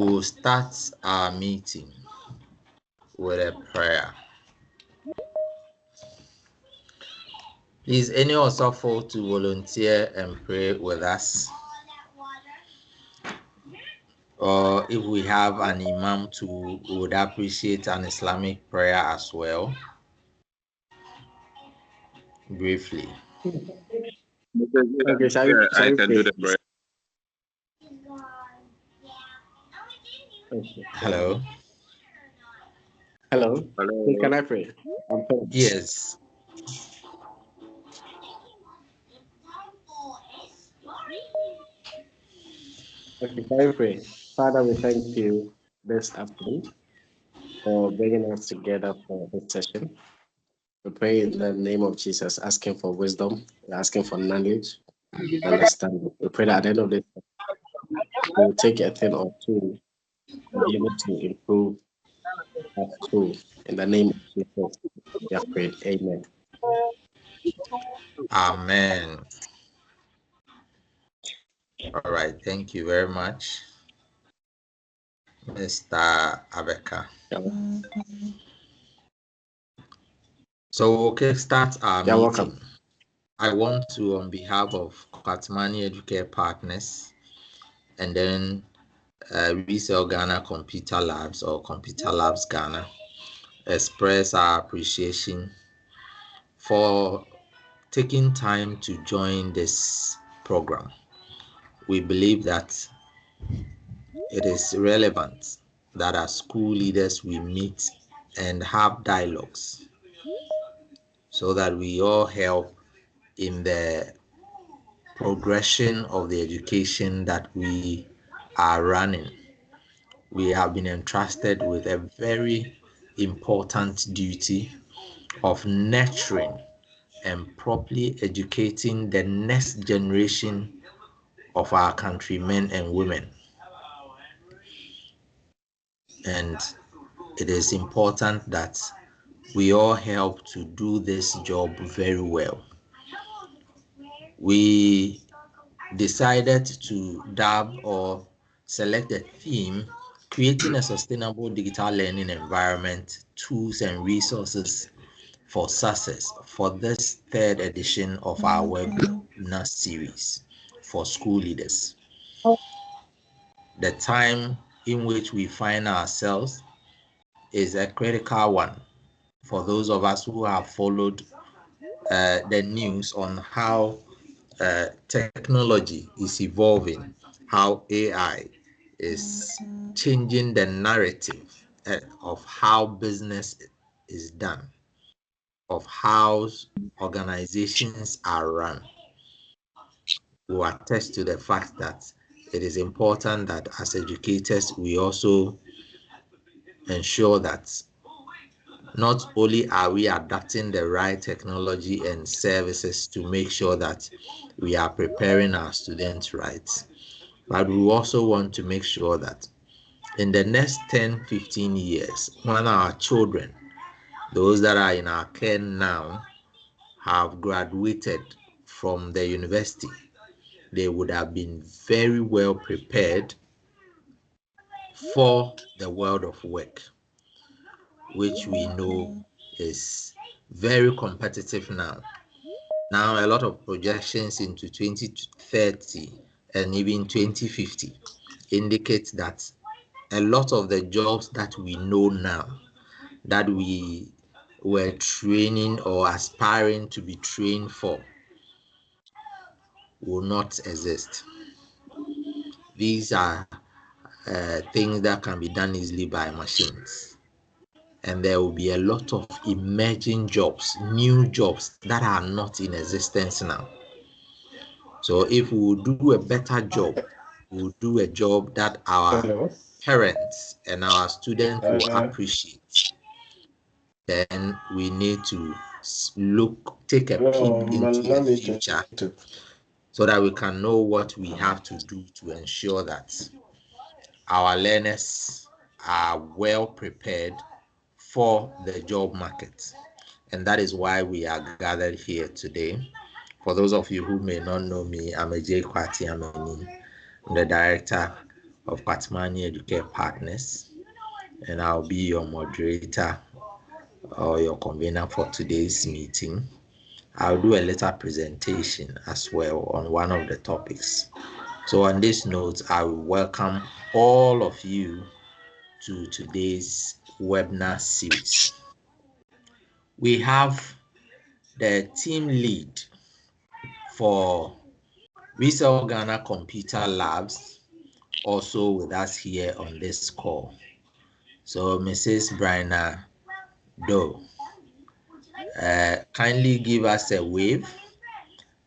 We'll start our meeting with a prayer. Please, any also fall to volunteer and pray with us? Or if we have an imam too, we would appreciate an Islamic prayer as well. Briefly. Okay, I can do the prayer. Okay. Hello. Hello. Can I pray? Yes. Okay, can I pray? Father, we thank you this afternoon for bringing us together for this session. We pray in the name of Jesus, asking for wisdom, asking for knowledge, understanding. We pray that at the end of this, we will take a thing or two and be able to improve our school. In the name of Jesus, we have prayed. Amen. Amen. All right. Thank you very much, Mr. Abeka. So we'll kickstart our You're meeting. welcome. I want to, on behalf of Quartmani Educare partners, and then Resell Ghana ComputerLabs or ComputerLabs Ghana, express our appreciation for taking time to join this program. We believe that it is relevant that as school leaders we meet and have dialogues so that we all help in the progression of the education that we are running. We have been entrusted with a very important duty of nurturing and properly educating the next generation of our countrymen and women. And it is important that we all help to do this job very well. We decided to dab or select a theme, creating a sustainable digital learning environment, tools and resources for success, for this third edition of our webinar series for school leaders. The time in which we find ourselves is a critical one for those of us who have followed the news on how technology is evolving, how AI is changing the narrative of how business is done, of how organizations are run. We attest to the fact that it is important that as educators we also ensure that not only are we adapting the right technology and services to make sure that we are preparing our students right, but we also want to make sure that in the next 10-15 years, when our children, those that are in our care now, have graduated from the university, they would have been very well prepared for the world of work, which we know is very competitive now. Now, a lot of projections into 2030 and even 2050 indicate that a lot of the jobs that we know now, that we were training or aspiring to be trained for, will not exist. These are things that can be done easily by machines. And there will be a lot of emerging jobs, new jobs that are not in existence now. So if we will do a better job, we will do a job that our parents and our students will appreciate, then we need to take a peek into the future so that we can know what we have to do to ensure that our learners are well prepared for the job market. And that is why we are gathered here today. For those of you who may not know me, I'm Ajay Kwati Amani. I'm the director of Quartmani Educare Partners, and I'll be your moderator or your convener for today's meeting. I'll do a little presentation as well on one of the topics. So on this note, I will welcome all of you to today's webinar series. We have the team lead for Resell Ghana Computer Labs also with us here on this call. So Mrs. Bryna Doe, kindly give us a wave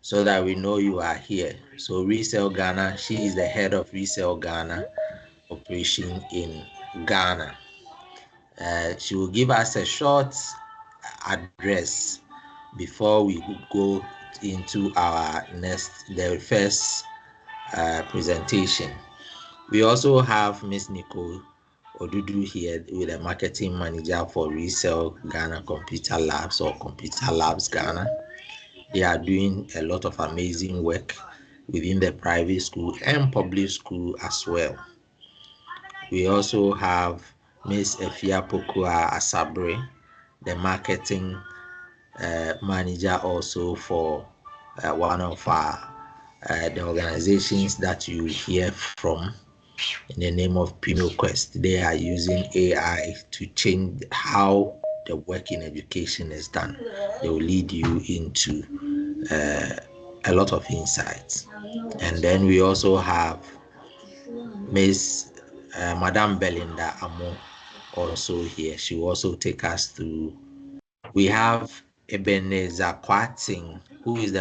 so that we know you are here. So Resell Ghana, she is the head of Resell Ghana operation in Ghana. She will give us a short address before we go into the first presentation. We also have Miss Nicole Odudu here with the marketing manager for Resell Ghana Computer Labs or ComputerLabs Ghana. They are doing a lot of amazing work within the private school and public school as well. We also have Miss Efia Pokua Asabre, the marketing manager also for one of the organizations that you hear from in the name of PinoQuest. They are using AI to change how the work in education is done. They will lead you into a lot of insights. And then we also have Miss Madame Belinda Amo also here. She will also take us through. We have Ebenezer Kwating, who is the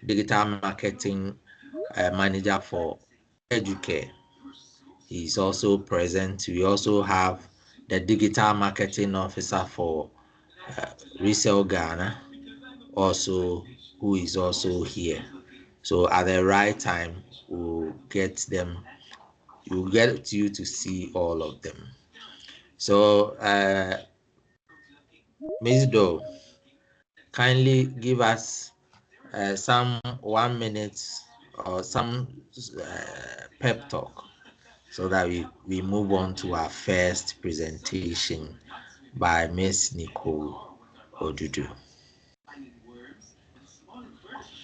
digital marketing manager for Educare. He's also present. We also have the digital marketing officer for Resell Ghana, also who is also here. So at the right time, we'll get them. You'll get you to see all of them. So, Ms. Doe, kindly give us some 1 minute or some pep talk so that we move on to our first presentation by Miss Nicole Odudu.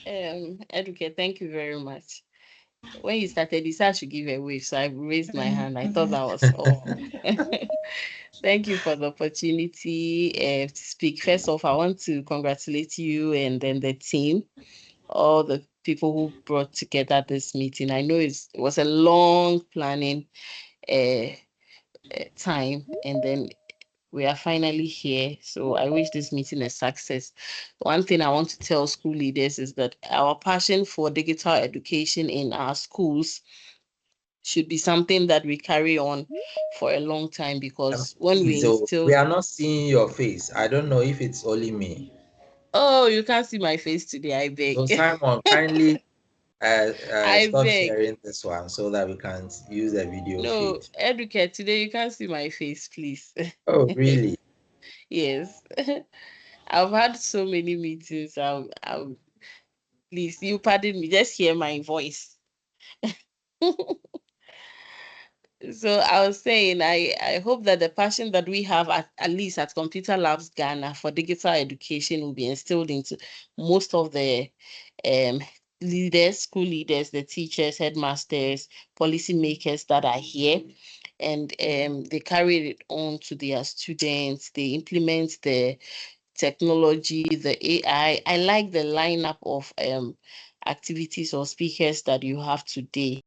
Educate, thank you very much. When you started, you said I should give a wave, so I raised my hand. I thought that was all. Thank you for the opportunity to speak. First off, I want to congratulate you and then the team, all the people who brought together this meeting. I know it was a long planning time, and then we are finally here. So I wish this meeting a success. One thing I want to tell school leaders is that our passion for digital education in our schools should be something that we carry on for a long time, because when we We instill... are not seeing your face. I don't know if it's only me. Oh, you can't see my face today, I beg. So Simon, kindly I stop beg. sharing this one so that we can use the video No, feed. Educate, today you can't see my face, please. Oh, really? Yes. I've had so many meetings. Please, you pardon me, just hear my voice. So I was saying, I hope that the passion that we have at least at ComputerLabs Ghana for digital education will be instilled into most of the um, leaders, school leaders, the teachers, headmasters, policymakers that are here. And they carry it on to their students. They implement the technology, the AI. I like the lineup of activities or speakers that you have today.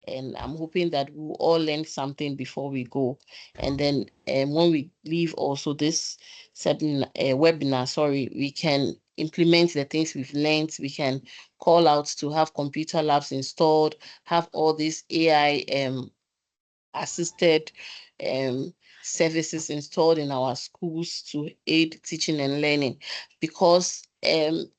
And I'm hoping that we'll all learn something before we go. And then when we leave also this webinar, we can implement the things we've learned. We can call out to have computer labs installed, have all these AI assisted services installed in our schools to aid teaching and learning, because the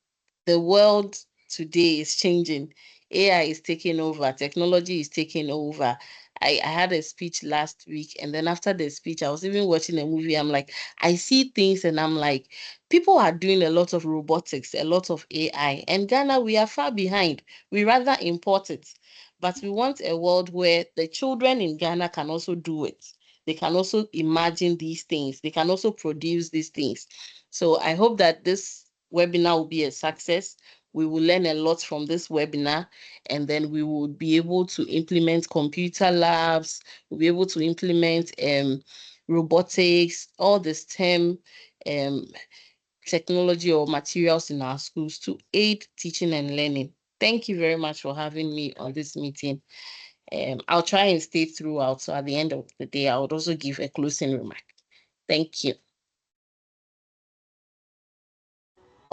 world today is changing. AI is taking over, technology is taking over. I had a speech last week, and then after the speech, I was even watching a movie. I'm like, I see things, and I'm like, people are doing a lot of robotics, a lot of AI. And Ghana, we are far behind. We rather import it. but we want a world where the children in Ghana can also do it. They can also imagine these things. They can also produce these things. So I hope that this webinar will be a success. We will learn a lot from this webinar, and then we will be able to implement computer labs. We'll be able to implement robotics, all the STEM technology or materials in our schools to aid teaching and learning. Thank you very much for having me on this meeting. I'll try and stay throughout. So at the end of the day, I would also give a closing remark. Thank you.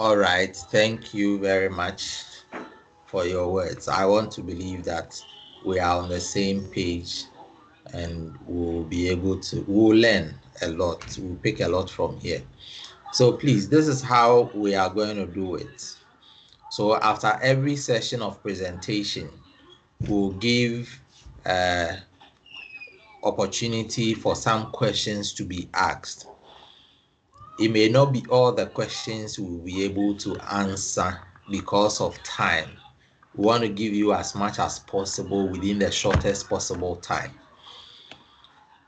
All right. Thank you very much for your words. I want to believe that we are on the same page and we'll learn a lot. We'll pick a lot from here. So please, this is how we are going to do it. So after every session of presentation, we'll give opportunity for some questions to be asked. It may not be all the questions we'll be able to answer because of time. We want to give you as much as possible within the shortest possible time.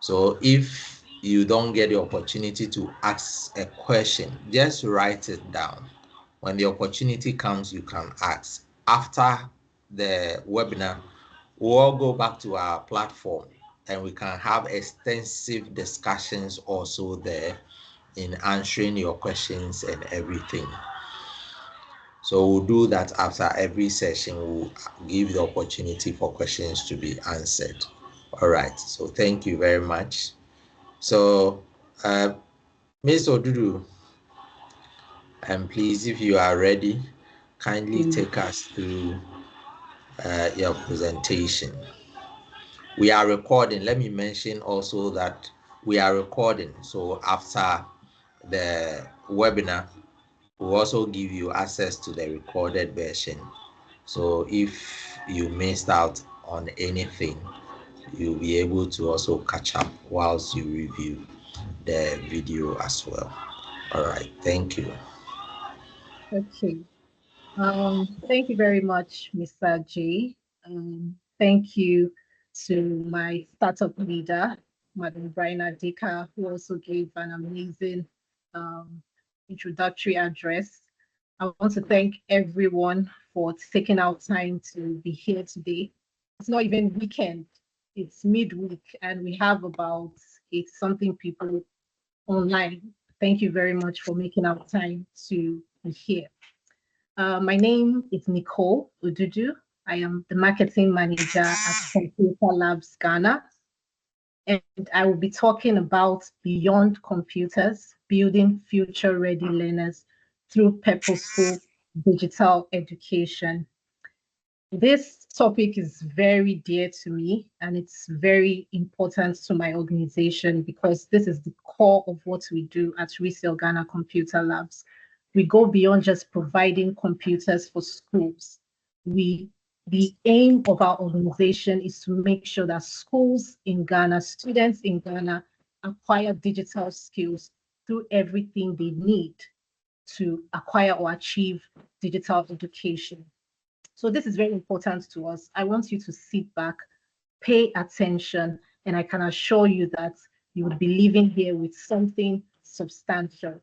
So if you don't get the opportunity to ask a question, just write it down. When the opportunity comes, you can ask. After the webinar, we'll all go back to our platform and we can have extensive discussions also there in answering your questions and everything. So we'll do that after every session. We'll give the opportunity for questions to be answered. All right. So thank you very much. So, Ms. Odudu, and please, if you are ready, kindly take us through your presentation. We are recording. Let me mention also that we are recording. So after the webinar, we'll also give you access to the recorded version. So if you missed out on anything, you'll be able to also catch up whilst you review the video as well. All right, thank you. Okay. Thank you very much, Mr. J. Thank you to my startup leader, Madam Brina Dika, who also gave an amazing introductory address. I want to thank everyone for taking out time to be here today. It's not even weekend, it's midweek, and we have about 80-something people online. Thank you very much for making out time to be here. My name is Nicole Ududu. I am the marketing manager at ComputerLabs Ghana. And I will be talking about Beyond Computers, Building Future-Ready Learners through Purposeful Digital Education. This topic is very dear to me, and it's very important to my organization because this is the core of what we do at Resale Ghana Computer Labs. We go beyond just providing computers for schools. The aim of our organization is to make sure that schools in Ghana, students in Ghana, acquire digital skills through everything they need to acquire or achieve digital education. So this is very important to us. I want you to sit back, pay attention, and I can assure you that you would be leaving here with something substantial.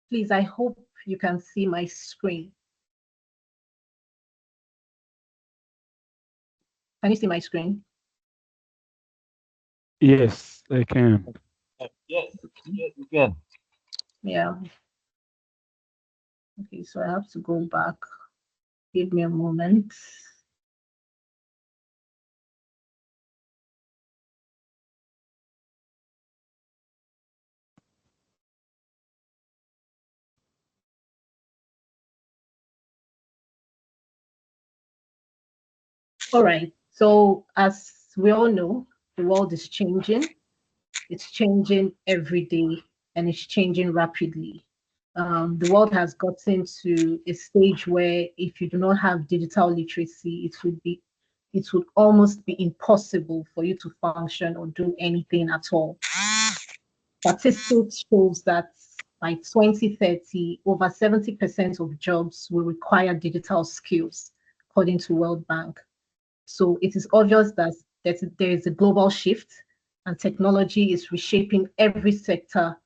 Please, I hope you can see my screen. Can you see my screen? Yes, I can. Yes, yes, you can. Yeah. Okay, so I have to go back. Give me a moment. All right, so as we all know, the world is changing. It's changing every day and it's changing rapidly. The world has gotten to a stage where if you do not have digital literacy, it would almost be impossible for you to function or do anything at all. Statistics shows that by 2030, over 70% of jobs will require digital skills, according to World Bank. So it is obvious that there is a global shift, and technology is reshaping every sector,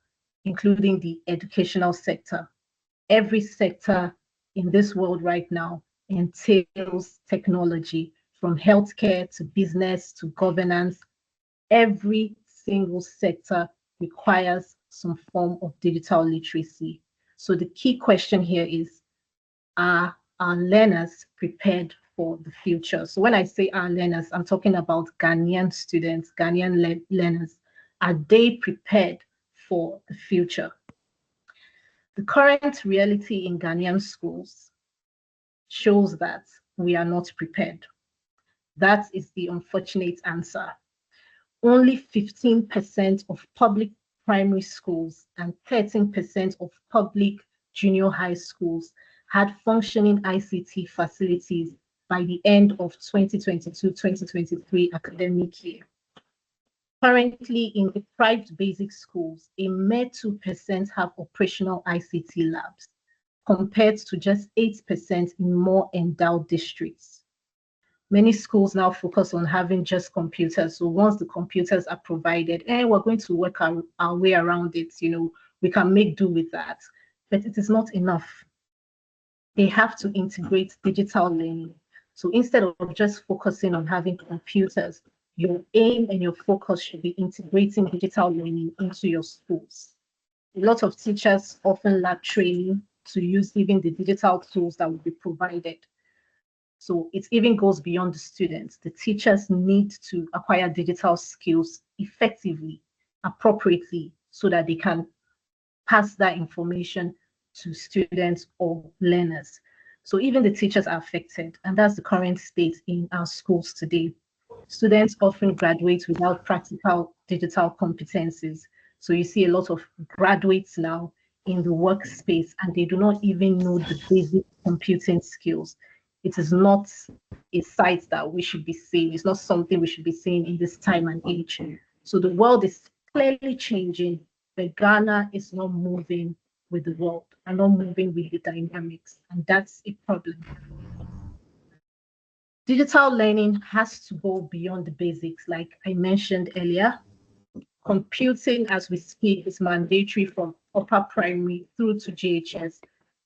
including the educational sector. Every sector in this world right now entails technology, from healthcare to business to governance. Every single sector requires some form of digital literacy. So the key question here is, are our learners prepared for the future? So when I say our learners, I'm talking about Ghanaian students, Ghanaian learners. Are they prepared for the future? The current reality in Ghanaian schools shows that we are not prepared. That is the unfortunate answer. Only 15% of public primary schools and 13% of public junior high schools had functioning ICT facilities by the end of 2022-2023 academic year. Currently, in deprived basic schools, a mere 2% have operational ICT labs, compared to just 8% in more endowed districts. Many schools now focus on having just computers. So once the computers are provided, we're going to work our way around it. We can make do with that. But it is not enough. They have to integrate digital learning. So instead of just focusing on having computers, your aim and your focus should be integrating digital learning into your schools. A lot of teachers often lack training to use even the digital tools that will be provided. So it even goes beyond the students. The teachers need to acquire digital skills effectively, appropriately, so that they can pass that information to students or learners. So even the teachers are affected, and that's the current state in our schools today. Students often graduate without practical digital competencies. So you see a lot of graduates now in the workspace, and they do not even know the basic computing skills. It is not a sight that we should be seeing. It's not something we should be seeing in this time and age. So the world is clearly changing, but Ghana is not moving with the world and not moving with the dynamics, and that's a problem. Digital learning has to go beyond the basics, like I mentioned earlier. Computing as we speak is mandatory from upper primary through to JHS.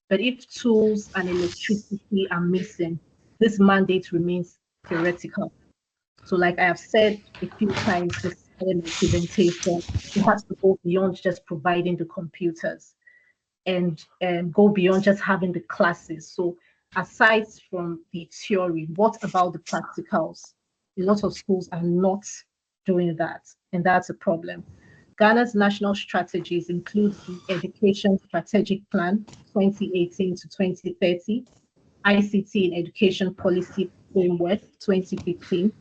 But if tools and electricity are missing, this mandate remains theoretical. So like I have said a few times this presentation, it has to go beyond just providing the computers and go beyond just having the classes. So aside from the theory, what about the practicals? A lot of schools are not doing that, and that's a problem. Ghana's national strategies include the Education Strategic Plan 2018 to 2030, ICT in Education Policy Framework 2015,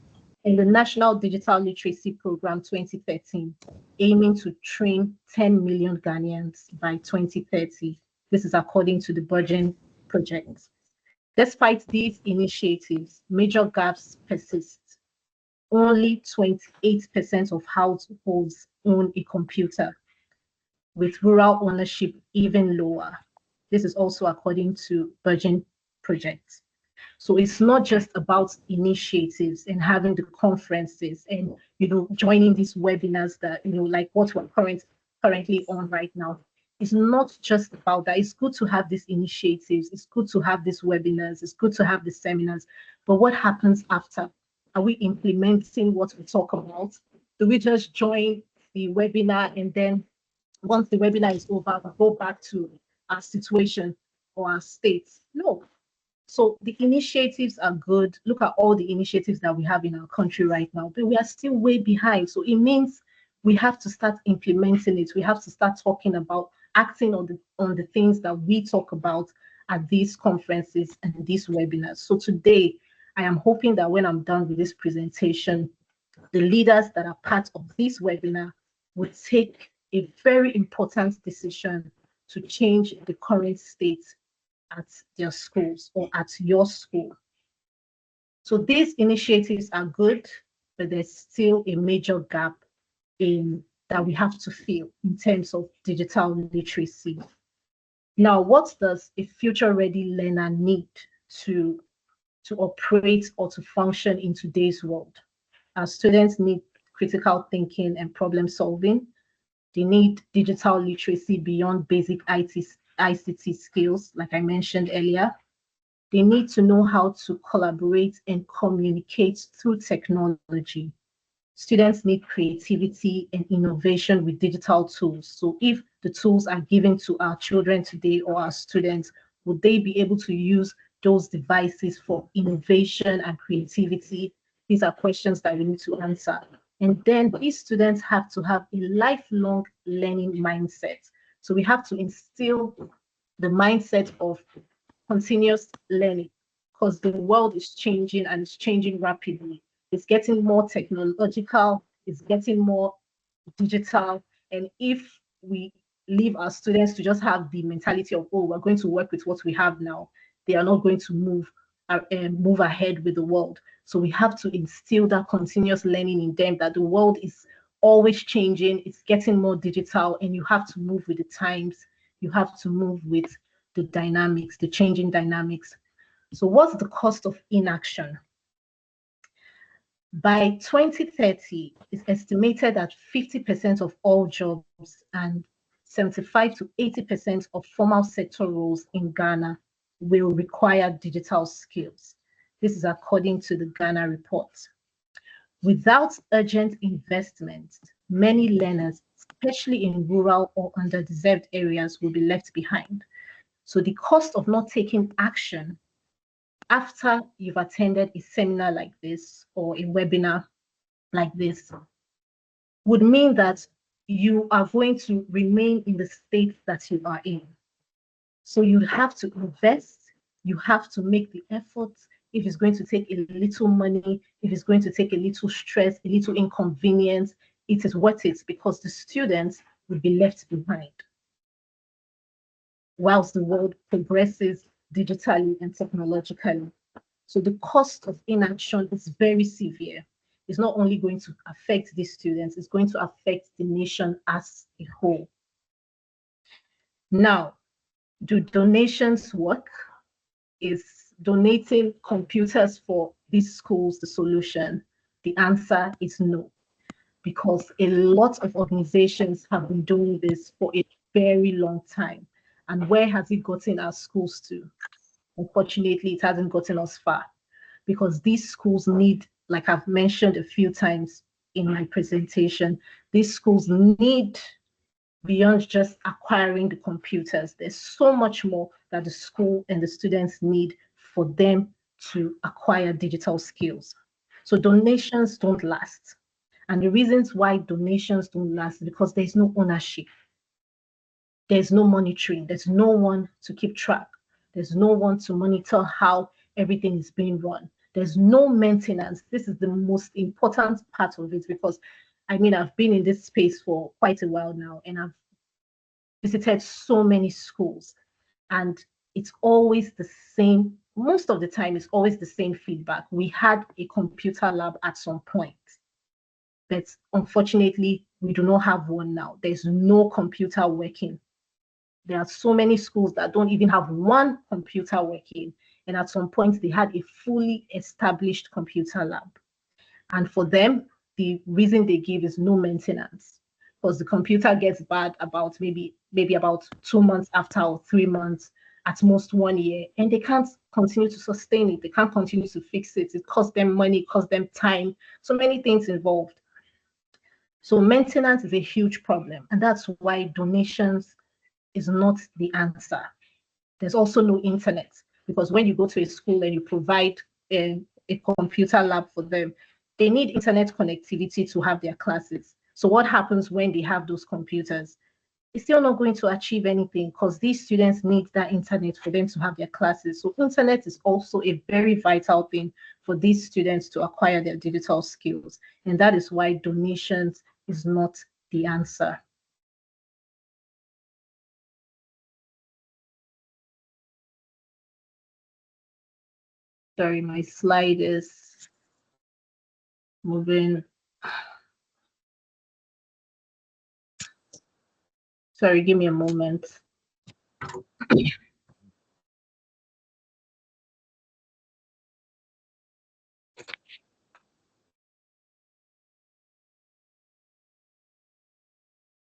and the National Digital Literacy Program 2013, aiming to train 10 million Ghanaians by 2030. This is according to the Budget Project. Despite these initiatives, major gaps persist. Only 28% of households own a computer, with rural ownership even lower. This is also according to Budget Project. So it's not just about initiatives and having the conferences and joining these webinars that like what we're currently on right now. It's not just about that. It's good to have these initiatives. It's good to have these webinars. It's good to have the seminars. But what happens after? Are we implementing what we talk about? Do we just join the webinar and then once the webinar is over, we go back to our situation or our state? No. So the initiatives are good. Look at all the initiatives that we have in our country right now, but we are still way behind. So it means we have to start implementing it. We have to start talking about acting on the things that we talk about at these conferences and these webinars. So today, I am hoping that when I'm done with this presentation, the leaders that are part of this webinar will take a very important decision to change the current state at their schools or at your school. So these initiatives are good, but there's still a major gap that we have to fill in terms of digital literacy. Now, what does a future-ready learner need to to operate or to function in today's world. Our students need critical thinking and problem solving. They need digital literacy beyond basic ICT skills, like I mentioned earlier. They need to know how to collaborate and communicate through technology. Students need creativity and innovation with digital tools. So if the tools are given to our children today or our students, would they be able to use those devices for innovation and creativity? These are questions that we need to answer. And then these students have to have a lifelong learning mindset. So we have to instill the mindset of continuous learning because the world is changing and it's changing rapidly. It's getting more technological, it's getting more digital. And if we leave our students to just have the mentality of, oh, we're going to work with what we have now, they are not going to move ahead with the world. So we have to instill that continuous learning in them, that the world is always changing, it's getting more digital, and you have to move with the times. You have to move with the dynamics, the changing dynamics. So what's the cost of inaction? By 2030, it's estimated that 50% of all jobs and 75 to 80% of formal sector roles in Ghana will require digital skills. This is according to the Ghana report. Without urgent investment, many learners, especially in rural or underdeserved areas, will be left behind. So the cost of not taking action after you've attended a seminar like this or a webinar like this would mean that you are going to remain in the state that you are in. So you have to invest, you have to make the effort. If it's going to take a little money, if it's going to take a little stress, a little inconvenience, it is worth it because the students will be left behind whilst the world progresses digitally and technologically. So the cost of inaction is very severe. It's not only going to affect these students, it's going to affect the nation as a whole. Now, do donations work? Is donating computers for these schools the solution? The answer is no, because a lot of organizations have been doing this for a very long time. And where has it gotten our schools to? Unfortunately, it hasn't gotten us far because these schools need, like I've mentioned a few times in my presentation, these schools need beyond just acquiring the computers. There's so much more that the school and the students need for them to acquire digital skills. So donations don't last. And the reasons why donations don't last is because there's no ownership. There's no monitoring. There's no one to keep track. There's no one to monitor how everything is being run. There's no maintenance. This is the most important part of it because I mean, I've been in this space for quite a while now and I've visited so many schools and it's always the same. Most of the time, it's always the same feedback. We had a computer lab at some point, but unfortunately, we do not have one now. There's no computer working. There are so many schools that don't even have one computer working. And at some point, they had a fully established computer lab. And for them, the reason they give is no maintenance because the computer gets bad about maybe about 2 months after or 3 months, at most 1 year, and they can't continue to sustain it. They can't continue to fix it. It costs them money, it costs them time, so many things involved. So maintenance is a huge problem, and that's why donations is not the answer. There's also no internet because when you go to a school and you provide a computer lab for them, they need internet connectivity to have their classes. So what happens when they have those computers? It's still not going to achieve anything because these students need that internet for them to have their classes. So internet is also a very vital thing for these students to acquire their digital skills. And that is why donations is not the answer. Sorry, my slide is moving. Sorry, give me a moment.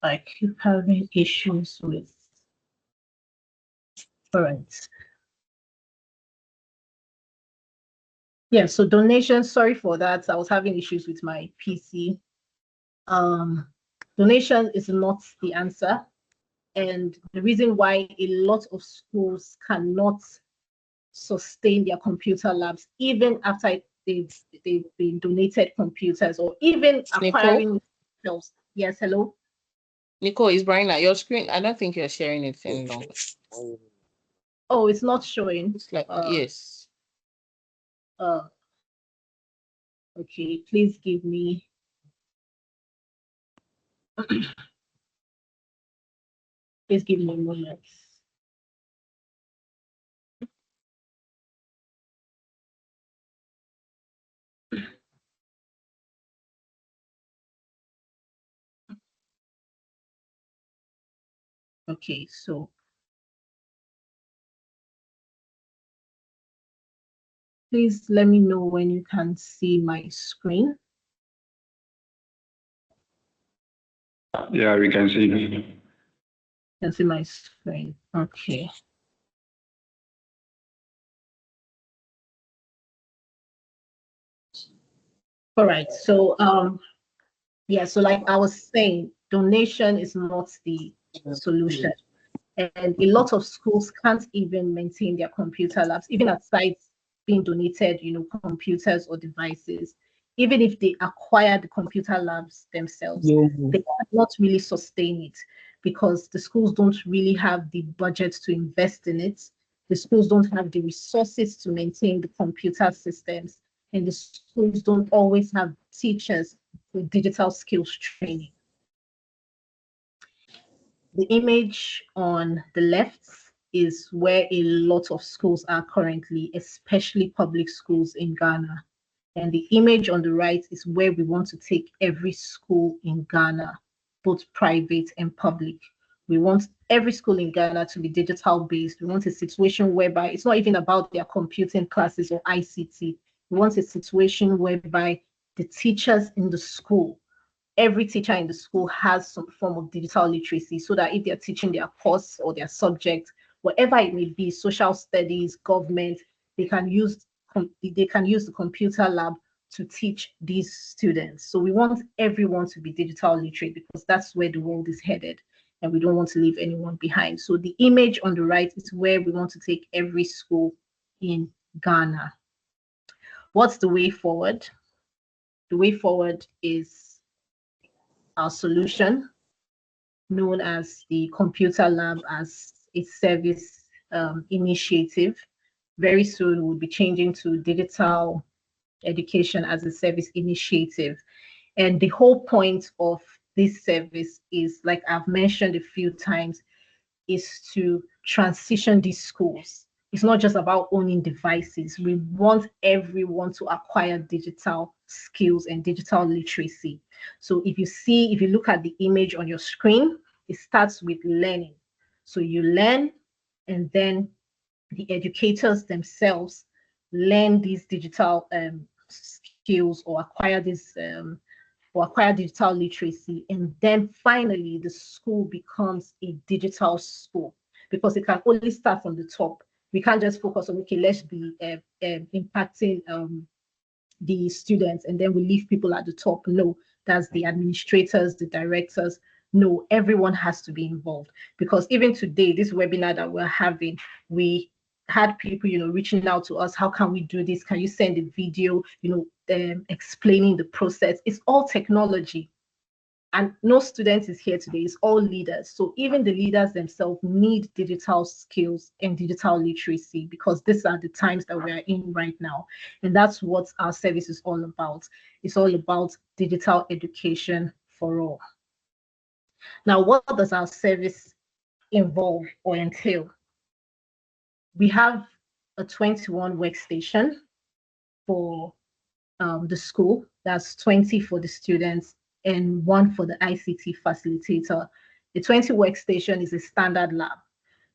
I keep having issues with. All right. Yeah, so donations, sorry for that. I was having issues with my PC. Donation is not the answer. And the reason why a lot of schools cannot sustain their computer labs, even after they've been donated computers or even acquiring themselves. Yes, hello? Nicole, is Brian at your screen? I don't think you're sharing it any longer. Oh, it's not showing. It's like, yes. Okay, please give me. Please give me a moment. Okay, so please let me know when you can see my screen. Yeah, we can see. Can see my screen. Okay. All right. So yeah, so like I was saying, donation is not the solution. And a lot of schools can't even maintain their computer labs, even at sites being donated, computers or devices. Even if they acquire the computer labs themselves, they cannot really sustain it because the schools don't really have the budget to invest in it. The schools don't have the resources to maintain the computer systems, and the schools don't always have teachers with digital skills training. The image on the left is where a lot of schools are currently, especially public schools in Ghana. And the image on the right is where we want to take every school in Ghana, both private and public. We want every school in Ghana to be digital based. We want a situation whereby it's not even about their computing classes or ICT. We want a situation whereby the teachers in the school, every teacher in the school has some form of digital literacy so that if they're teaching their course or their subject, whatever it may be, social studies, government, they can use the computer lab to teach these students. So we want everyone to be digital literate because that's where the world is headed and we don't want to leave anyone behind. So the image on the right is where we want to take every school in Ghana. What's the way forward? The way forward is our solution, known as the Computer Lab, as a service initiative. Very soon we'll be changing to digital education as a service initiative. And the whole point of this service is, like I've mentioned a few times, is to transition these schools. It's not just about owning devices. We want everyone to acquire digital skills and digital literacy. So if you look at the image on your screen, it starts with learning. So you learn, and then the educators themselves learn these digital skills or acquire digital literacy. And then finally, the school becomes a digital school because it can only start from the top. We can't just focus on, okay, let's be impacting the students and then we leave people at the top. No, that's the administrators, the directors. No, everyone has to be involved because even today, this webinar that we're having, we had people, reaching out to us. How can we do this? Can you send a video, explaining the process? It's all technology. And no student is here today, it's all leaders. So even the leaders themselves need digital skills and digital literacy because these are the times that we are in right now. And that's what our service is all about. It's all about digital education for all. Now, what does our service involve or entail? We have a 21 workstation for the school. That's 20 for the students and 1 for the ICT facilitator. The 20 workstation is a standard lab.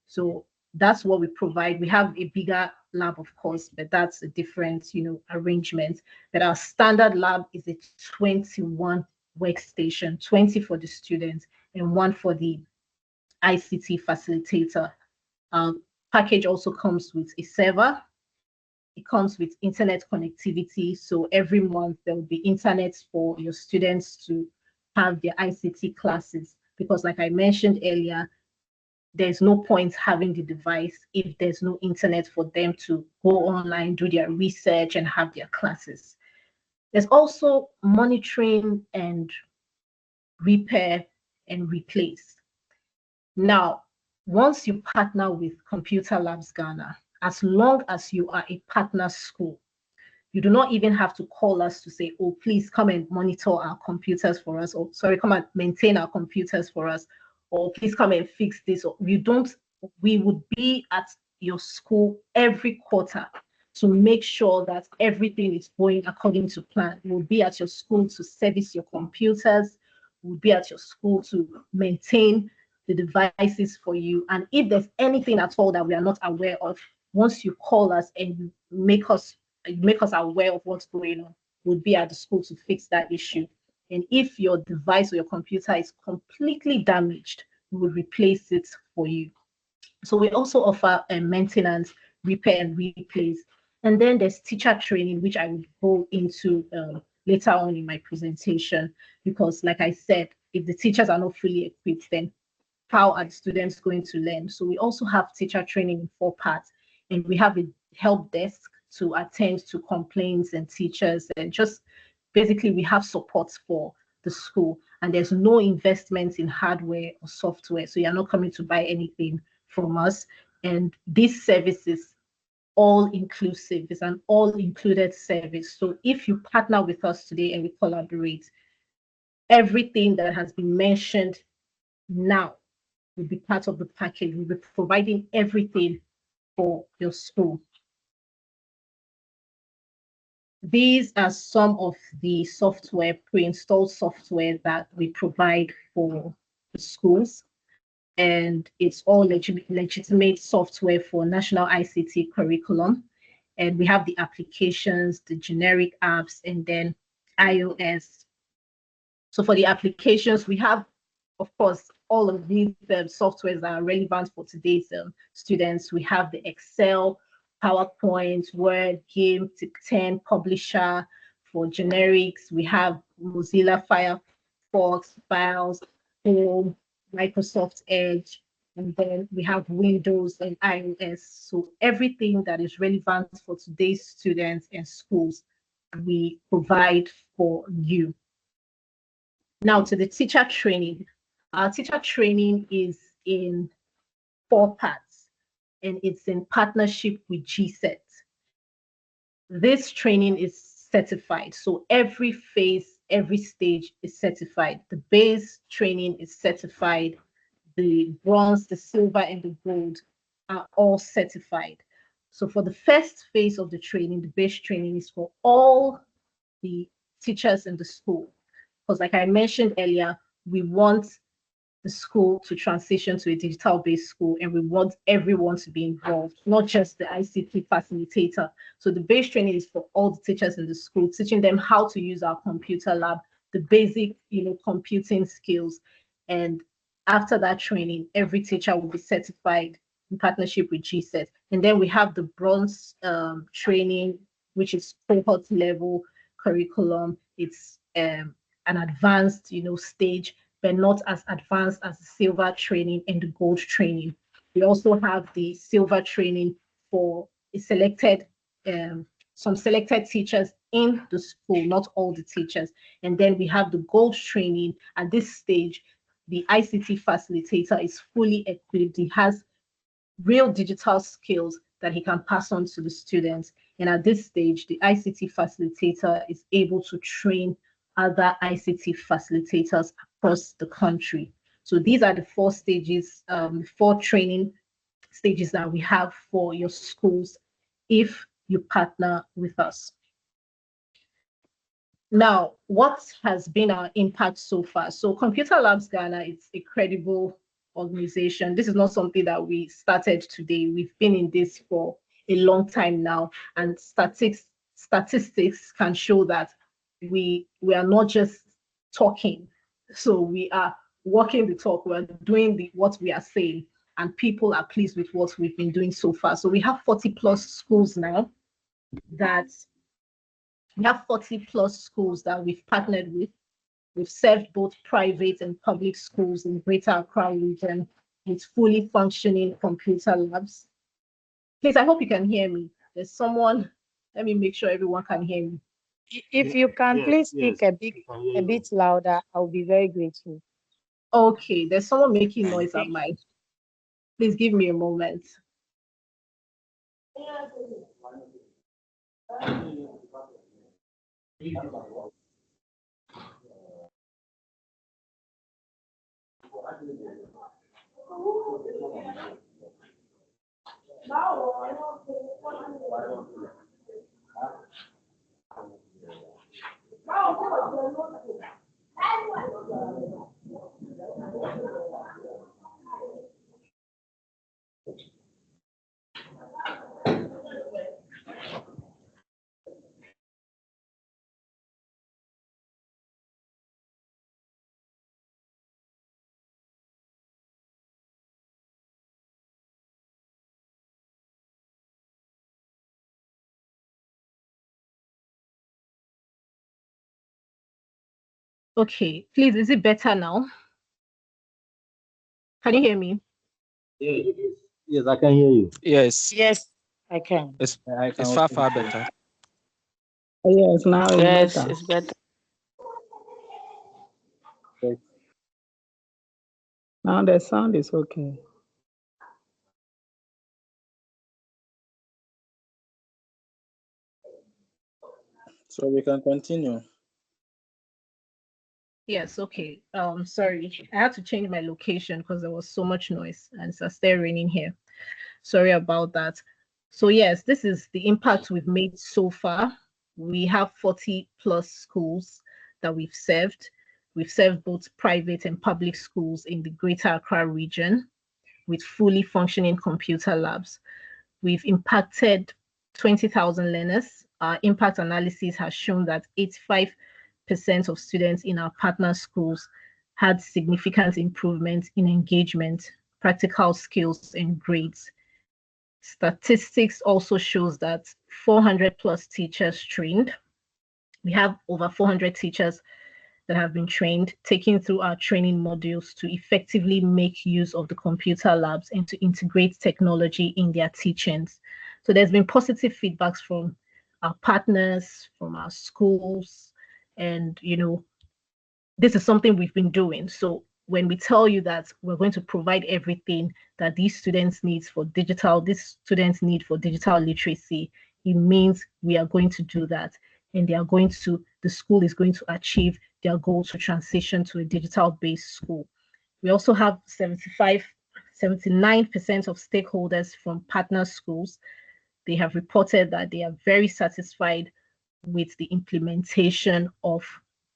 So that's what we provide. We have a bigger lab, of course, but that's a different, arrangement. But our standard lab is a 21 workstation, 20 for the students and one for the ICT facilitator. Package also comes with a server. It comes with internet connectivity. So every month there will be internet for your students to have their ICT classes. Because like I mentioned earlier, there's no point having the device if there's no internet for them to go online, do their research, and have their classes. There's also monitoring and repair and replace. Now, once you partner with ComputerLabs Ghana, as long as you are a partner school, you do not even have to call us to say, oh, please come and monitor our computers for us, or sorry, come and maintain our computers for us, or please come and fix this. Or we would be at your school every quarter to make sure that everything is going according to plan. We'll be at your school to service your computers. We'll be at your school to maintain the devices for you. And if there's anything at all that we are not aware of, once you call us and you make us aware of what's going on, we'll be at the school to fix that issue. And if your device or your computer is completely damaged, we will replace it for you. So we also offer maintenance, repair, and replace. And then there's teacher training, which I will go into later on in my presentation, because like I said, if the teachers are not fully equipped, then how are the students going to learn? So we also have teacher training in 4 parts, and we have a help desk to attend to complaints and teachers, and just basically we have support for the school, and there's no investment in hardware or software, so you're not coming to buy anything from us. And this service is all inclusive. It's an all included service. So if you partner with us today and we collaborate, everything that has been mentioned now will be part of the package. We'll be providing everything for your school. These are some of the software, pre-installed software that we provide for the schools. And it's all legitimate software for national ICT curriculum. And we have the applications, the generic apps, and then iOS. So for the applications, we have, of course, all of these softwares that are relevant for today's students. We have the Excel, PowerPoint, Word, Game, TIC10, Publisher. For generics, we have Mozilla Firefox, Files, Home, Microsoft Edge, and then we have Windows and iOS. So everything that is relevant for today's students and schools, we provide for you. Now to the teacher training. Our teacher training is in 4 parts, and it's in partnership with GSET. This training is certified. So every phase, every stage is certified. The base training is certified. The bronze, the silver, and the gold are all certified. So for the first phase of the training, the base training is for all the teachers in the school. Because like I mentioned earlier, we want the school to transition to a digital-based school, and we want everyone to be involved, not just the ICT facilitator. So the base training is for all the teachers in the school, teaching them how to use our computer lab, the basic, computing skills. And after that training, every teacher will be certified in partnership with GSET. And then we have the bronze training, which is cohort level curriculum. It's an advanced, stage, but not as advanced as the silver training and the gold training. We also have the silver training for some selected teachers in the school, not all the teachers. And then we have the gold training. At this stage, the ICT facilitator is fully equipped. He has real digital skills that he can pass on to the students. And at this stage, the ICT facilitator is able to train other ICT facilitators across the country. So these are the 4 stages, 4 training stages that we have for your schools if you partner with us. Now, what has been our impact so far? So ComputerLabs Ghana is a credible organization. This is not something that we started today. We've been in this for a long time now, and statistics can show that we are not just talking. So we are walking the talk, we're doing what we are saying, and people are pleased with what we've been doing so far. So we have 40 plus schools now that we've partnered with. We've served both private and public schools in Greater Accra region with fully functioning computer labs. Please, I hope you can hear me. There's someone, let me make sure everyone can hear me. If you can please speak a bit louder, I'll be very grateful. Okay, there's someone making noise at my. Please give me a moment. Okay, please, is it better now? Can you hear me? Yes, I can hear you. Yes, I can. It's far better. Yes, now it's Yes, better. it's better. Now the sound is okay. So we can continue. Yes, okay. Sorry, I had to change my location because there was so much noise and it's still raining here. Sorry about that. So yes, this is the impact we've made so far. We have 40 plus schools that we've served. We've served both private and public schools in the Greater Accra region with fully functioning computer labs. We've impacted 20,000 learners. Our impact analysis has shown that 85% of students in our partner schools had significant improvement in engagement, practical skills, and grades. Statistics also shows that 400 plus teachers trained. We have over 400 teachers that have been trained, taken through our training modules to effectively make use of the computer labs and to integrate technology in their teachings. So there's been positive feedbacks from our partners, from our schools, and this is something we've been doing. So when we tell you that we're going to provide everything that these students need for digital literacy, it means we are going to do that. And the school is going to achieve their goal to transition to a digital-based school. We also have 79% of stakeholders from partner schools. They have reported that they are very satisfied with the implementation of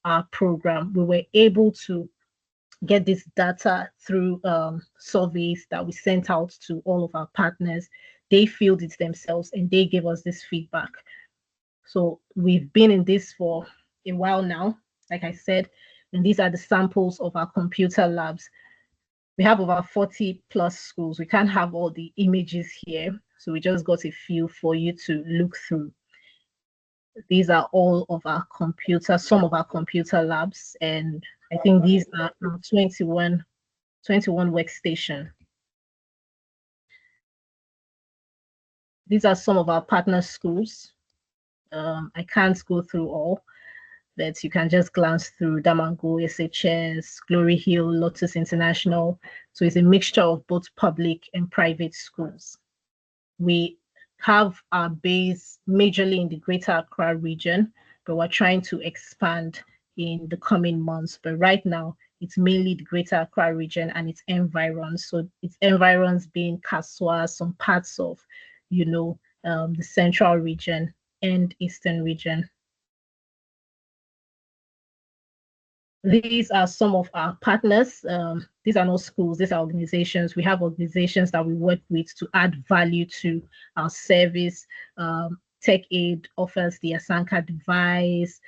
our program. We were able to get this data through surveys that we sent out to all of our partners. They filled it themselves and they gave us this feedback. So we've been in this for a while now, like I said, and these are the samples of our computer labs. We have over 40 plus schools. We can't have all the images here, so we just got a few for you to look through. These are all of our some of our computer labs, and I think these are 21 workstation. These are some of our partner schools. I can't go through all, but you can just glance through Damango, SHS, Glory Hill, Lotus International. So it's a mixture of both public and private schools. We have our base majorly in the Greater Accra region, but we're trying to expand in the coming months. But right now, it's mainly the Greater Accra region and its environs. So its environs being Kaswa, some parts of, the central region and eastern region. These are some of our partners. These are not schools, these are organizations. We have organizations that we work with to add value to our service. Tech Aid offers the Asanka device.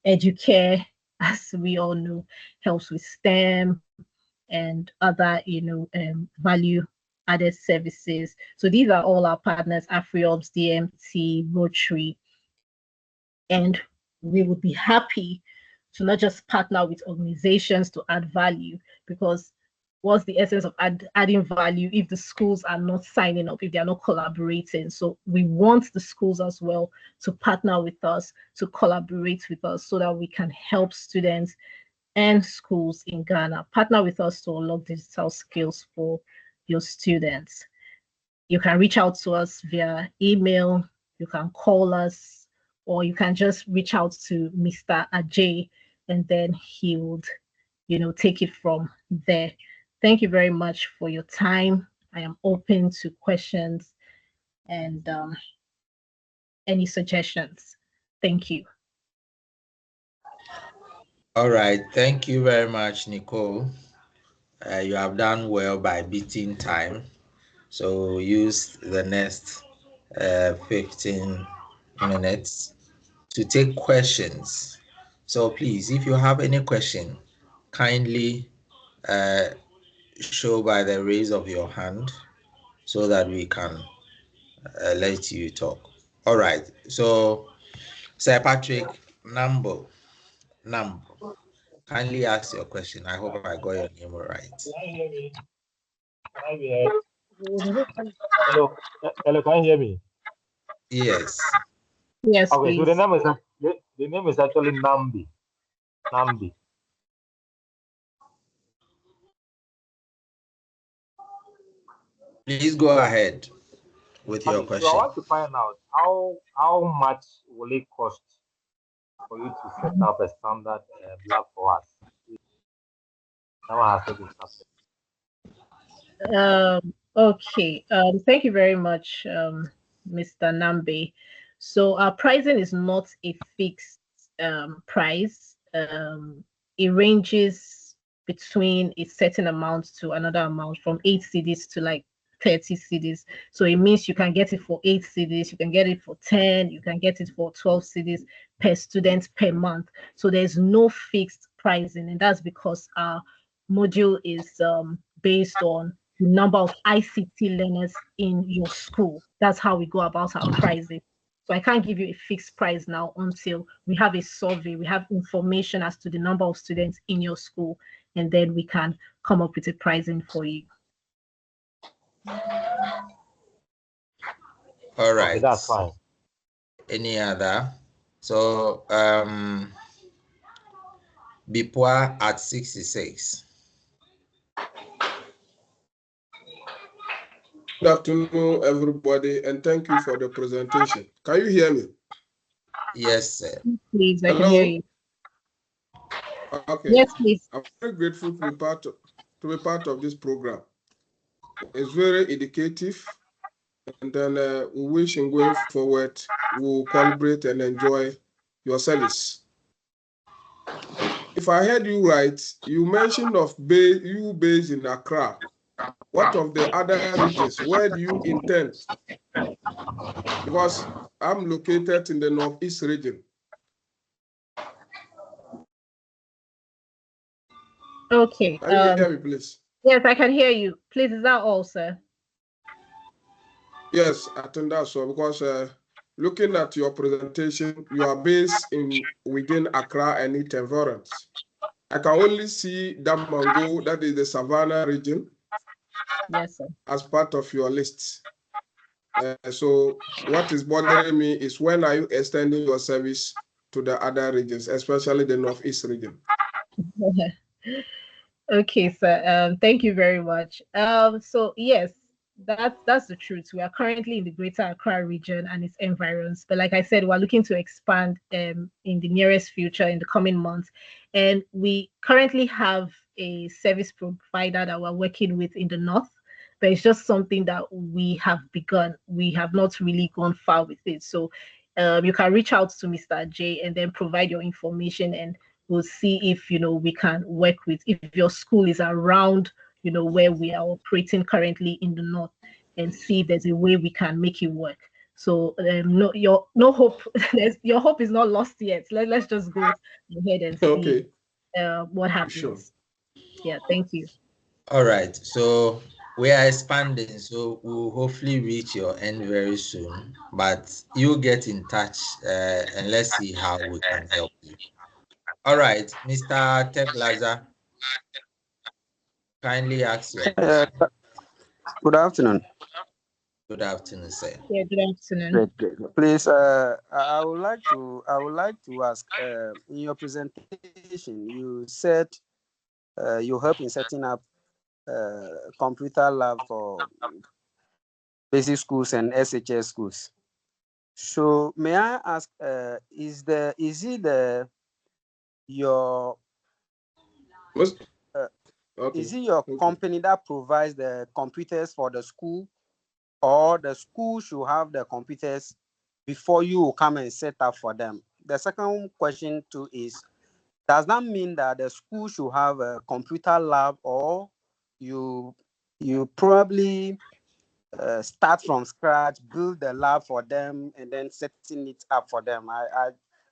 Educare as we all know, helps with STEM and other, value added services. So these are all our partners: AfriOps, DMT, Rotary, and we would be happy to not just partner with organizations to add value, because what's the essence of adding value if the schools are not signing up, if they are not collaborating? So we want the schools as well to partner with us, to collaborate with us, so that we can help students and schools in Ghana partner with us to unlock digital skills for your students. You can reach out to us via email, you can call us, or you can just reach out to Mr. Ajay, and then he would, take it from there. Thank you very much for your time. I am open to questions and any suggestions. Thank you. All right. Thank you very much, Nicole. You have done well by beating time. So use the next 15 minutes to take questions. So please, if you have any question, kindly show by the raise of your hand so that we can let you talk. All right. So Sir Patrick Nambo, kindly ask your question. I hope I got your name right. Hello, hello, can you hear me? Yes. Yes, Okay, so please. the name is actually Nambi. Nambi. Please go ahead with your question. So I want to find out how much will it cost for you to set up a standard lab for us? Now I have to discuss it. Okay. Thank you very much, Mr. Nambe. So our pricing is not a fixed price. It ranges between a certain amount to another amount, from 8 CDs to like 30 CDs. So it means you can get it for 8 CDs, you can get it for 10, you can get it for 12 CDs per student per month. So there's no fixed pricing, and that's because our module is based on the number of ICT learners in your school. That's how we go about our pricing. So I can't give you a fixed price now until we have a survey, we have information as to the number of students in your school, and then we can come up with a pricing for you. All right. Okay, that's fine. Any other? So Bipwa at 66. Good afternoon, everybody, and thank you for the presentation. Can you hear me? Yes, sir. Please, I can hear you. Okay. Yes, please. I'm very grateful to be part of this program. It's very educative, and then we wish in going forward we'll collaborate and enjoy your service. If I heard you right, you mentioned of you based in Accra. What of the other regions? Where do you intend? Because I'm located in the Northeast region. Okay. Can you hear me, please? Yes, I can hear you. Please, is that all, sir? Yes, I think that's so, because looking at your presentation, you are based within Accra and its environs. I can only see Damango, that is the Savannah region. Yes, sir. As part of your list. So what is bothering me is, when are you extending your service to the other regions, especially the Northeast region? Okay, sir. Thank you very much. So yes, that's the truth. We are currently in the Greater Accra region and its environs, but like I said, we're looking to expand in the nearest future, in the coming months, and we currently have a service provider that we're working with in the north. But it's just something that we have begun. We have not really gone far with it. So you can reach out to Mr. J and then provide your information, and we'll see if we can work with, if your school is around where we are operating currently in the north, and see if there's a way we can make it work. So no, your hope, your hope is not lost yet. Let's just go ahead and see what happens. Sure. Yeah, thank you. All right, so we are expanding, so we'll hopefully reach your end very soon, but you get in touch and let's see how we can help you. All right, Mr. Teglaza, kindly ask your question. Good afternoon. Good afternoon, sir. Yeah, good afternoon. Great. Please, I would like to ask. In your presentation, you said you help in setting up computer lab for basic schools and SHS schools. So, may I ask, is it your company that provides the computers for the school, or the school should have the computers before you come and set up for them? The second question too is, does that mean that the school should have a computer lab, or you probably start from scratch, build the lab for them, and then setting it up for them?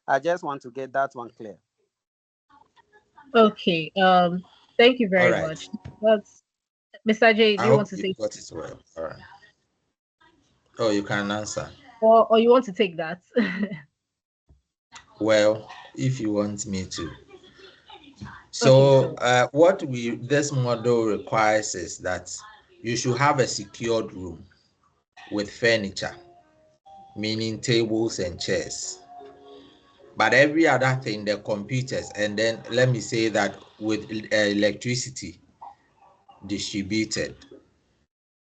I just want to get that one clear. Okay. Thank you very much. That's Mr. J. Do you want to say? Got it well. All right. Oh, you can answer. Or you want to take that? Well, if you want me to. So, what this model requires is that you should have a secured room with furniture, meaning tables and chairs. But every other thing, the computers, and then let me say that with electricity distributed.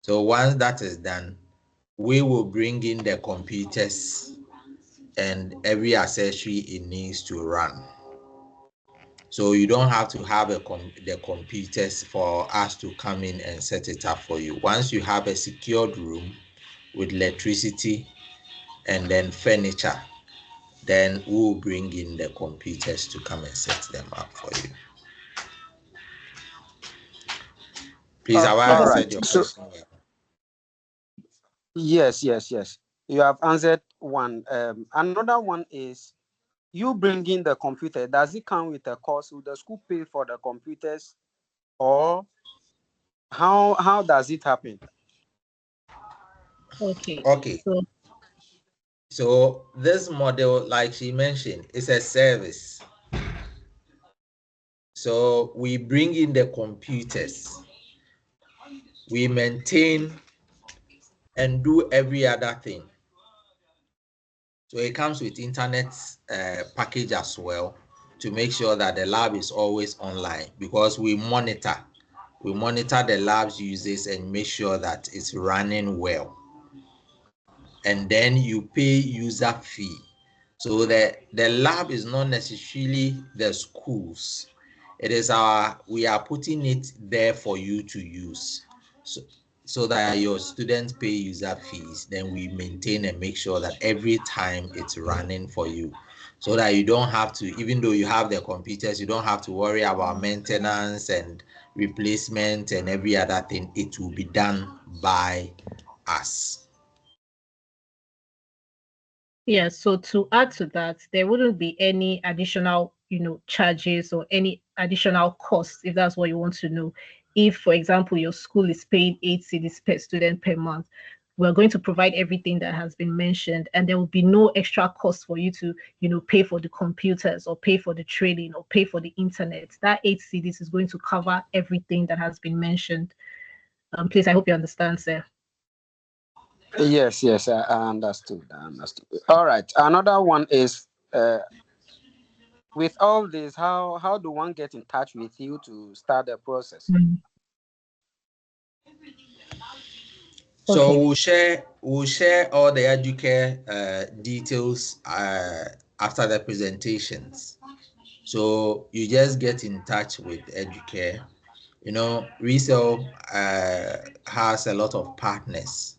So once that is done, we will bring in the computers and every accessory it needs to run. So you don't have to have the computers for us to come in and set it up for you. Once you have a secured room with electricity and then furniture, then we'll bring in the computers to come and set them up for you. Please, have I answered your question well? Yes. You have answered one. Another one is, you bring in the computer. Does it come with a cost? Will the school pay for the computers, or how does it happen? Okay. So this model, like she mentioned, is a service. So we bring in the computers, we maintain and do every other thing. So it comes with internet package as well, to make sure that the lab is always online, because we monitor the lab's uses and make sure that it's running well. And then you pay user fee. So the lab is not necessarily the schools. It is we are putting it there for you to use. So that your students pay user fees, then we maintain and make sure that every time it's running for you. So that you don't have to, even though you have the computers, you don't have to worry about maintenance and replacement and every other thing. It will be done by us. Yeah, so to add to that, there wouldn't be any additional, charges or any additional costs, if that's what you want to know. If, for example, your school is paying 8 cedis per student per month, we're going to provide everything that has been mentioned, and there will be no extra cost for you to, pay for the computers or pay for the training or pay for the internet. That 8 cedis is going to cover everything that has been mentioned. Please, I hope you understand, sir. Yes, I understood. All right. Another one is, with all this, how do one get in touch with you to start the process? So we'll share all the Educare details after the presentations. So you just get in touch with Educare. Resale has a lot of partners.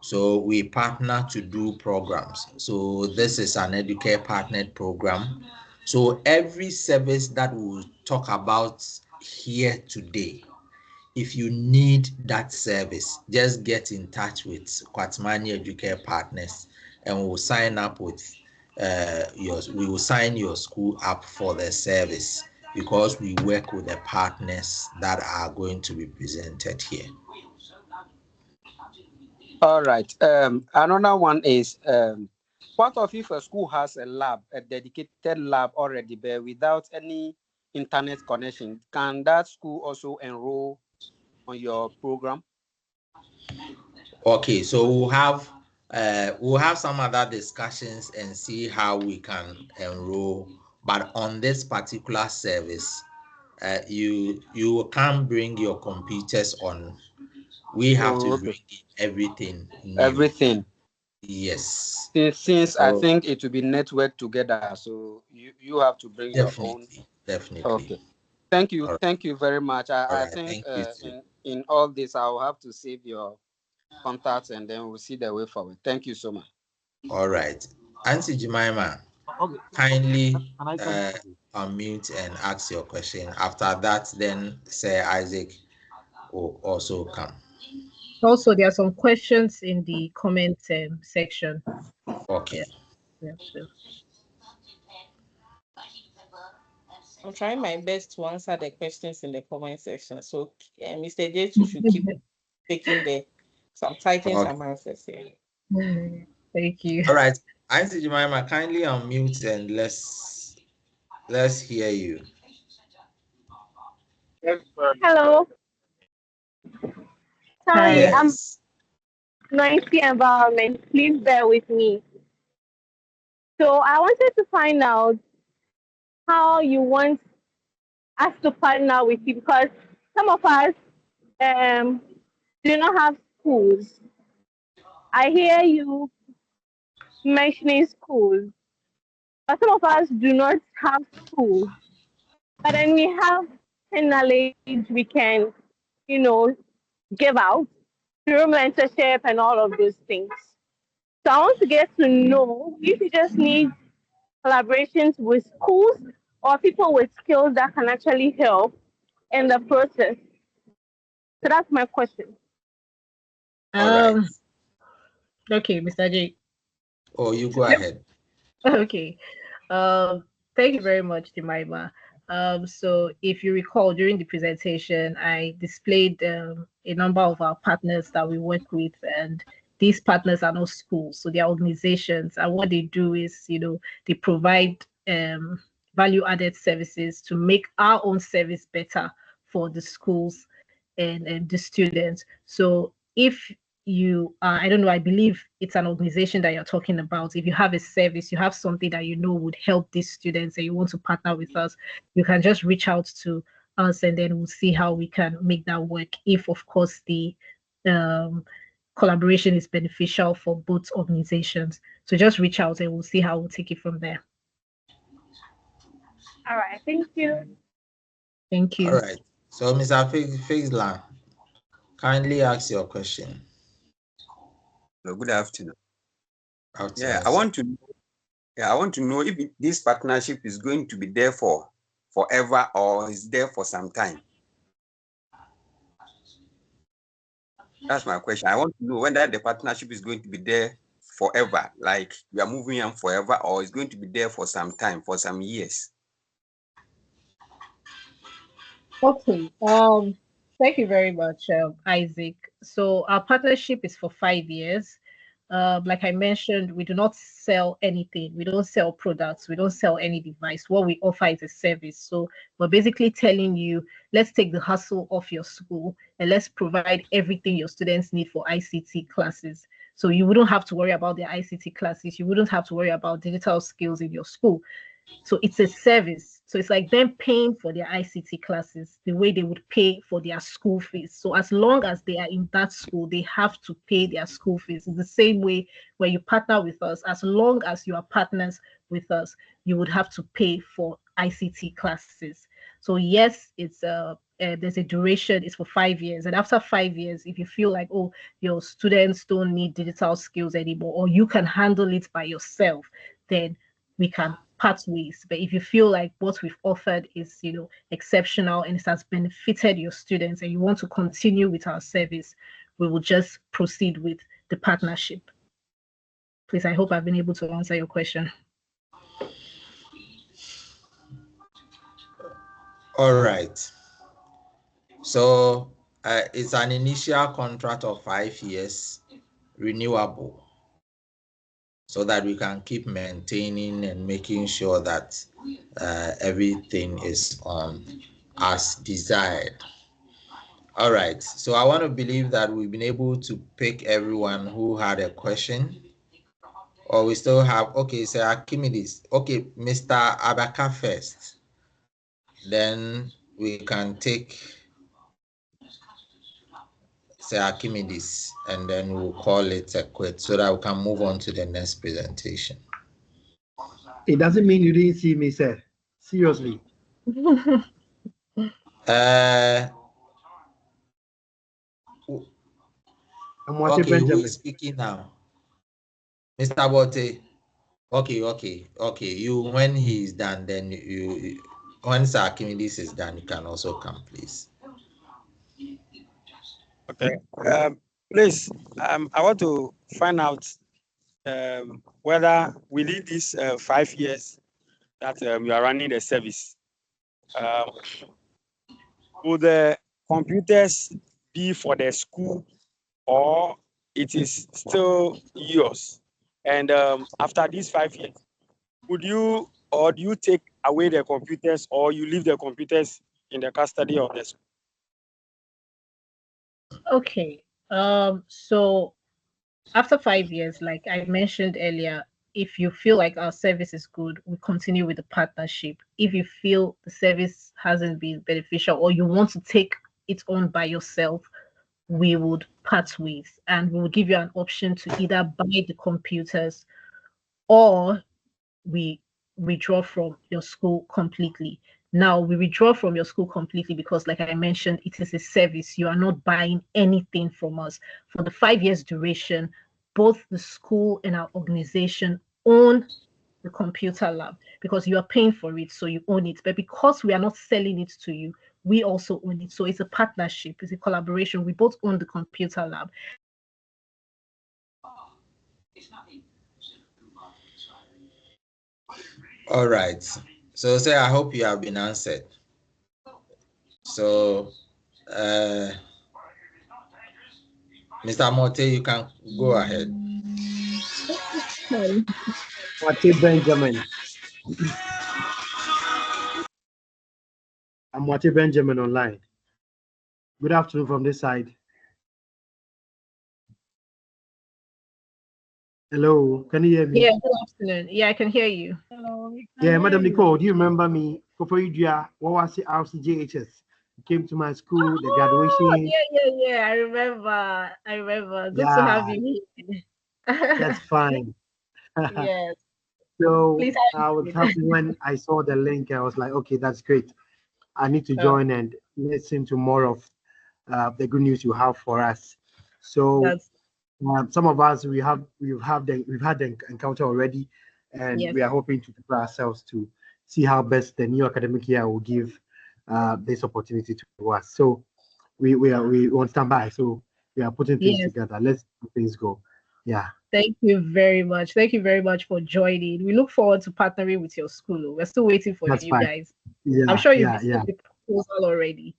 So we partner to do programs. So this is an Educare partnered program. So every service that we'll talk about here today, if you need that service, just get in touch with Quartmani Educare partners, and we'll sign up with we will sign your school up for the service, because we work with the partners that are going to be presented here. All right. Another one is what if a school has a lab, a dedicated lab already there without any internet connection? Can that school also enroll on your program? Okay, so we'll have some other discussions and see how we can enroll. But on this particular service, you can't bring your computers on. We have to bring everything new. Everything. Yes. Since I think it will be networked together, so you have to bring your own. Definitely. Okay. Thank you. Right. Thank you very much. I Right. think in all this, I will have to save your contacts, and then we'll see the way forward. Thank you so much. All right. Auntie Jemima, kindly unmute and ask your question. After that, then Sir Isaac will also come. Also, there are some questions in the comment section. Okay. Yeah, so. I'm trying my best to answer the questions in the comment section. So Mr. J2 should keep taking some typing some answers here. Thank you. All right. Auntie Jemima, kindly unmute and let's hear you. Hello. Sorry, yes. I'm noisy environment. Please bear with me. So I wanted to find out how you want us to partner with you, because some of us do not have schools. I hear you mentioning schools, but some of us do not have schools. But then we have knowledge we can, give out through mentorship and all of those things. So I want to get to know if you just need collaborations with schools or people with skills that can actually help in the process. So that's my question. All right. Okay, Mr. J. Oh, you go ahead. Okay. Thank you very much, Jemima. So if you recall, during the presentation, I displayed a number of our partners that we work with, and these partners are not schools, so they're organizations, and what they do is, they provide value-added services to make our own service better for the schools and the students. So if you I don't know, I believe it's an organization that you're talking about. If you have a service, you have something that would help these students, and you want to partner with us, you can just reach out to us, and then we'll see how we can make that work, if of course the collaboration is beneficial for both organizations. So just reach out and we'll see how we'll take it from there. All right, thank you. Thank you. All right. So Mr. Fixlan, kindly ask your question. Good afternoon. I want to know if this partnership is going to be there for forever or is there for some time. That's my question. I want to know whether the partnership is going to be there forever, like we are moving on forever, or is going to be there for some time, for some years. Okay. Thank you very much, Isaac. So our partnership is for 5 years. Like I mentioned, we do not sell anything. We don't sell products. We don't sell any device. What we offer is a service. So we're basically telling you, let's take the hassle off your school and let's provide everything your students need for ICT classes. So you wouldn't have to worry about their ICT classes. You wouldn't have to worry about digital skills in your school. So it's a service. So it's like them paying for their ICT classes the way they would pay for their school fees. So as long as they are in that school, they have to pay their school fees. It's the same way where you partner with us. As long as you are partners with us, you would have to pay for ICT classes. So yes, it's there's a duration. It's for 5 years, and after 5 years, if you feel like, oh, your students don't need digital skills anymore, or you can handle it by yourself, then we can part ways. But if you feel like what we've offered is, exceptional and it has benefited your students and you want to continue with our service, we will just proceed with the partnership. Please, I hope I've been able to answer your question. All right. So it's an initial contract of 5 years, renewable, so that we can keep maintaining and making sure that everything is on as desired. All right. So I want to believe that we've been able to pick everyone who had a question. Or we still have, okay, Sir Archimedes. Okay, Mr. Abaka first. Then we can take Sir Archimedes and then we'll call it a quit so that we can move on to the next presentation. It doesn't mean you didn't see me, sir. Seriously. Okay, who is speaking now? Mr. Bote. Okay. You, when he's done, then when Sir Archimedes is done, you can also come, please. Okay. Please, I want to find out whether within these 5 years that you are running the service, will the computers be for the school or it is still yours? And after these 5 years, do you take away the computers or you leave the computers in the custody of the school? Okay. So after 5 years, like I mentioned earlier, if you feel like our service is good, we continue with the partnership. If you feel the service hasn't been beneficial or you want to take it on by yourself, we would part ways and we will give you an option to either buy the computers or we withdraw from your school completely. Now, we withdraw from your school completely because, like I mentioned, it is a service. You are not buying anything from us. For the 5 years duration, both the school and our organization own the computer lab because you are paying for it, so you own it. But because we are not selling it to you, we also own it. So it's a partnership, it's a collaboration. We both own the computer lab. All right. So, sir, I hope you have been answered. So, Mr. Mote, you can go ahead. Mote Benjamin. I'm Mote Benjamin online. Good afternoon from this side. Hello, can you hear me? Yeah, good afternoon. Yeah, I can hear you. Hello. Yeah, Madam Nicole, do you remember me? What was it? RCJHS. Came to my school, the graduation. Yeah. I remember. Good to have you here. That's fine. Yes. So I was happy when I saw the link. I was like, okay, that's great. I need to join and listen to more of the good news you have for us. So some of us we've had the encounter already, and we are hoping to prepare ourselves to see how best the new academic year will give this opportunity to us. So we on standby. So we are putting things together. Let's do things go. Yeah. Thank you very much. Thank you very much for joining. We look forward to partnering with your school. We're still waiting for you guys. Yeah, I'm sure you've received the proposal already.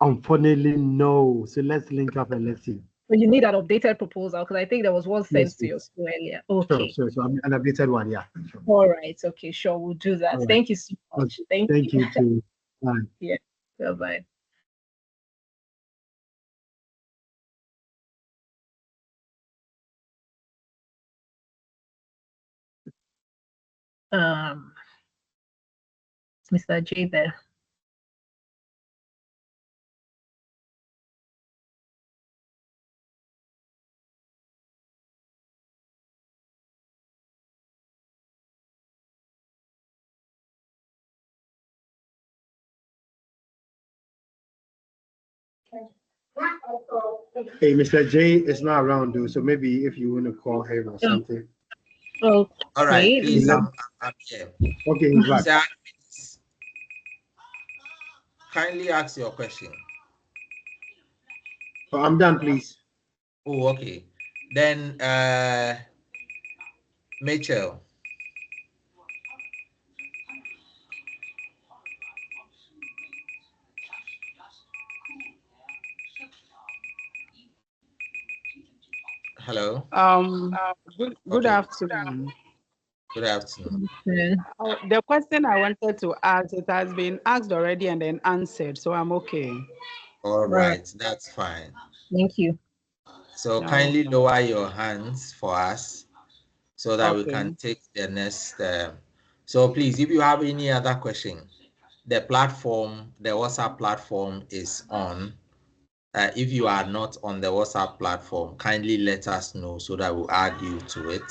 Unfortunately, no. So let's link up and let's see. But you need an updated proposal because I think there was one sent to your school earlier. Okay. Sure. So an updated one, yeah. Sure. All right. Okay, sure. We'll do that. Right. Thank you so much. Thank you too. Bye. Yeah. Bye-bye. Is Mr. J there? Hey, Mr. J is not around though, so maybe if you want to call him or something. Okay. All right, please, I'm here. Okay, he's back. Sir, kindly ask your question. Oh, I'm done, please. Oh, okay. Then, Mitchell. Hello. Good afternoon. Good afternoon. The question I wanted to ask, it has been asked already and then answered, so I'm okay. All right, that's fine. Thank you. So kindly lower your hands for us so that we Okay. can take the next. So please, if you have any other question, the platform, the WhatsApp platform is on. If you are not on the WhatsApp platform, kindly let us know so that we'll add you to it.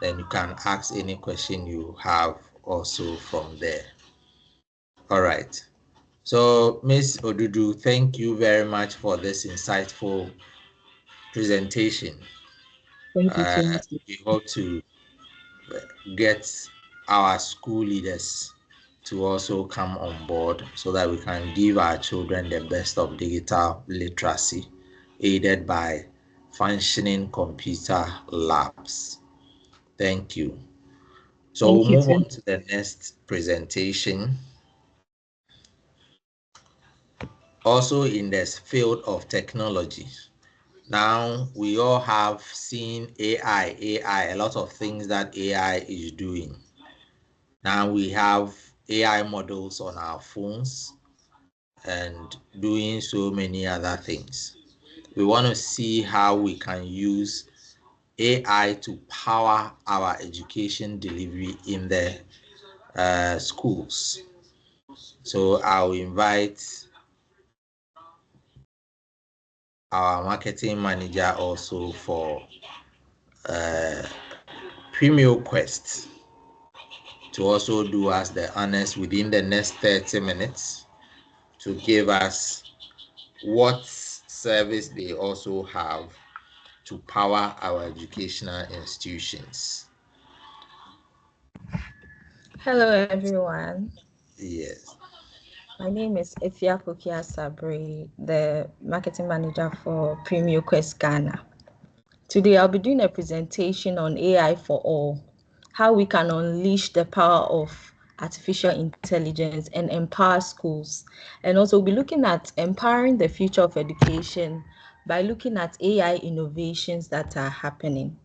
Then you can ask any question you have also from there. All right. So, Ms. Odudu, thank you very much for this insightful presentation. Thank you too much. We hope to get our school leaders to also come on board so that we can give our children the best of digital literacy, aided by functioning computer labs. Thank you. So Thank we'll you move too. on to the next presentation. Also in the field of technology. Now we all have seen AI, a lot of things that AI is doing. Now we have AI models on our phones and doing so many other things. We want to see how we can use AI to power our education delivery in the schools. So I'll invite our marketing manager also for Premium Quest to also do us the honors within the next 30 minutes to give us what service they also have to power our educational institutions. Hello, everyone. Yes. My name is Efia Pokia Sabri, the marketing manager for Premium Quest Ghana. Today, I'll be doing a presentation on AI for all, how we can unleash the power of artificial intelligence and empower schools. And also, we'll be looking at empowering the future of education by looking at AI innovations that are happening.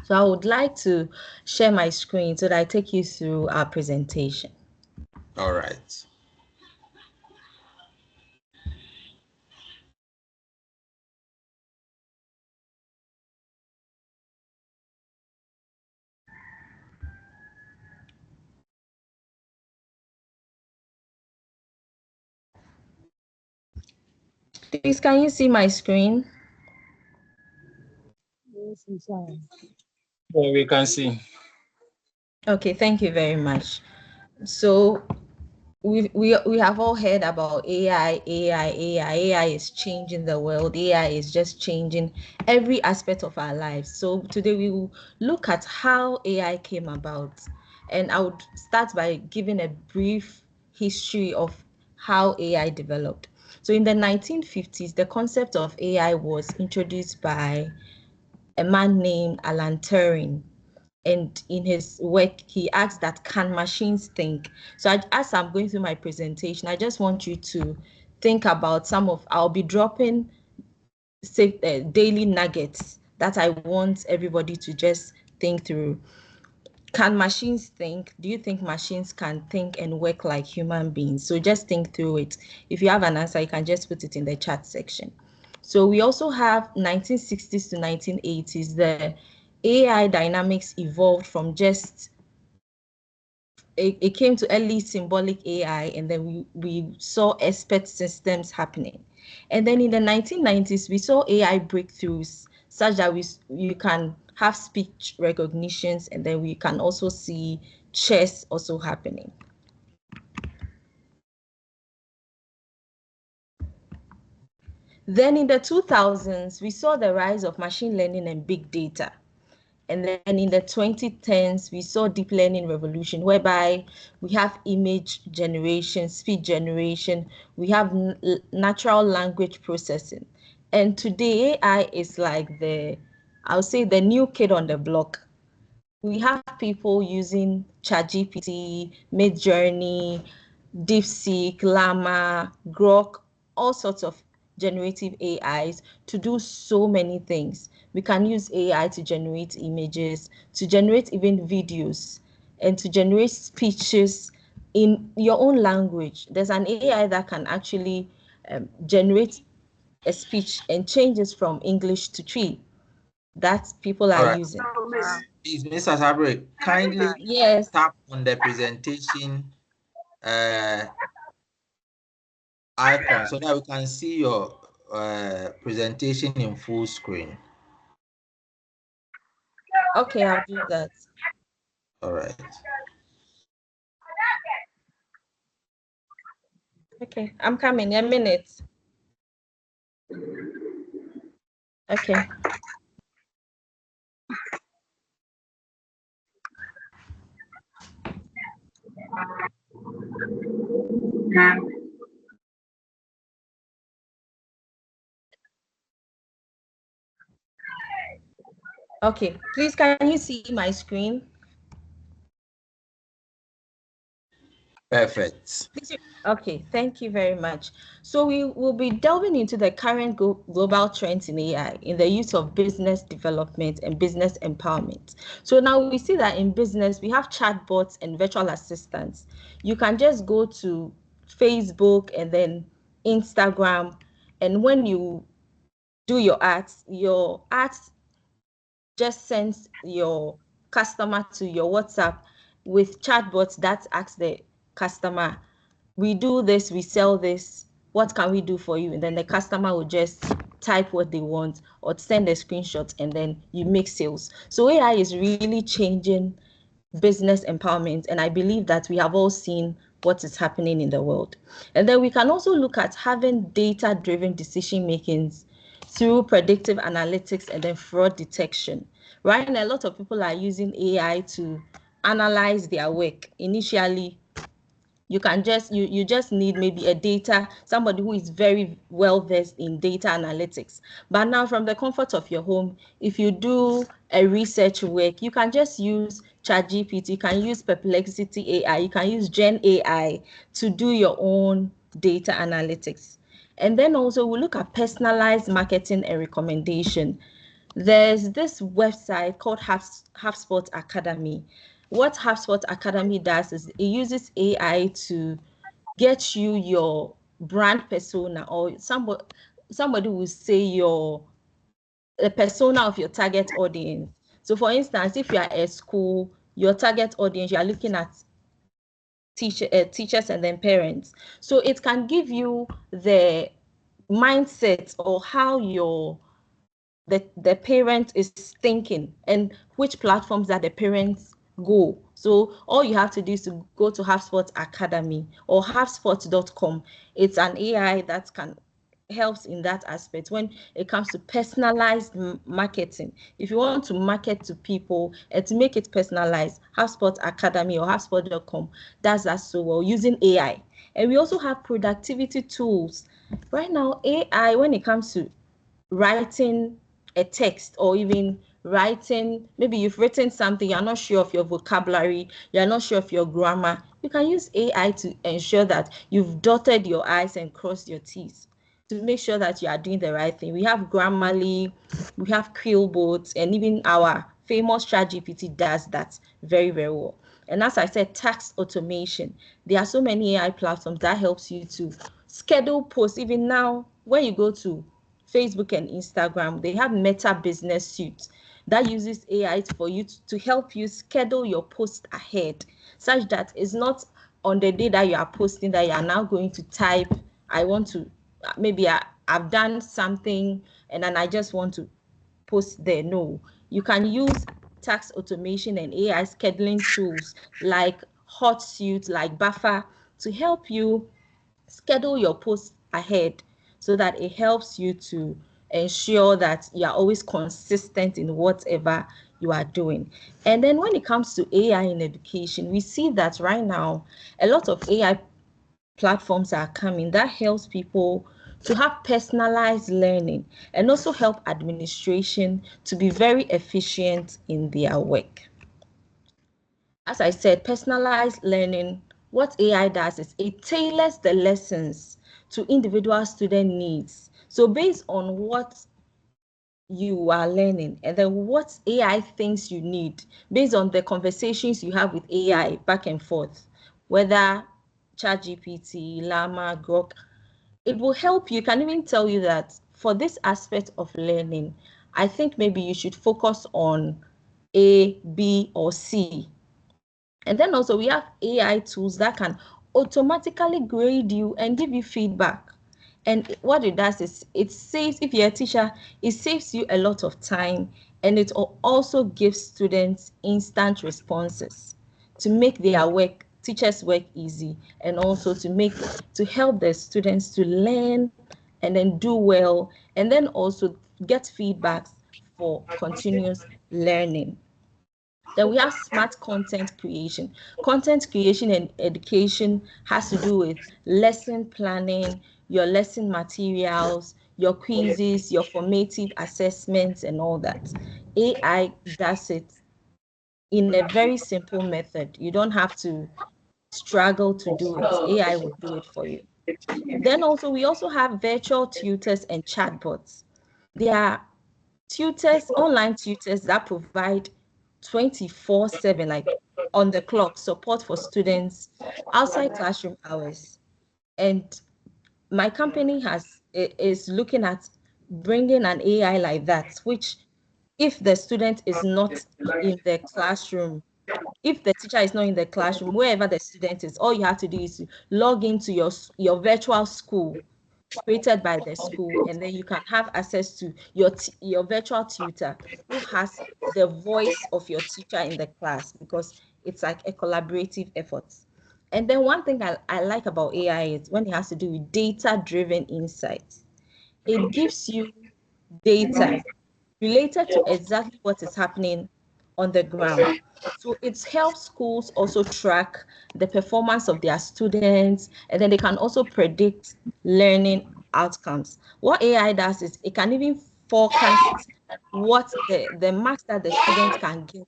So I would like to share my screen so that I take you through our presentation. All right. Please, can you see my screen? Yes, we can. Yeah, we can see. Okay, thank you very much. So we have all heard about AI. AI is changing the world. AI is just changing every aspect of our lives. So today we will look at how AI came about. And I would start by giving a brief history of how AI developed. So in the 1950s, the concept of AI was introduced by a man named Alan Turing. And in his work, he asked that, can machines think? So as I'm going through my presentation, I just want you to think about I'll be dropping daily nuggets that I want everybody to just think through. Can machines think? Do you think machines can think and work like human beings? So just think through it. If you have an answer, you can just put it in the chat section. So we also have 1960s to 1980s, the AI dynamics evolved from just, it came to early symbolic AI, and then we saw expert systems happening. And then in the 1990s, we saw AI breakthroughs such that you can have speech recognitions, and then we can also see chess also happening. Then in the 2000s, we saw the rise of machine learning and big data. And then in the 2010s, we saw deep learning revolution, whereby we have image generation, speech generation, we have natural language processing. And today, AI is like I'll say the new kid on the block. We have people using ChatGPT, Midjourney, DeepSeek, Llama, Grok, all sorts of generative AIs to do so many things. We can use AI to generate images, to generate even videos, and to generate speeches in your own language. There's an AI that can actually generate a speech and changes from English to Tree that people are using. Please, Mr. Sabre, kindly tap on the presentation icon so that we can see your presentation in full screen. Okay, I'll do that. All right. Okay, I'm coming in a minute. Okay. Okay, please, can you see my screen? Perfect. Okay, thank you very much. So we will be delving into the current global trends in AI in the use of business development and business empowerment. So now we see that in business, we have chatbots and virtual assistants. You can just go to Facebook and then Instagram, and when you do your ads just sends your customer to your WhatsApp with chatbots that asks the customer, we do this, we sell this, what can we do for you? And then the customer will just type what they want or send a screenshot, and then you make sales. So AI is really changing business empowerment, and I believe that we have all seen what is happening in the world. And then we can also look at having data-driven decision makings through predictive analytics and then fraud detection. Right now, a lot of people are using AI to analyze their work. Initially, you can just you just need maybe somebody who is very well versed in data analytics. But now, from the comfort of your home, if you do a research work, you can just use ChatGPT, you can use Perplexity AI, you can use Gen AI to do your own data analytics. And then also we look at personalized marketing and recommendation. There's this website called HubSpot Academy. What HubSpot Academy does is it uses AI to get you your brand persona, or somebody will say the persona of your target audience. So for instance, if you are at school, your target audience, you are looking at teachers and then parents. So it can give you the mindset or how the parent is thinking and which platforms that the parents go. So all you have to do is to go to HubSpot Academy or HubSpot.com. It's an AI that helps in that aspect when it comes to personalized marketing. If you want to market to people and to make it personalized, HubSpot Academy or HubSpot.com does that so well using AI. And we also have productivity tools. Right now, AI, when it comes to writing a text or even writing, maybe you've written something, you're not sure of your vocabulary, you're not sure of your grammar, you can use AI to ensure that you've dotted your I's and crossed your T's to make sure that you are doing the right thing. We have Grammarly, we have Quillbot, and even our famous ChatGPT does that very, very well. And as I said, tax automation. There are so many AI platforms that helps you to schedule posts. Even now, when you go to Facebook and Instagram, they have Meta Business Suite that uses AI for you to help you schedule your post ahead, such that it's not on the day that you are posting that you are now going to type, I want to, maybe I've done something and then I just want to post there. No, you can use tax automation and AI scheduling tools like Hotsuite, like Buffer, to help you schedule your posts ahead so that it helps you to ensure that you are always consistent in whatever you are doing. And then when it comes to AI in education, we see that right now a lot of AI platforms are coming that helps people to have personalized learning and also help administration to be very efficient in their work. As I said, personalized learning, what AI does is it tailors the lessons to individual student needs. So based on what you are learning and then what AI thinks you need, based on the conversations you have with AI back and forth, whether ChatGPT, Llama, Grok, it will help you. It can even tell you that for this aspect of learning, I think maybe you should focus on A, B, or C. And then also we have AI tools that can automatically grade you and give you feedback. And what it does is it saves, if you're a teacher, it saves you a lot of time, and it also gives students instant responses to make their work, teachers' work easy, and also to help the students to learn and then do well, and then also get feedbacks for continuous learning. Then we have smart content creation. Content creation and education has to do with lesson planning, your lesson materials, your quizzes, your formative assessments, and all that. AI does it in a very simple method. You don't have to struggle to do it. AI will do it for you. Then also, we also have virtual tutors and chatbots. There are tutors, online tutors that provide 24/7, like on the clock, support for students outside classroom hours. And my company is looking at bringing an AI like that, which if the student is not in the classroom, if the teacher is not in the classroom, wherever the student is, all you have to do is to log into your virtual school created by the school, and then you can have access to your virtual tutor who has the voice of your teacher in the class, because it's like a collaborative effort. And then one thing I like about AI is when it has to do with data-driven insights. It gives you data related to exactly what is happening on the ground. So it helps schools also track the performance of their students, and then they can also predict learning outcomes. What AI does is it can even forecast what the marks that the students can get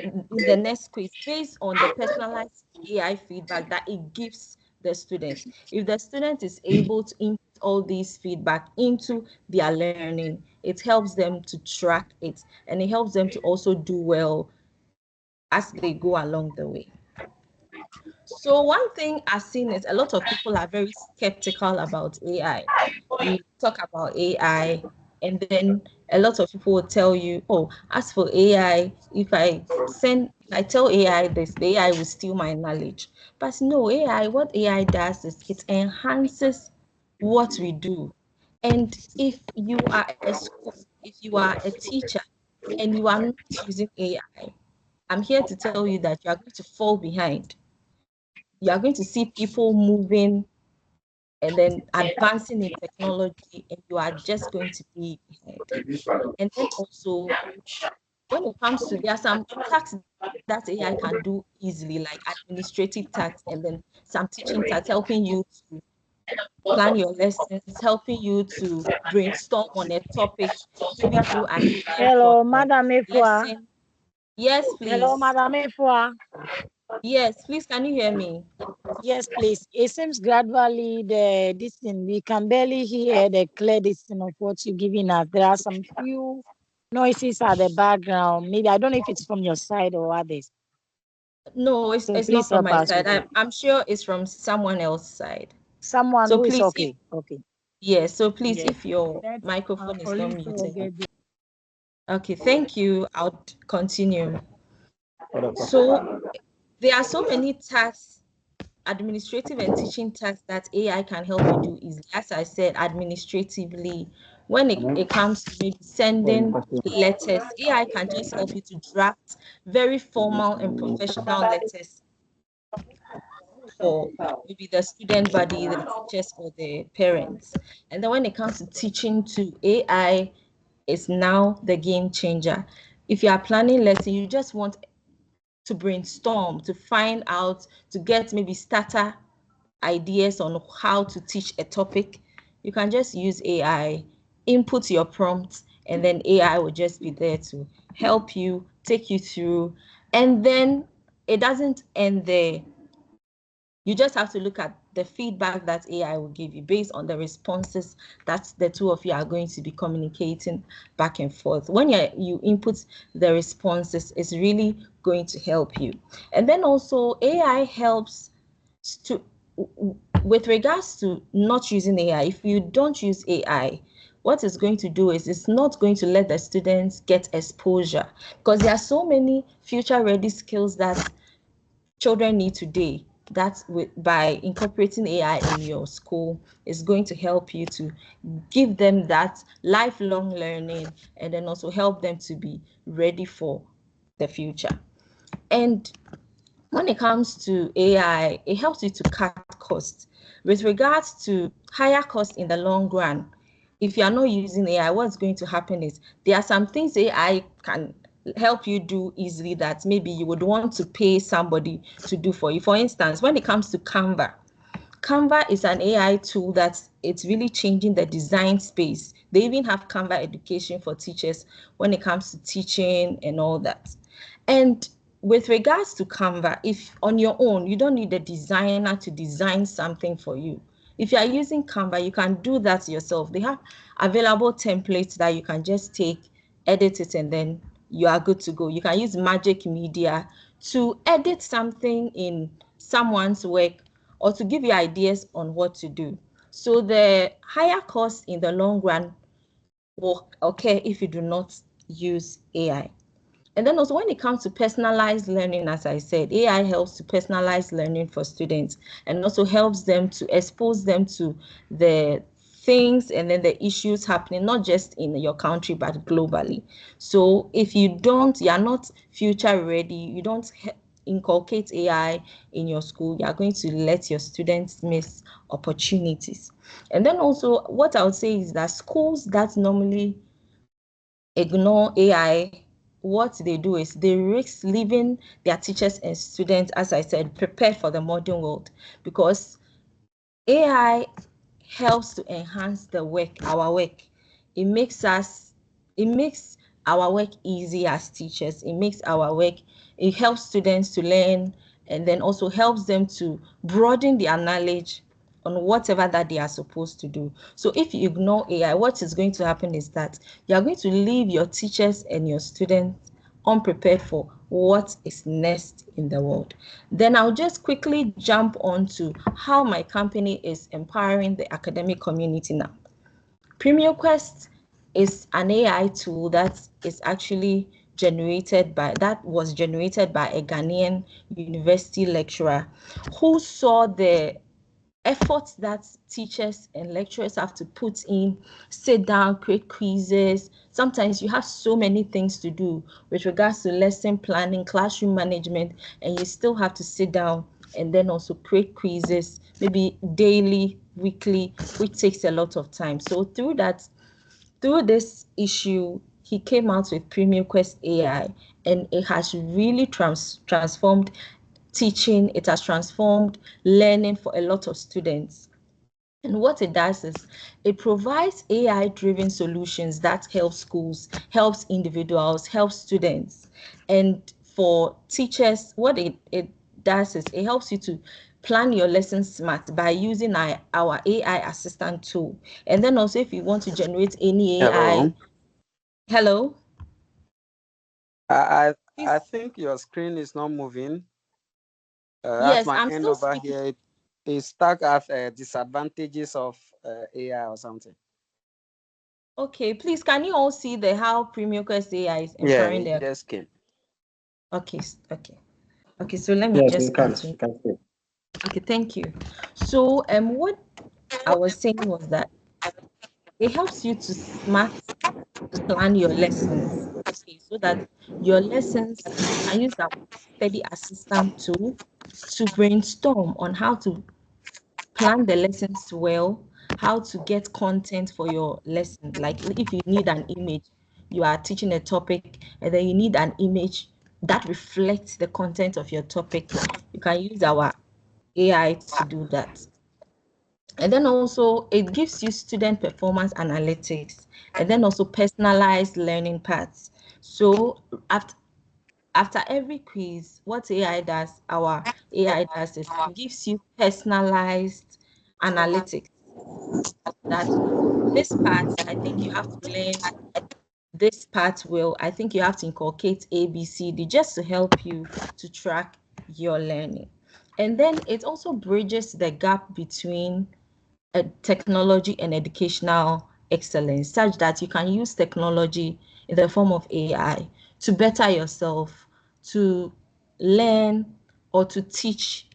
in the next quiz based on the personalized AI feedback that it gives the students. If the student is able to input all these feedback into their learning, it helps them to track it, and it helps them to also do well as they go along the way. So one thing I've seen is a lot of people are very skeptical about AI. You talk about AI, and then a lot of people will tell you, oh, as for AI, if I tell AI this, the AI will steal my knowledge. But no, AI, what AI does is it enhances what we do. And if you are a school, if you are a teacher, and you are not using AI, I'm here to tell you that you are going to fall behind. You are going to see people moving and then advancing in technology, and you are just going to be behind. And then also, when it comes to, there are some tasks that AI can do easily, like administrative tasks, and then some teaching tasks, helping you to plan your lessons, helping you to brainstorm on a topic, maybe through an AI for Hello, Madam Efua. lesson. Yes, Hello, please. Madam Efua. Yes, please, can you hear me? Yes, please. It seems gradually this thing, we can barely hear the clear thing of what you're giving us. There are some few noises at the background. Maybe I don't know if it's from your side or others. No, So it's not please from help my us side. with it. I'm sure it's from someone else's side. Someone So who is please, okay. Okay. yes, so please, Yes. if your Let our microphone is not colleagues all muted. get this. Okay, thank you. I'll continue. So there are so many tasks, administrative and teaching tasks that AI can help you do easily. As I said, administratively, when it comes to maybe sending letters, AI can just help you to draft very formal and professional letters for maybe the student body, the teachers, or the parents. And then when it comes to teaching too, AI is now the game changer. If you are planning lesson, you just want to brainstorm, to find out, to get maybe starter ideas on how to teach a topic, you can just use AI, input your prompts, and then AI will just be there to help you, take you through. And then it doesn't end there. You just have to look at the feedback that AI will give you based on the responses that the two of you are going to be communicating back and forth. When you input the responses, it's really going to help you. And then also AI helps to, with regards to not using AI, if you don't use AI, what it's going to do is it's not going to let the students get exposure, because there are so many future ready skills that children need today. That's by incorporating AI in your school is going to help you to give them that lifelong learning, and then also help them to be ready for the future. And when it comes to AI, it helps you to cut costs. With regards to higher costs in the long run, if you are not using AI, what's going to happen is there are some things AI can help you do easily that maybe you would want to pay somebody to do for you. For instance, when it comes to Canva is an AI tool that it's really changing the design space. They even have Canva education for teachers when it comes to teaching and all that. And with regards to Canva, if on your own, you don't need a designer to design something for you. If you are using Canva, you can do that yourself. They have available templates that you can just take, edit it, and then you are good to go. You can use Magic Media to edit something in someone's work or to give you ideas on what to do. So the higher cost in the long run will occur if you do not use AI. And then also when it comes to personalized learning, as I said, AI helps to personalize learning for students and also helps them to expose them to the things and then the issues happening, not just in your country, but globally. So if you're not future ready, you don't inculcate AI in your school, you're going to let your students miss opportunities. And then also what I would say is that schools that normally ignore AI, what they do is they risk leaving their teachers and students, as I said, prepared for the modern world, because AI helps to enhance our work. It makes our work easy as teachers. It helps students to learn, and then also helps them to broaden their knowledge on whatever that they are supposed to do. So if you ignore AI, what is going to happen is that you are going to leave your teachers and your students unprepared for what is next in the world. Then I'll just quickly jump on to how my company is empowering the academic community now. PremioQuest is an AI tool that is actually was generated by a Ghanaian university lecturer who saw the efforts that teachers and lecturers have to put in, sit down, create quizzes. Sometimes you have so many things to do with regards to lesson planning, classroom management, and you still have to sit down and then also create quizzes, maybe daily, weekly, which takes a lot of time. So through this issue, he came out with PremioQuest AI, and it has really transformed teaching. It has transformed learning for a lot of students. And what it does is it provides AI-driven solutions that help schools, helps individuals, helps students. And for teachers, what it does is it helps you to plan your lessons smart by using our AI assistant tool. And then also if you want to generate any AI. Hello? I think your screen is not moving. Yes, at my I'm end still over speaking. here, it's stuck at disadvantages of AI or something. Okay, please, can you all see how PremioQuest AI is Yeah, empowering it their... just came. Okay, so let me just continue. Okay, thank you. So what I was saying was that it helps you to plan your lessons, okay, so that your lessons, you can use that study assistant tool to brainstorm on how to plan the lessons well, how to get content for your lesson. Like if you need an image, you are teaching a topic and then you need an image that reflects the content of your topic, you can use our AI to do that. And then also it gives you student performance analytics and then also personalized learning paths. So after every quiz, what our AI does is it gives you personalized analytics that this part, I think you have to learn this part well. I think you have to inculcate A, B, C, D just to help you to track your learning. And then it also bridges the gap between technology and educational excellence, such that you can use technology in the form of AI to better yourself, to learn or to teach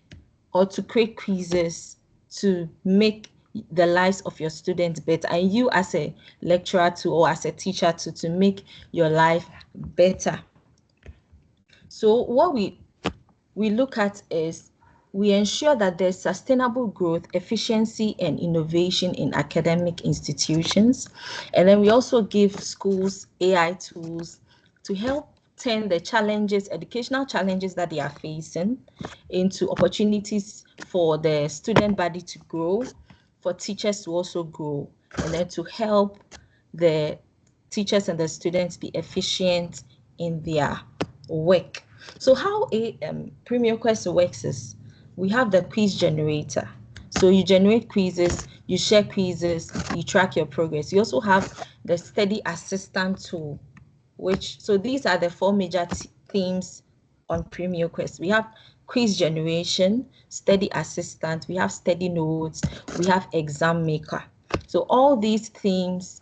or to create quizzes to make the lives of your students better, and you as a lecturer too or as a teacher too, to make your life better. So what we look at is we ensure that there's sustainable growth, efficiency, and innovation in academic institutions. And then we also give schools AI tools to help turn the challenges, educational challenges that they are facing, into opportunities for the student body to grow, for teachers to also grow, and then to help the teachers and the students be efficient in their work. So how a Premium Quest works is we have the quiz generator. So you generate quizzes, you share quizzes, you track your progress. You also have the study assistant tool, so these are the four major themes on Premium Quest. We have quiz generation, study assistant, we have study notes, we have exam maker. So all these themes,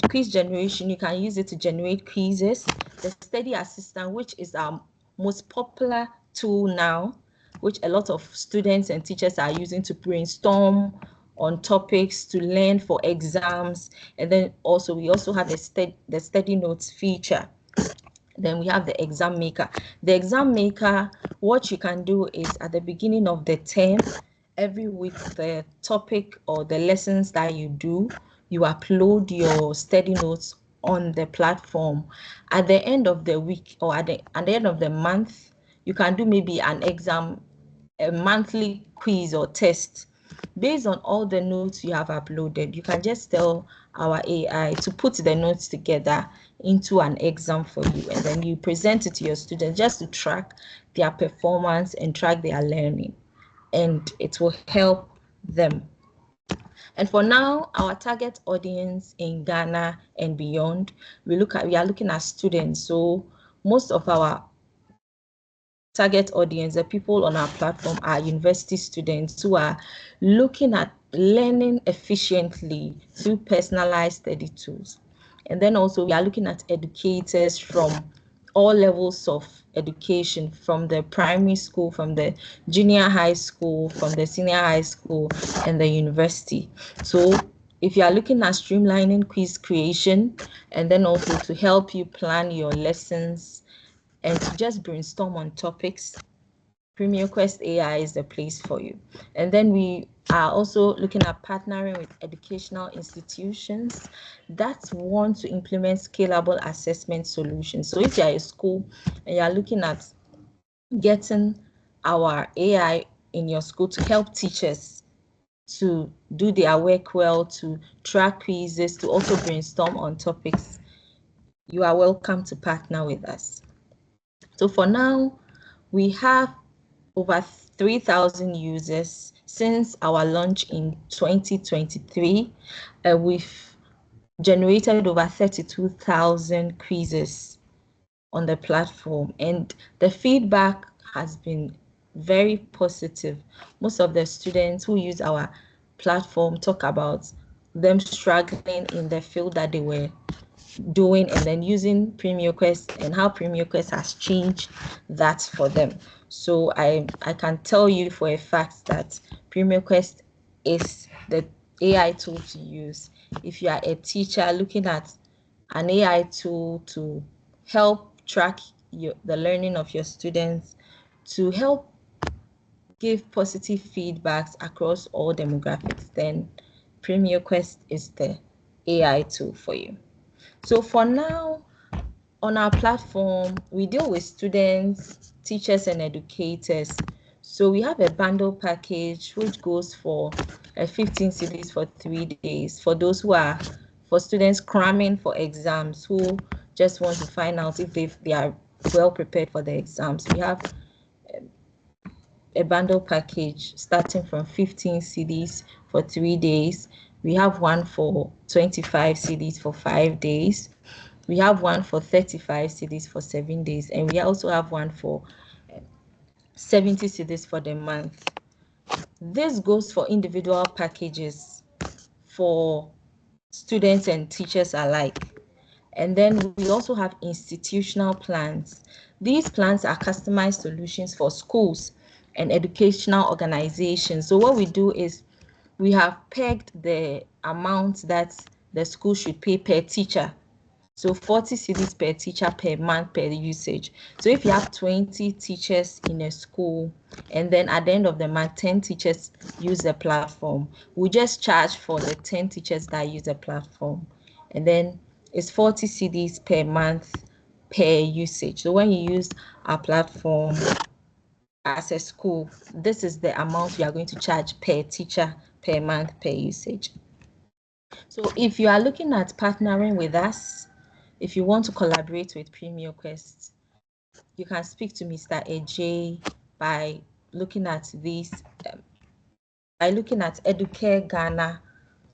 quiz generation, you can use it to generate quizzes. The study assistant, which is our most popular tool now, which a lot of students and teachers are using to brainstorm on topics, to learn for exams. And then also we also have the study notes feature. Then we have the exam maker. The exam maker, what you can do is at the beginning of the term, every week, the topic or the lessons that you do, you upload your study notes on the platform. At the end of the week or at the end of the month, you can do maybe an exam, a monthly quiz or test. Based on all the notes you have uploaded, you can just tell our AI to put the notes together into an exam for you, and then you present it to your students just to track their performance and track their learning, and it will help them. And for now, our target audience in Ghana and beyond, we are looking at students. So most of our target audience, the people on our platform, are university students who are looking at learning efficiently through personalized study tools. And then also we are looking at educators from all levels of education, from the primary school, from the junior high school, from the senior high school, and the university. So if you are looking at streamlining quiz creation, and then also to help you plan your lessons and to just brainstorm on topics, Premium Quest AI is the place for you. And then we are also looking at partnering with educational institutions that want to implement scalable assessment solutions. So if you're a school and you're looking at getting our AI in your school to help teachers to do their work well, to track quizzes, to also brainstorm on topics, you are welcome to partner with us. So for now, we have over 3,000 users since our launch in 2023. We've generated over 32,000 quizzes on the platform, and the feedback has been very positive. Most of the students who use our platform talk about them struggling in the field that they were doing, and then using Premium Quest and how Premium Quest has changed that for them. So I can tell you for a fact that Premium Quest is the AI tool to use if you are a teacher looking at an AI tool to help track the learning of your students, to help give positive feedbacks across all demographics, then PremioQuest is the AI tool for you. So for now, on our platform, we deal with students, teachers, and educators. So we have a bundle package which goes for 15 CDs for 3 days for those who are, for students cramming for exams, who just want to find out if they are well prepared for the exams. We have a bundle package starting from 15 CDs for 3 days. We have one for 25 CDs for 5 days. We have one for 35 CDs for 7 days, and we also have one for 70 CDs for the month. This goes for individual packages for students and teachers alike. And then we also have institutional plans. These plans are customized solutions for schools and educational organizations. So what we do is we have pegged the amount that the school should pay per teacher. So 40 CDs per teacher per month per usage. So if you have 20 teachers in a school, and then at the end of the month, 10 teachers use the platform, we just charge for the 10 teachers that use the platform. And then it's 40 CDs per month per usage. So when you use our platform as a school, this is the amount we are going to charge per teacher per month per usage. So if you are looking at partnering with us, if you want to collaborate with PremioQuest, you can speak to Mr. AJ by looking at this, by looking at Educare Ghana,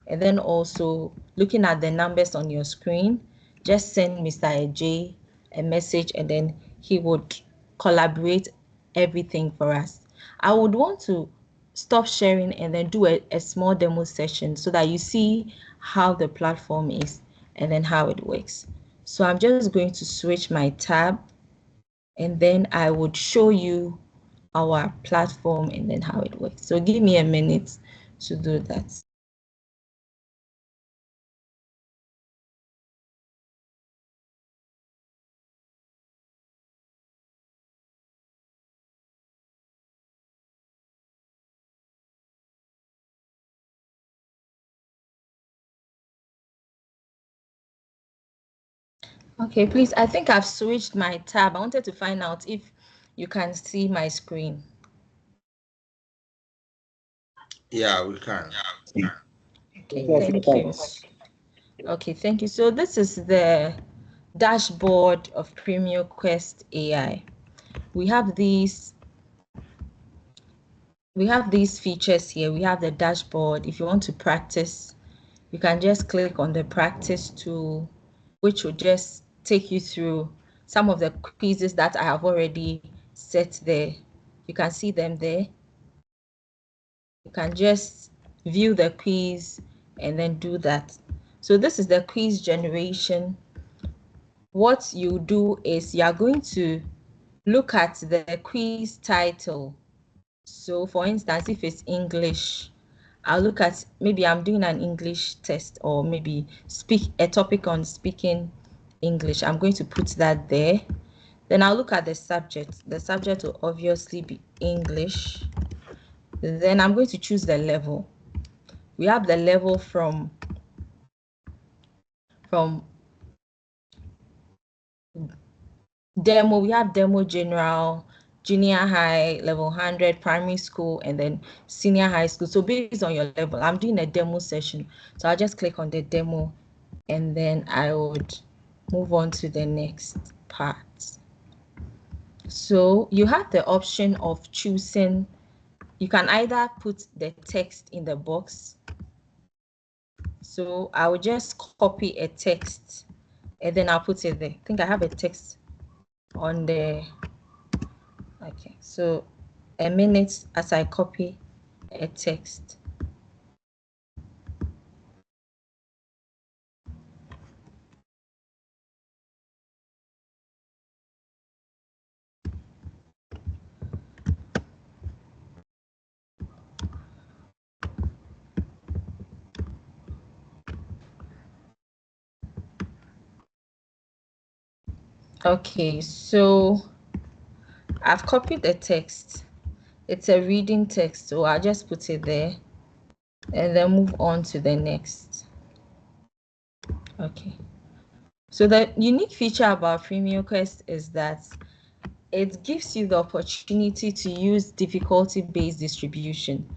and then also looking at the numbers on your screen. Just send Mr. AJ a message, and then he would collaborate everything for us. I would want to stop sharing and then do a small demo session so that you see how the platform is and then how it works. So I'm just going to switch my tab, and then I would show you our platform and then how it works. So give me a minute to do that. Okay, please, I think I've switched my tab. I wanted to find out if you can see my screen. Yeah, we can. Okay, thank you. Okay, thank you. So this is the dashboard of PremioQuest AI. We have these features here. We have the dashboard. If you want to practice, you can just click on the practice tool, which will just take you through some of the quizzes that I have already set there. You can see them there. You can just view the quiz and then do that. So this is the quiz generation. What you do is you are going to look at the quiz title. So for instance, if it's English, I'll look at, maybe I'm doing an English test, or maybe speak a topic on speaking English. I'm going to put that there. Then I'll look at the subject. The subject will obviously be English. Then I'm going to choose the level. We have the level from demo. We have demo general, junior high, level 100, primary school, and then senior high school. So based on your level, I'm doing a demo session. So I'll just click on the demo, and then I would move on to the next part. So you have the option of choosing. You can either put the text in the box. So I will just copy a text and then I'll put it there. I think I have a text on the, okay, so a minute as I copy a text. Okay, so I've copied the text. It's a reading text, so I'll just put it there and then move on to the next. Okay. So the unique feature about Premium Quest is that it gives you the opportunity to use difficulty-based distribution.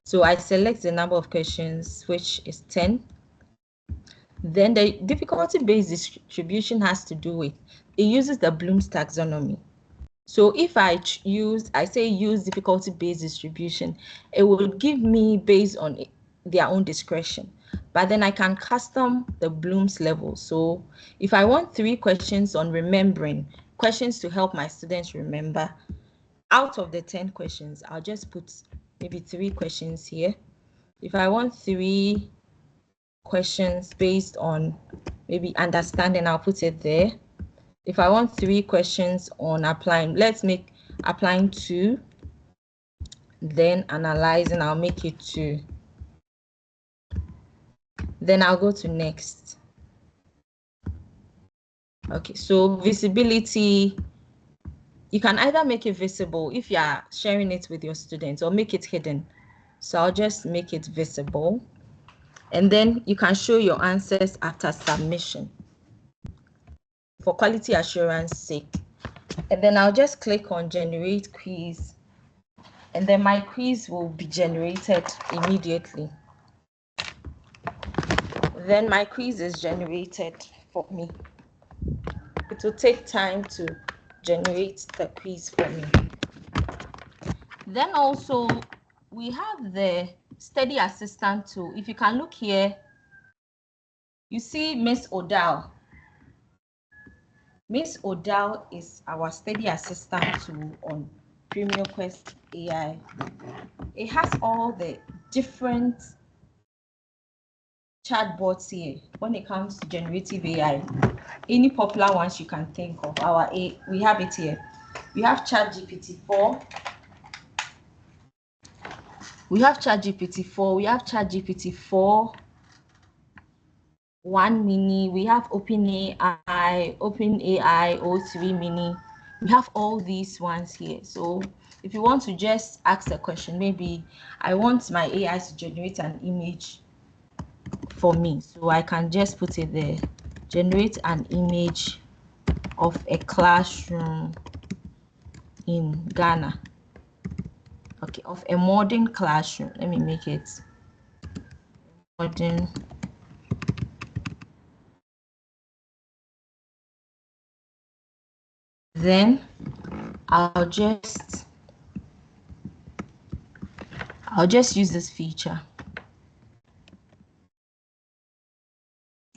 So I select the number of questions, which is 10. Then the difficulty-based distribution has to do with, it uses the Bloom's taxonomy. So if I say use difficulty-based distribution, it will give me based on their own discretion. But then I can custom the Bloom's level. So if I want 3 questions on remembering, questions to help my students remember, out of the 10 questions, I'll just put maybe 3 questions here. If I want 3 questions based on maybe understanding, I'll put it there. If I want 3 questions on applying, let's make applying 2, then analyzing, I'll make it 2. Then I'll go to next. Okay, so visibility, you can either make it visible if you are sharing it with your students, or make it hidden. So I'll just make it visible. And then you can show your answers after submission for quality assurance sake. And then I'll just click on generate quiz, and then my quiz will be generated immediately. Then my quiz is generated for me. It will take time to generate the quiz for me. Then also we have the study assistant tool. If you can look here, you see Miss Odal. Miss Odal is our study assistant tool on Premium Quest AI. It has all the different chatbots here when it comes to generative AI. Any popular ones you can think of, we have it here. We have ChatGPT-4. We have ChatGPT-4. We have ChatGPT-4 1 mini. We have OpenAI O3 mini. We have all these ones here. So if you want to just ask a question, maybe I want my AI to generate an image for me, so I can just put it there, generate an image of a classroom in Ghana. Okay, of a modern classroom. Let me make it modern. Then I'll just use this feature.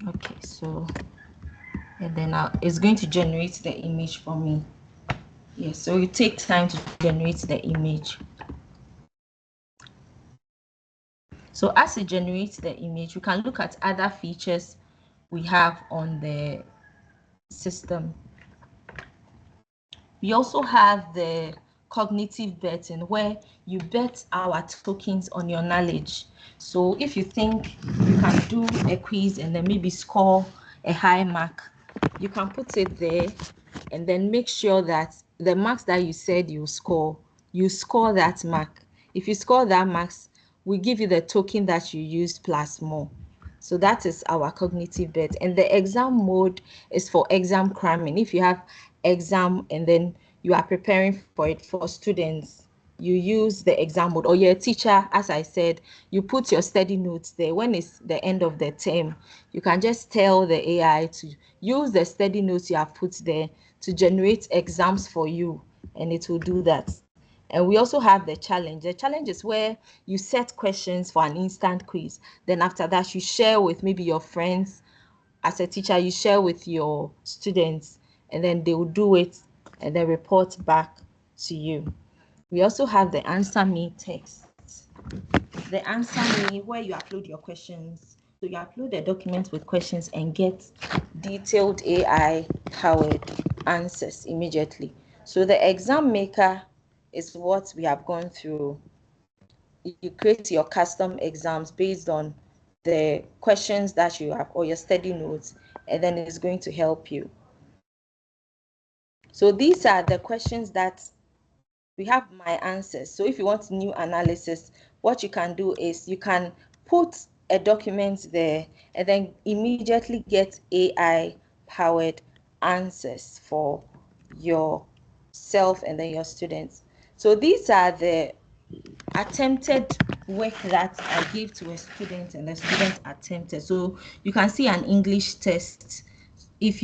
Okay, so and then it's going to generate the image for me. Yes, so it takes time to generate the image. So as it generates the image, we can look at other features we have on the system. We also have the cognitive betting, where you bet our tokens on your knowledge. So if you think you can do a quiz and then maybe score a high mark, you can put it there and then make sure that the marks that you said you score that mark. If you score that marks, we give you the token that you used plus more. So that is our cognitive bet. And the exam mode is for exam cramming. If you have exam and then you are preparing for it for students, you use the exam mode. Or you're a teacher, as I said, you put your study notes there. When it's the end of the term, you can just tell the AI to use the study notes you have put there to generate exams for you, and it will do that. And we also have the challenge. The challenge is where you set questions for an instant quiz. Then after that, you share with maybe your friends. As a teacher, you share with your students, and then they will do it and then report back to you. We also have the Answer Me text. The Answer Me, where you upload your questions. So you upload a document with questions and get detailed AI-powered answers immediately. So the exam maker is what we have gone through. You create your custom exams based on the questions that you have or your study notes, and then it's going to help you. So these are the questions that we have my answers. So if you want new analysis, what you can do is you can put a document there and then immediately get AI powered answers for yourself and then your students. So these are the attempted work that I gave to a student and the student attempted. So you can see an English test. If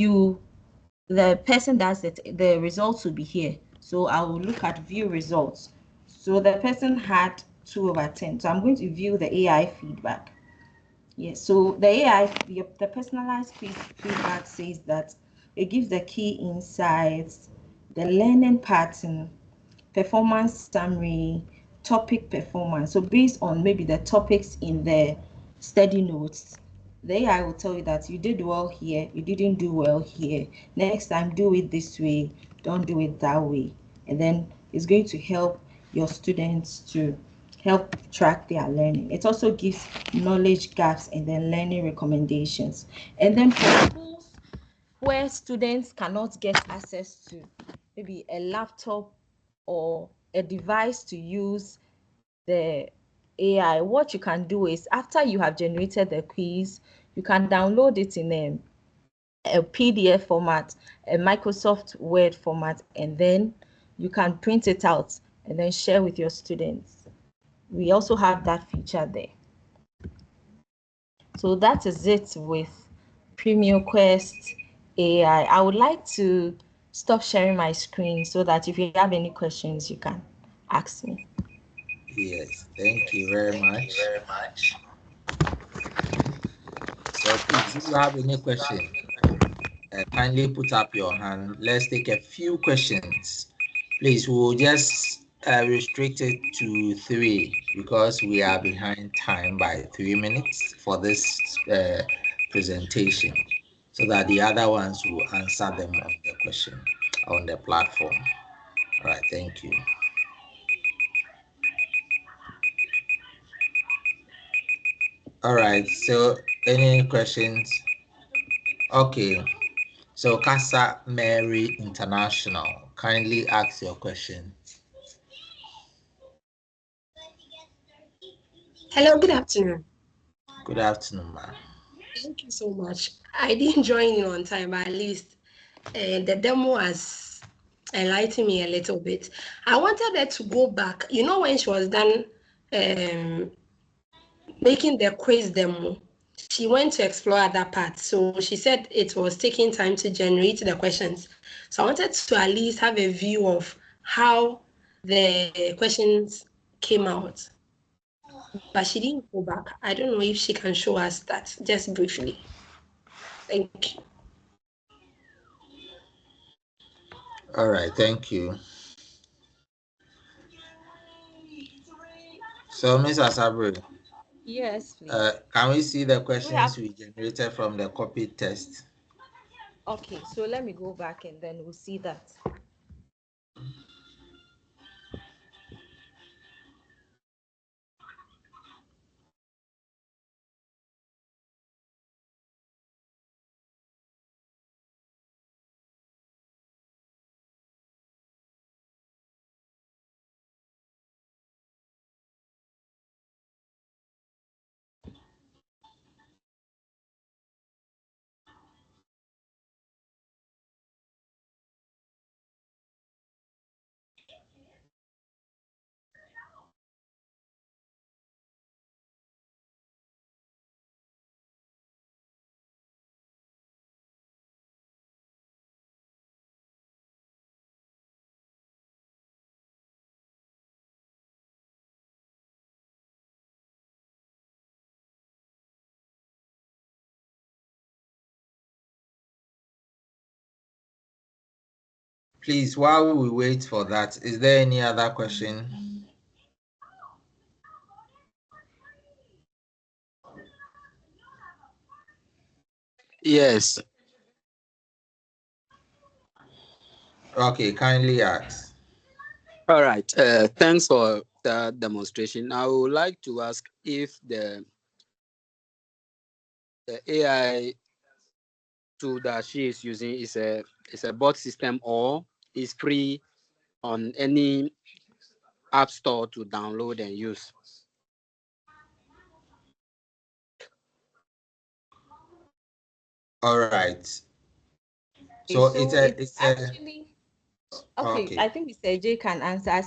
the person does it, the results will be here. So I will look at view results. So the person had 2/10. So I'm going to view the AI feedback. Yes, so the AI, the personalized feedback says that it gives the key insights, the learning pattern, performance summary, topic performance. So based on maybe the topics in the study notes, the AI will tell you that you did well here, you didn't do well here. Next time, do it this way, don't do it that way. And then it's going to help your students to help track their learning. It also gives knowledge gaps and then learning recommendations. And then for schools where students cannot get access to maybe a laptop or a device to use the AI, what you can do is after you have generated the quiz, you can download it in a PDF format, a Microsoft Word format, and then you can print it out and then share with your students. We also have that feature there. So that is it with Premium Quest AI. I would like to stop sharing my screen so that if you have any questions, you can ask me. Yes, thank you very much. So please, if you have any question, kindly put up your hand. Let's take a few questions. Please, we'll just restrict it to 3 because we are behind time by 3 minutes for this presentation, so that the other ones will answer them on the question on the platform. All right, thank you. All right, so any questions? Okay, so Casa Mary International, kindly ask your question. Hello, good afternoon. Good afternoon, ma'am. Thank you so much. I didn't join in on time, but at least the demo has enlightened me a little bit. I wanted her to go back. You know, when she was done making the quiz demo, she went to explore other parts. So she said it was taking time to generate the questions. So I wanted to at least have a view of how the questions came out. But she didn't go back. I don't know if she can show us that just briefly. Thank you. All right, thank you. So, Ms. Asabri, yes, please. Can we see the questions we generated from the copy test? Okay, so let me go back and then we'll see that. Please, while we wait for that, is there any other question? Yes. Okay, kindly ask. All right. Thanks for the demonstration. I would like to ask if the AI tool that she is using is a bot system or is free on any app store to download and use. All right. Okay, So so it's actually okay. okay. I think Mr. J can answer.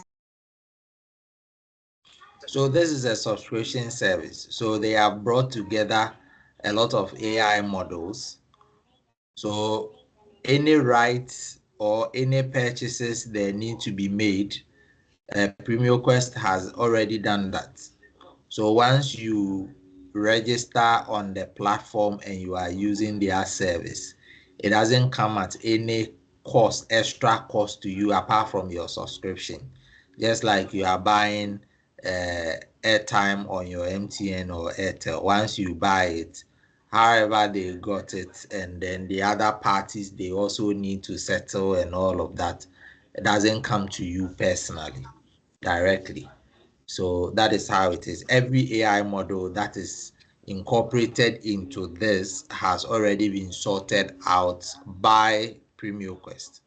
So this is a subscription service. So they have brought together a lot of AI models. So any rights or any purchases that need to be made, Premium Quest has already done that. So once you register on the platform and you are using their service, it doesn't come at any cost, extra cost to you apart from your subscription. Just like you are buying airtime on your MTN or Airtel. Once you buy it, however they got it, and then the other parties they also need to settle and all of that, it doesn't come to you personally, directly. So that is how it is. Every AI model that is incorporated into this has already been sorted out by Premium Quest.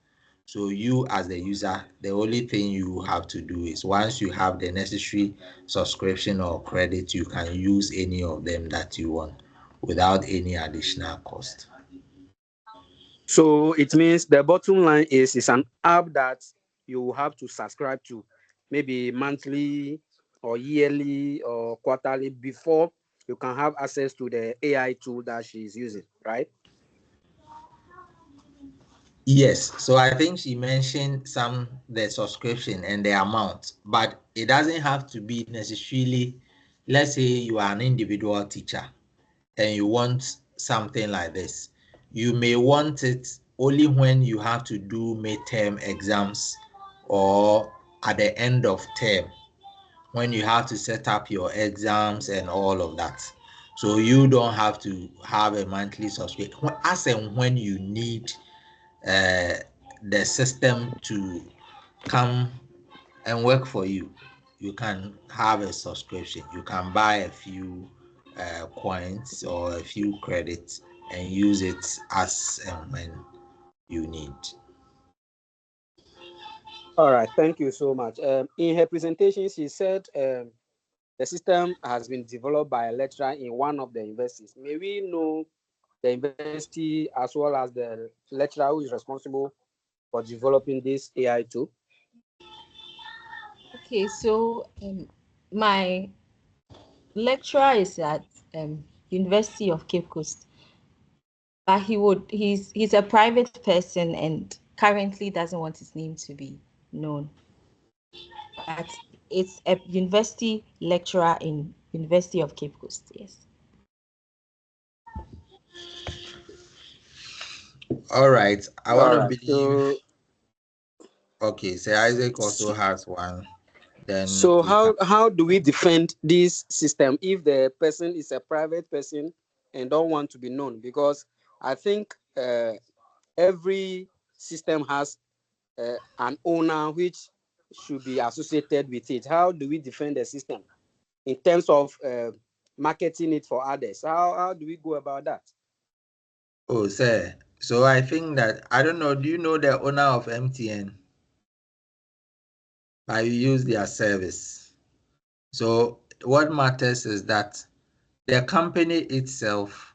So you as the user, the only thing you have to do is once you have the necessary subscription or credit, you can use any of them that you want without any additional cost. So it means the bottom line is it's an app that you will have to subscribe to, maybe monthly or yearly or quarterly before you can have access to the AI tool that she's using, right? Yes, so I think she mentioned the subscription and the amount, but it doesn't have to be necessarily. Let's say you are an individual teacher and you want something like this. You may want it only when you have to do midterm exams or at the end of term when you have to set up your exams and all of that. So you don't have to have a monthly subscription as and when you need uh, the system to come and work for you. You can have a subscription. You can buy a few coins or a few credits and use it as and when you need. All right, thank you so much. In her presentation, she said the system has been developed by a lecturer in one of the universities. May we know the university as well as the lecturer who is responsible for developing this AI tool? Okay, so my lecturer is at University of Cape Coast, but he's a private person and currently doesn't want his name to be known. But it's a university lecturer in University of Cape Coast. Yes. All right. I want to believe. So, Okay, so Isaac also has one. Then so we can. how do we defend this system if the person is a private person and don't want to be known? Because I think every system has an owner which should be associated with it. How do we defend the system in terms of marketing it for others? How do we go about that? Oh, sir. So I think that I don't know. Do you know the owner of MTN? I use their service. So what matters is that the company itself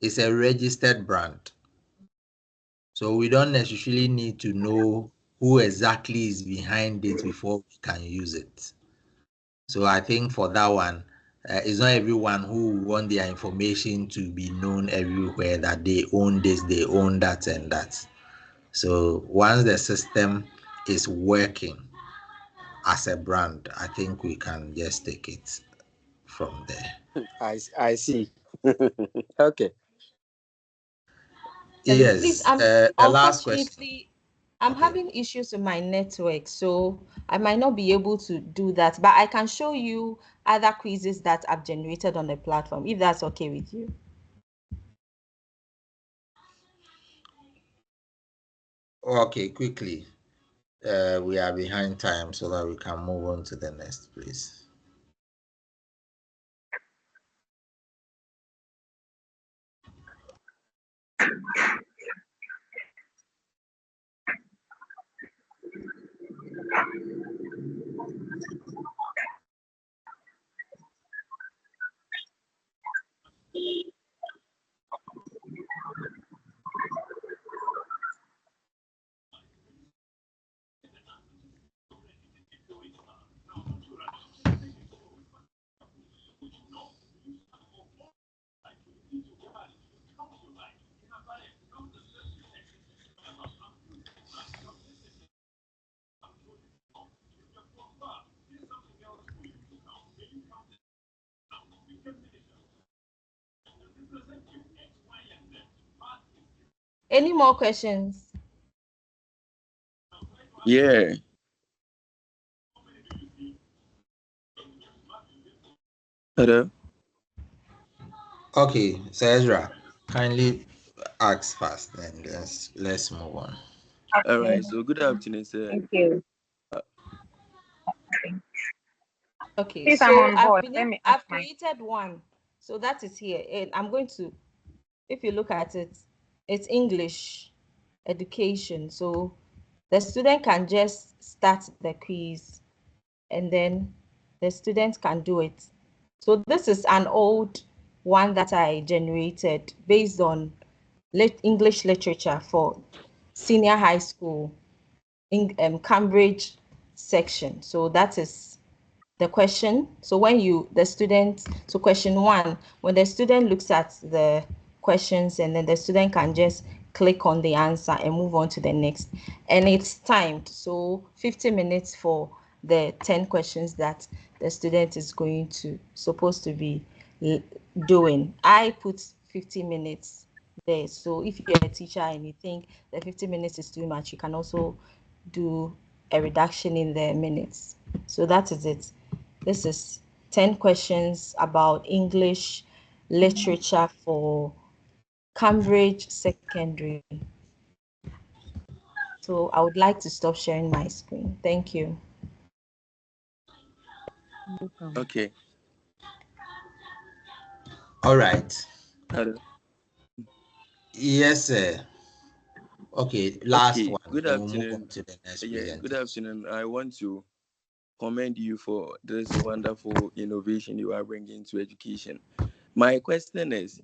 is a registered brand. So we don't necessarily need to know who exactly is behind it before we can use it. So I think for that one, it's not everyone who want their information to be known everywhere that they own this, they own that, and that. So once the system is working as a brand, I think we can just take it from there. I see. Okay. Please, Yes. The last question. unfortunately, I'm Okay. having issues with my network, so I might not be able to do that. But I can show you other quizzes that I've generated on the platform, if that's okay with you. Okay, quickly. We are behind time so that we can move on to the next, please. Any more questions? Yeah. Hello. Okay, so Ezra, kindly ask first, and let's move on. All Okay. right. So good afternoon, sir. Thank you. Okay, Since I'm so on I've board, been let me ask I've my. created one. So that is here. And I'm going to, if you look at it, it's English education. So the student can just start the quiz and then the student can do it. So this is an old one that I generated based on English literature for senior high school in Cambridge section. So that is the question. So when the student, so question 1, when the student looks at the questions, and then the student can just click on the answer and move on to the next. And it's timed, so 50 minutes for the 10 questions that the student is supposed to be doing. I put 50 minutes there. So if you're a teacher and you think that 50 minutes is too much, you can also do a reduction in the minutes. So that is it. This is 10 questions about English literature for Cambridge Secondary. So I would like to stop sharing my screen. Thank you. Okay. All right. Hello. Yes, sir. Okay, last Okay. one. Good Then we'll move on afternoon. to the next Yeah. Good presentation. afternoon. I want to commend you for this wonderful innovation you are bringing to education. My question is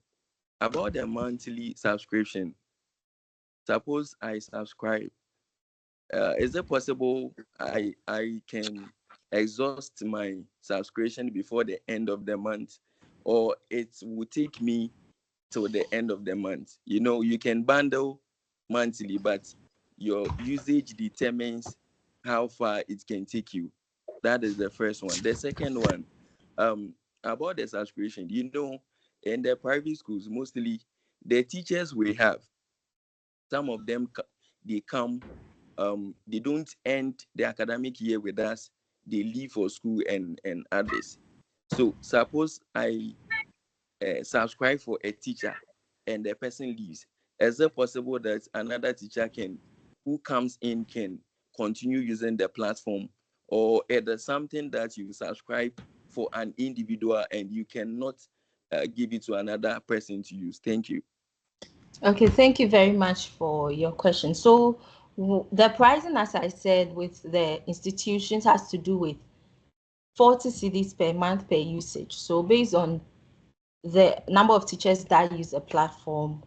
about the monthly subscription. Suppose I subscribe. Is it possible I can exhaust my subscription before the end of the month, or it will take me till the end of the month? You know, you can bundle monthly, but your usage determines how far it can take you. That is the first one. The second one, about the subscription, you know, in the private schools, mostly the teachers we have, some of them they come, they don't end the academic year with us, they leave for school and others. So suppose I subscribe for a teacher and the person leaves, is it possible that another teacher who comes in can continue using the platform, or is there something that you subscribe for an individual and you cannot give it to another person to use? Thank you. Okay, thank you very much for your question. So the pricing, as I said, with the institutions has to do with 40 cedis per month per usage. So based on the number of teachers that use a platform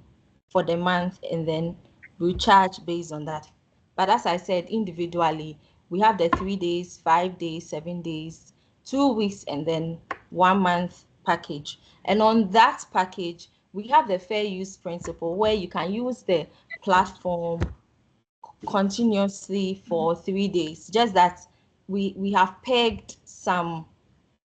for the month, and then we charge based on that. But as I said, individually, we have the 3 days, 5 days, 7 days, 2 weeks, and then 1 month package. And on that package, we have the fair use principle where you can use the platform continuously for 3 days. Just that we have pegged some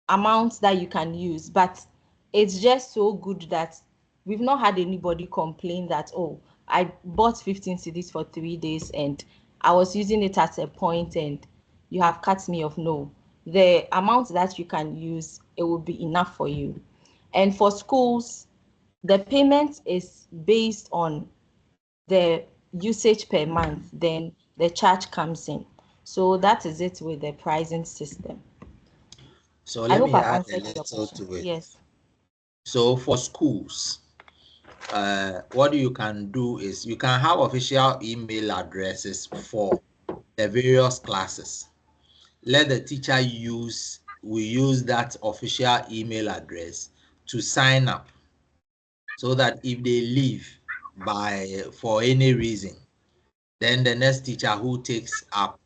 amounts that you can use, but it's just so good that we've not had anybody complain that, oh, I bought 15 cedis for 3 days and I was using it at a point and you have cut me off. No, the amount that you can use, it will be enough for you. And for schools, the payment is based on the usage per month, then the charge comes in. So that is it with the pricing system. So I let hope me I've add a answered your little question. to it. Yes. So for schools, what you can do is you can have official email addresses for the various classes. Let the teacher use that official email address to sign up so that if they leave for any reason, then the next teacher who takes up,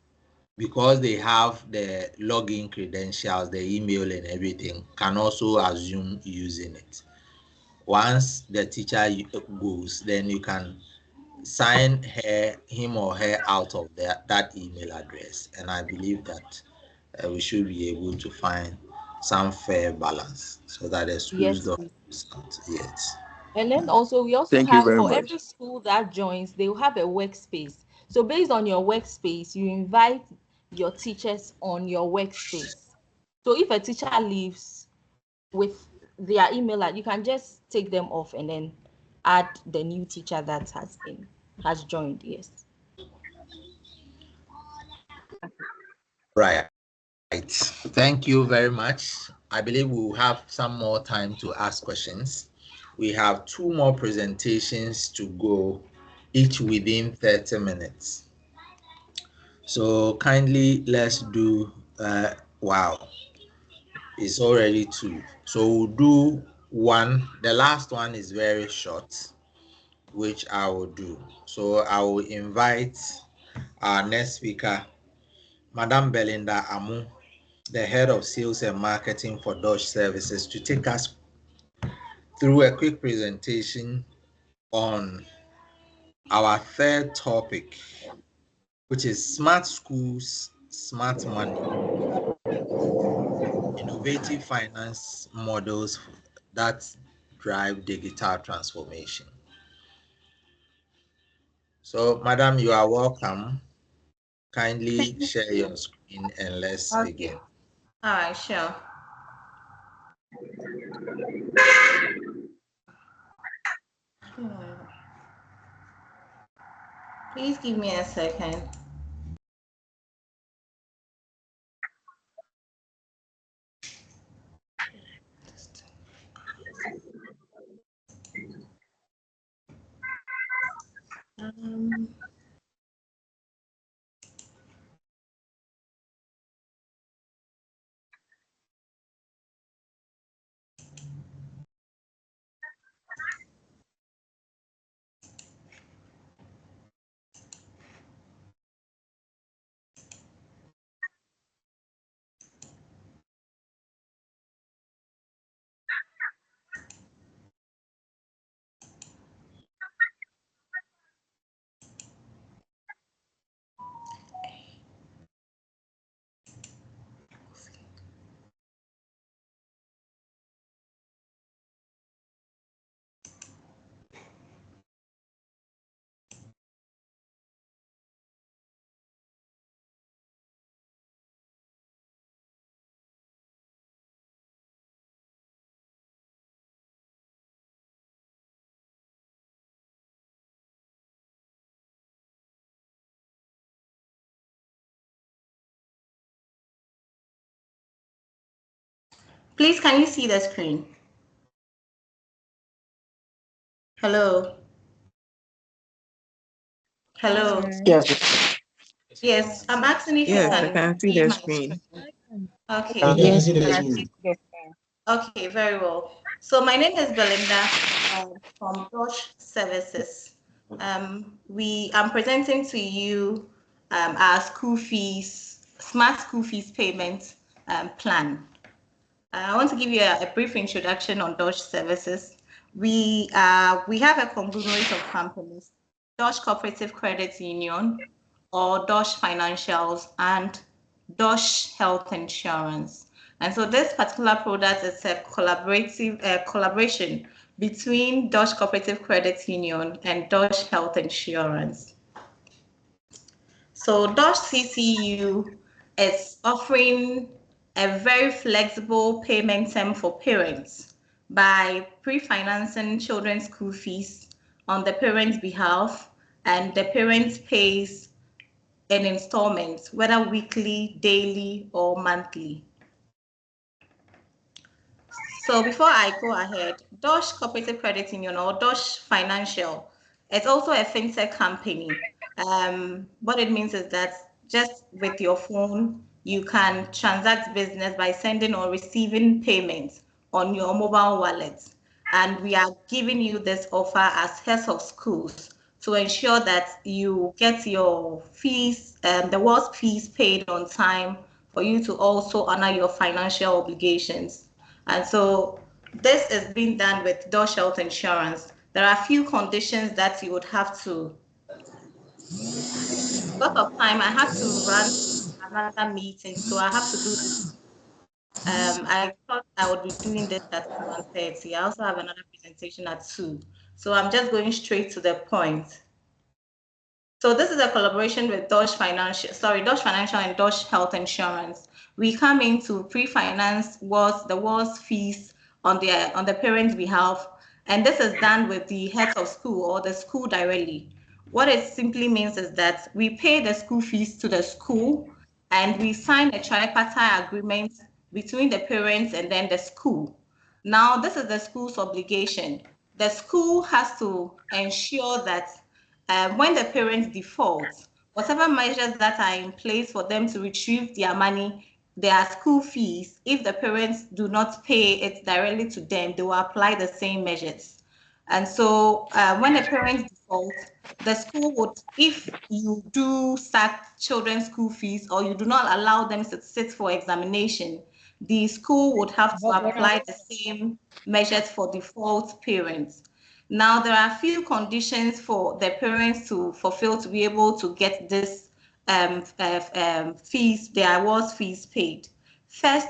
because they have the login credentials, the email and everything, can also assume using it. Once the teacher goes, then you can sign him or her out of that email address. And I believe that we should be able to find some fair balance so that the schools Yes, don't please. lose out yet. And then also we also Thank you have very for much. every school that joins, they will have a workspace. So based on your workspace, you invite your teachers on your workspace. So if a teacher leaves with their email, you can just take them off and then add the new teacher that has joined. Yes. Right. Thank you very much. I believe we'll have some more time to ask questions. We have 2 more presentations to go, each within 30 minutes. So kindly let's do, wow, it's already 2. So we'll do one. The last one is very short, which I will do. So I will invite our next speaker, Madam Belinda Amu, the head of sales and marketing for Dodge Services, to take us through a quick presentation on our third topic, which is smart schools, smart money, innovative finance models that drive digital transformation. So, Madam, you are welcome. Kindly share your screen and let's begin. Okay. All right, sure. Please give me a second. Please, can you see the screen? Hello? Hello? Yes. Yes, I'm asking if you Yes, I can can see see the my screen. screen. Okay. I can Yes, see we the can screen. see the screen. Okay, very well. So my name is Belinda from Dodge Services. I'm presenting to you our smart school fees payment plan. I want to give you a brief introduction on Dodge Services. We have a conglomerate of companies: Dodge Cooperative Credit Union, or Dodge Financials, and Dodge Health Insurance. And so this particular product is a collaboration between Dodge Cooperative Credit Union and Dodge Health Insurance. So Dodge CCU is offering a very flexible payment term for parents by pre-financing children's school fees on the parent's behalf, and the parent pays in installments, whether weekly, daily, or monthly. So before I go ahead, Dodge Cooperative Credit Union, or Dodge Financial, it's also a fintech company. What it means is that just with your phone, you can transact business by sending or receiving payments on your mobile wallet. and we are giving you this offer as heads of schools to ensure that you get your fees, the WASP fees paid on time, for you to also honor your financial obligations. And so this is being done with Dodge Health Insurance. There are a few conditions that you would have to. Because of time, I have to run another meeting, so I have to do this. I thought I would be doing this at 1:30. I also have another presentation at 2. So I'm just going straight to the point. So this is a collaboration with Dodge Financial and Dodge Health Insurance. We come in to pre-finance the WAS fees on the parents' behalf, and this is done with the heads of school or the school directly. What it simply means is that we pay the school fees to the school, and we sign a tripartite agreement between the parents and then the school. Now, this is the school's obligation. The school has to ensure that when the parents default, whatever measures that are in place for them to retrieve their money, their school fees, if the parents do not pay it directly to them, they will apply the same measures. And so when the parents default, the school would, if you do sack children's school fees or you do not allow them to sit for examination, the school would have to apply the same measures for default parents. Now, there are a few conditions for the parents to fulfill to be able to get this fees, their awards fees paid. First,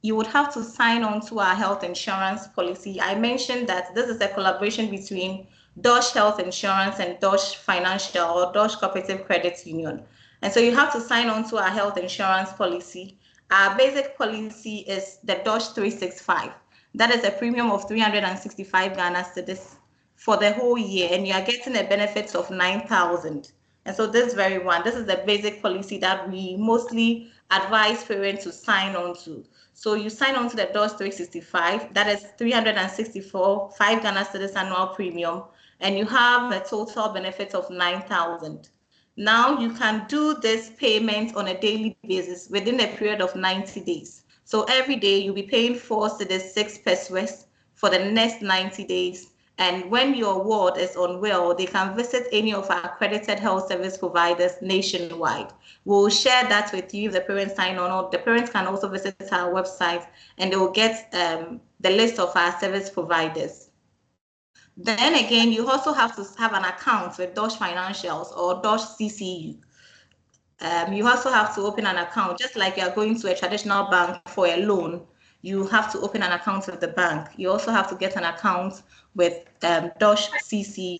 you would have to sign on to our health insurance policy. I mentioned that this is a collaboration between Dodge Health Insurance and Dodge Financial or Dodge Cooperative Credit Union. And so you have to sign on to our health insurance policy. Our basic policy is the Dodge 365. That is a premium of 365 Ghana cedis for the whole year, and you are getting a benefit of 9,000. And so this is the basic policy that we mostly advise parents to sign on to. So you sign on to the DOS 365, that is 364, 5 Ghana cedis annual premium, and you have a total benefit of 9,000. Now you can do this payment on a daily basis within a period of 90 days. So every day you'll be paying 4 cedis 6 pesos for the next 90 days. And when your ward is unwell, they can visit any of our accredited health service providers nationwide. We'll share that with you if the parents sign on, or the parents can also visit our website and they will get the list of our service providers. Then again, you also have to have an account with Dodge Financials or Dodge CCU. You also have to open an account, just like you are going to a traditional bank for a loan. You have to open an account with the bank. You also have to get an account with Dodge CCU.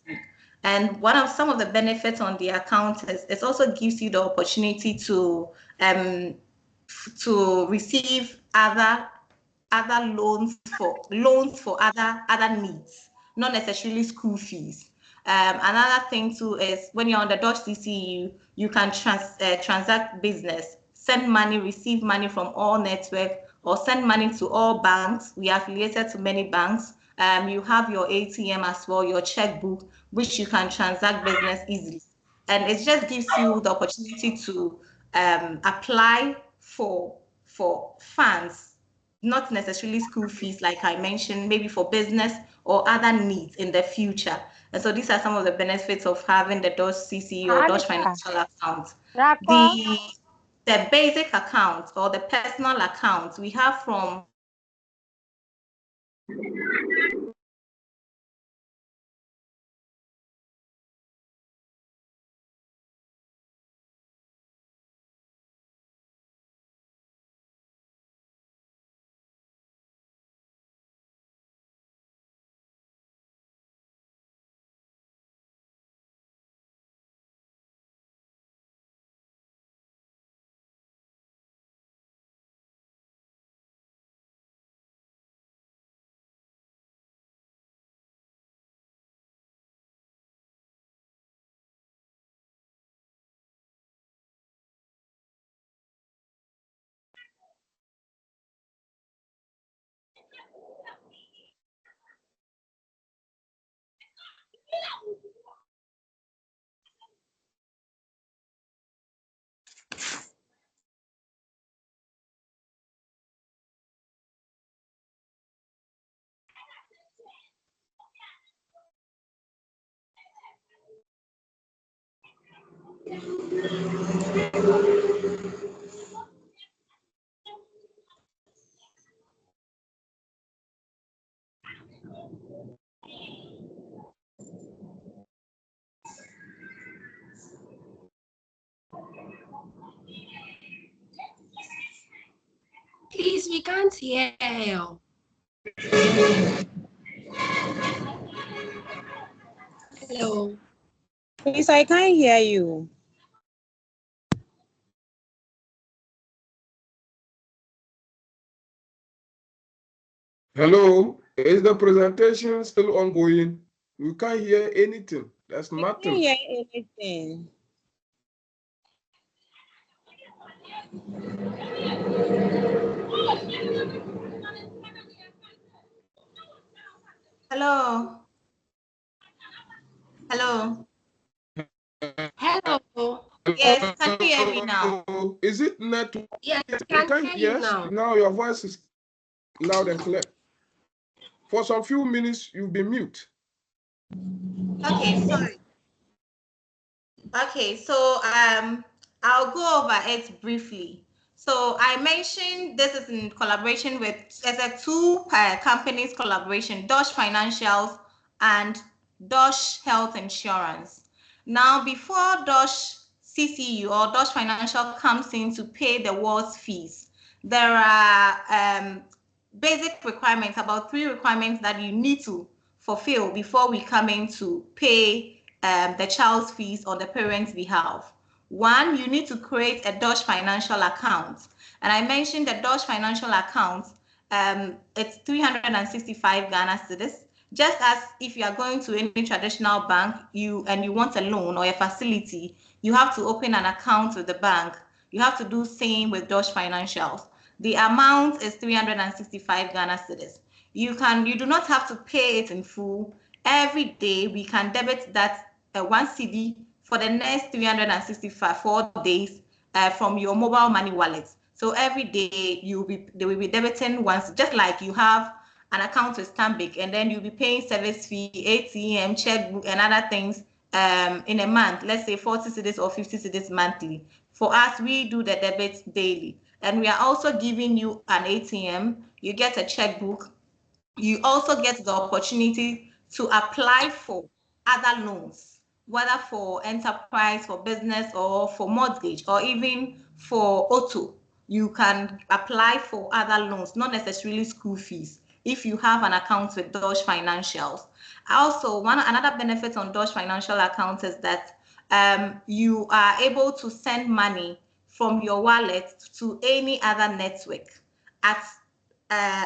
And some of the benefits on the account is it also gives you the opportunity to receive other loans for other needs, not necessarily school fees. Another thing too is when you're on the Dodge CCU, you can transact business, send money, receive money from all network, or send money to all banks. We are affiliated to many banks. You have your ATM as well, your checkbook, which you can transact business easily. And it just gives you the opportunity to apply for funds, not necessarily school fees, like I mentioned, maybe for business or other needs in the future. And so these are some of the benefits of having the Dodge CC or Dodge Financial account. The basic account or the personal account we have from Please, we can't hear you. Hello. Please, I can't hear you. Hello, is the presentation still ongoing? We can't hear anything. There's I nothing. can't hear anything. Hello. Hello. Hello. Yes, can you hear me now? Is it network? Yes, I can hear you now. Now your voice is loud and clear. For some few minutes, you'll be mute. Okay, sorry. Okay, so I'll go over it briefly. So I mentioned this is in collaboration with two companies collaboration, Dodge Financials and Dodge Health Insurance. Now, before Dodge CCU or Dodge Financial comes in to pay the wards fees, there are basic requirements, about 3 requirements that you need to fulfill before we come in to pay the child's fees on the parent's behalf. 1, you need to create a Dodge Financial account. And I mentioned the Dodge Financial account, it's 365 Ghana cedis. Just as if you are going to any traditional bank you want a loan or a facility, you have to open an account with the bank. You have to do same with Dodge Financials. The amount is 365 Ghana cedis. You do not have to pay it in full. Every day we can debit that 1 cedi for the next 364 days from your mobile money wallet. So every day they will be debiting once, just like you have an account with Stanbic, and then you'll be paying service fee, ATM, checkbook, and other things in a month. Let's say 40 cedis or 50 cedis monthly. For us, we do the debit daily, and we are also giving you an ATM. You get a checkbook. You also get the opportunity to apply for other loans, whether for enterprise, for business, or for mortgage, or even for auto. You can apply for other loans, not necessarily school fees, if you have an account with Dodge Financials. Also, another benefit on Dodge Financial accounts is that you are able to send money from your wallet to any other network at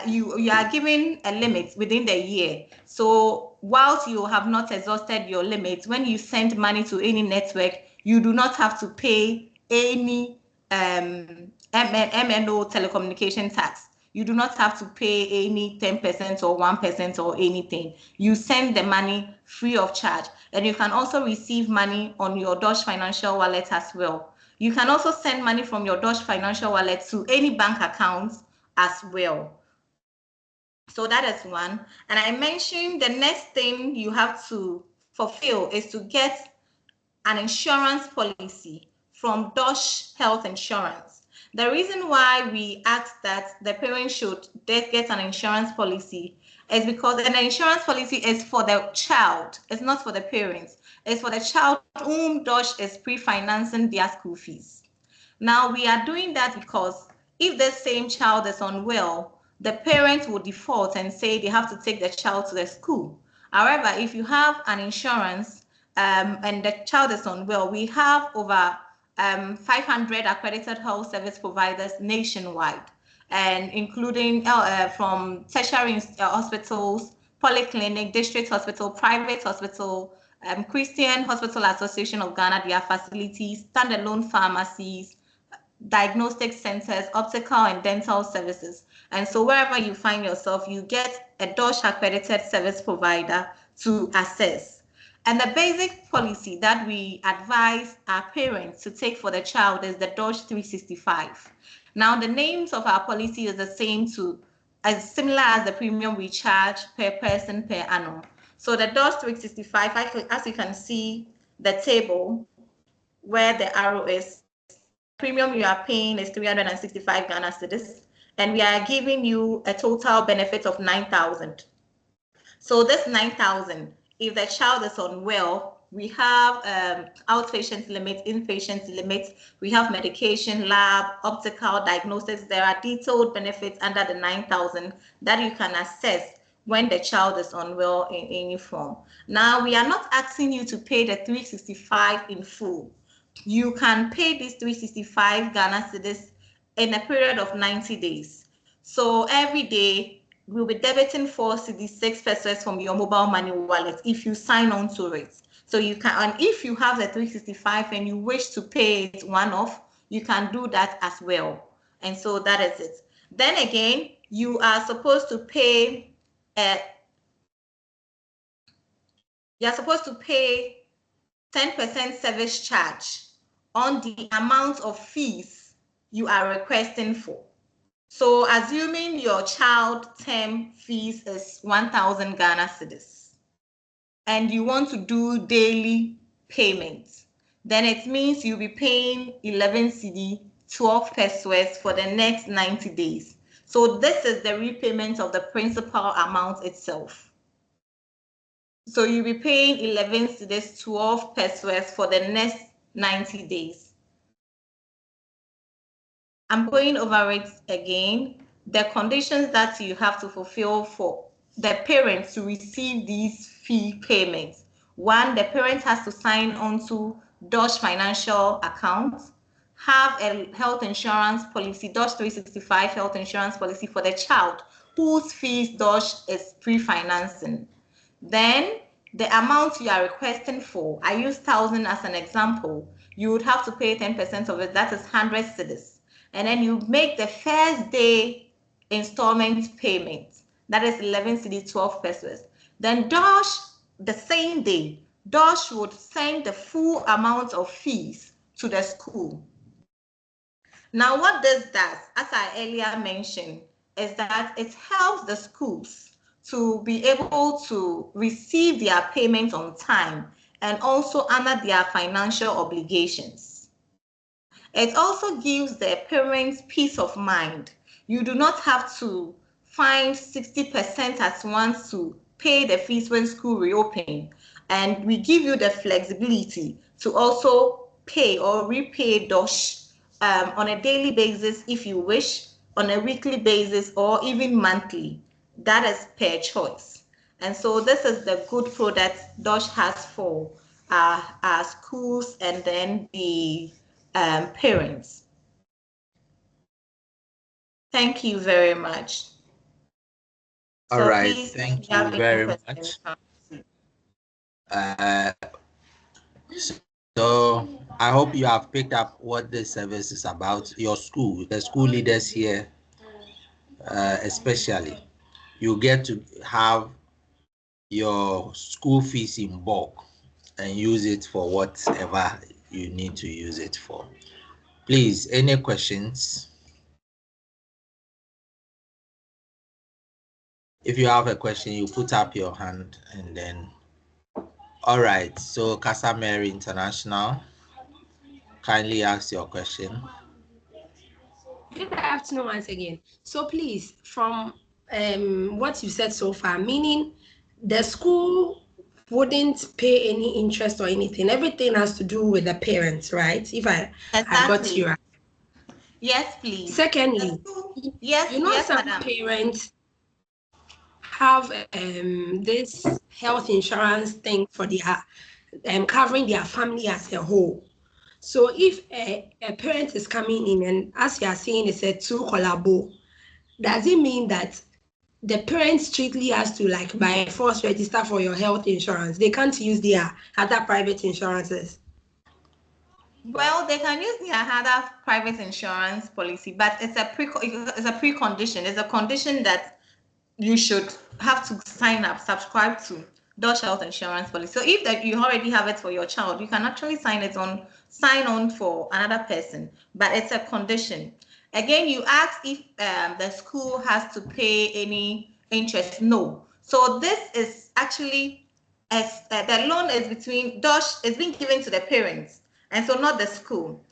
you are given a limit within the year. So whilst you have not exhausted your limit, when you send money to any network, you do not have to pay any MNO telecommunication tax. You do not have to pay any 10% or 1% or anything. You send the money free of charge. And you can also receive money on your Dodge Financial wallet as well. You can also send money from your Dodge Financial wallet to any bank accounts as well. So that is one. And I mentioned the next thing you have to fulfill is to get an insurance policy from Dodge Health Insurance. The reason why we asked that the parents should get an insurance policy is because an insurance policy is for the child. It's not for the parents. It's for the child whom Dodge is pre-financing their school fees. Now, we are doing that because if the same child is unwell, the parent will default and say they have to take the child to the school. However, if you have an insurance and the child is unwell, we have over 500 accredited health service providers nationwide, and including from tertiary hospitals, polyclinic, district hospital, private hospital, Christian Hospital Association of Ghana, their facilities, standalone pharmacies, diagnostic centers, optical and dental services. And so wherever you find yourself, you get a Dodge accredited service provider to assess. And the basic policy that we advise our parents to take for the child is the Dodge 365. Now, the names of our policy is the same as similar as the premium we charge per person per annum. So the Dodge 365, as you can see the table, where the arrow is. Premium you are paying is 365 Ghana cedis, and we are giving you a total benefit of 9,000. So this 9,000, if the child is unwell, we have outpatient limit, inpatient limit, we have medication, lab, optical diagnosis. There are detailed benefits under the 9,000 that you can assess when the child is unwell in any form. Now, we are not asking you to pay the 365 in full. You can pay this 365 Ghana cedis in a period of 90 days. So every day, we'll be debiting 4 cedis, 6 pesos from your mobile money wallet if you sign on to it. So you can, and if you have the 365 and you wish to pay it one-off, you can do that as well. And so that is it. Then again, you are supposed to pay, you're supposed to pay 10% service charge on the amount of fees you are requesting for. So assuming your child term fees is 1,000 Ghana cedis and you want to do daily payments, then it means you'll be paying 11 cedi, 12 pesos for the next 90 days. So this is the repayment of the principal amount itself. So you'll be paying 11 cedis, 12 pesos for the next 90 days. I'm going over it again. The conditions that you have to fulfill for the parents to receive these fee payments. One, the parent has to sign on to DOSH financial account, have a health insurance policy, DOSH 365 health insurance policy for the child whose fees DOSH is pre-financing. Then the amount you are requesting for, I use 1,000 as an example, you would have to pay 10% of it, that is 100 cedis. And then you make the first day installment payment, that is 11 cedi, 12 pesos. Then DOSH, the same day, DOSH would send the full amount of fees to the school. Now, what this does, as I earlier mentioned, is that it helps the schools to be able to receive their payment on time and also honor their financial obligations. It also gives the parents peace of mind. You do not have to find 60% at once to pay the fees when school reopen. And we give you the flexibility to also pay or repay DOSH on a daily basis if you wish, on a weekly basis, or even monthly. That is per choice. And so this is the good product DOSH has for our schools and then the parents. Thank you very much. All right, thank you very much. So I hope you have picked up what this service is about. Your school, the school leaders here, especially, you get to have your school fees in bulk and use it for whatever you need to use it for. Please, any questions? If you have a question, you put up your hand and then. All right, so Casa Mary International, kindly ask your question. Good afternoon once again. So please, from what you said so far, meaning the school wouldn't pay any interest or anything. Everything has to do with the parents, right? If I got you right. Yes, please. Secondly, yes, you know, yes, some madam. parents have this health insurance thing for their covering their family as a whole. So if a parent is coming in and as you are saying, it's a two collabo, does it mean that the parent strictly has to like by force register for your health insurance? They can't use their other private insurances? Well, they can use their other private insurance policy, but it's a precondition. It's a condition that you should have to sign up, subscribe to DOSH health insurance policy. So if that you already have it for your child, you can actually sign on for another person, but it's a condition. Again, you ask if the school has to pay any interest. No. So this is actually the loan is between DOSH is being given to the parents, and so not the school.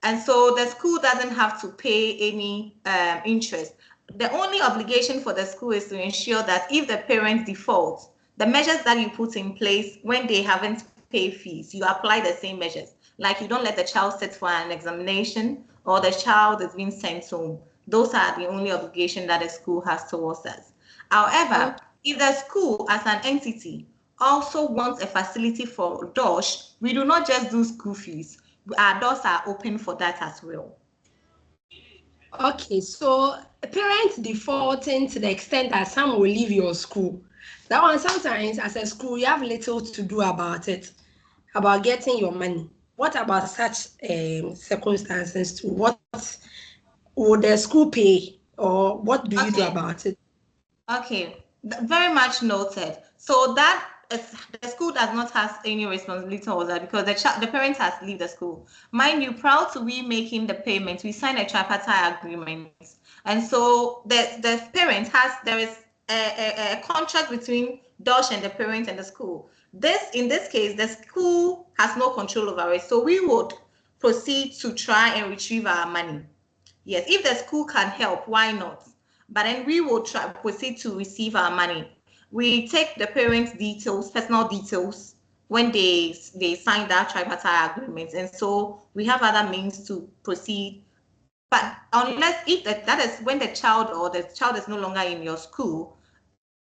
And so the school doesn't have to pay any interest. The only obligation for the school is to ensure that if the parent defaults, the measures that you put in place when they haven't paid fees, you apply the same measures. Like you don't let the child sit for an examination or the child is being sent home. Those are the only obligation that the school has towards us. However, if the school as an entity also wants a facility for DOSH, we do not just do school fees. Our doors are open for that as well. Okay, so parents defaulting to the extent that some will leave your school. That one, sometimes as a school, you have little to do about it, about getting your money. What about such circumstances too? What would the school pay, or what do you do about it? Okay, very much noted. So that is, the school does not have any responsibility towards that because the parent has to leave the school. Mind you, proud to be making the payment, we sign a tripartite agreement, and so the parent there is a contract between DOSH and the parent and the school. In this case, the school has no control over it, so we would proceed to try and retrieve our money. Yes, if the school can help, why not? But then we will proceed to receive our money. We take the parents' details, personal details, when they sign that tripartite agreement, and so we have other means to proceed. But unless if that is when the child is no longer in your school,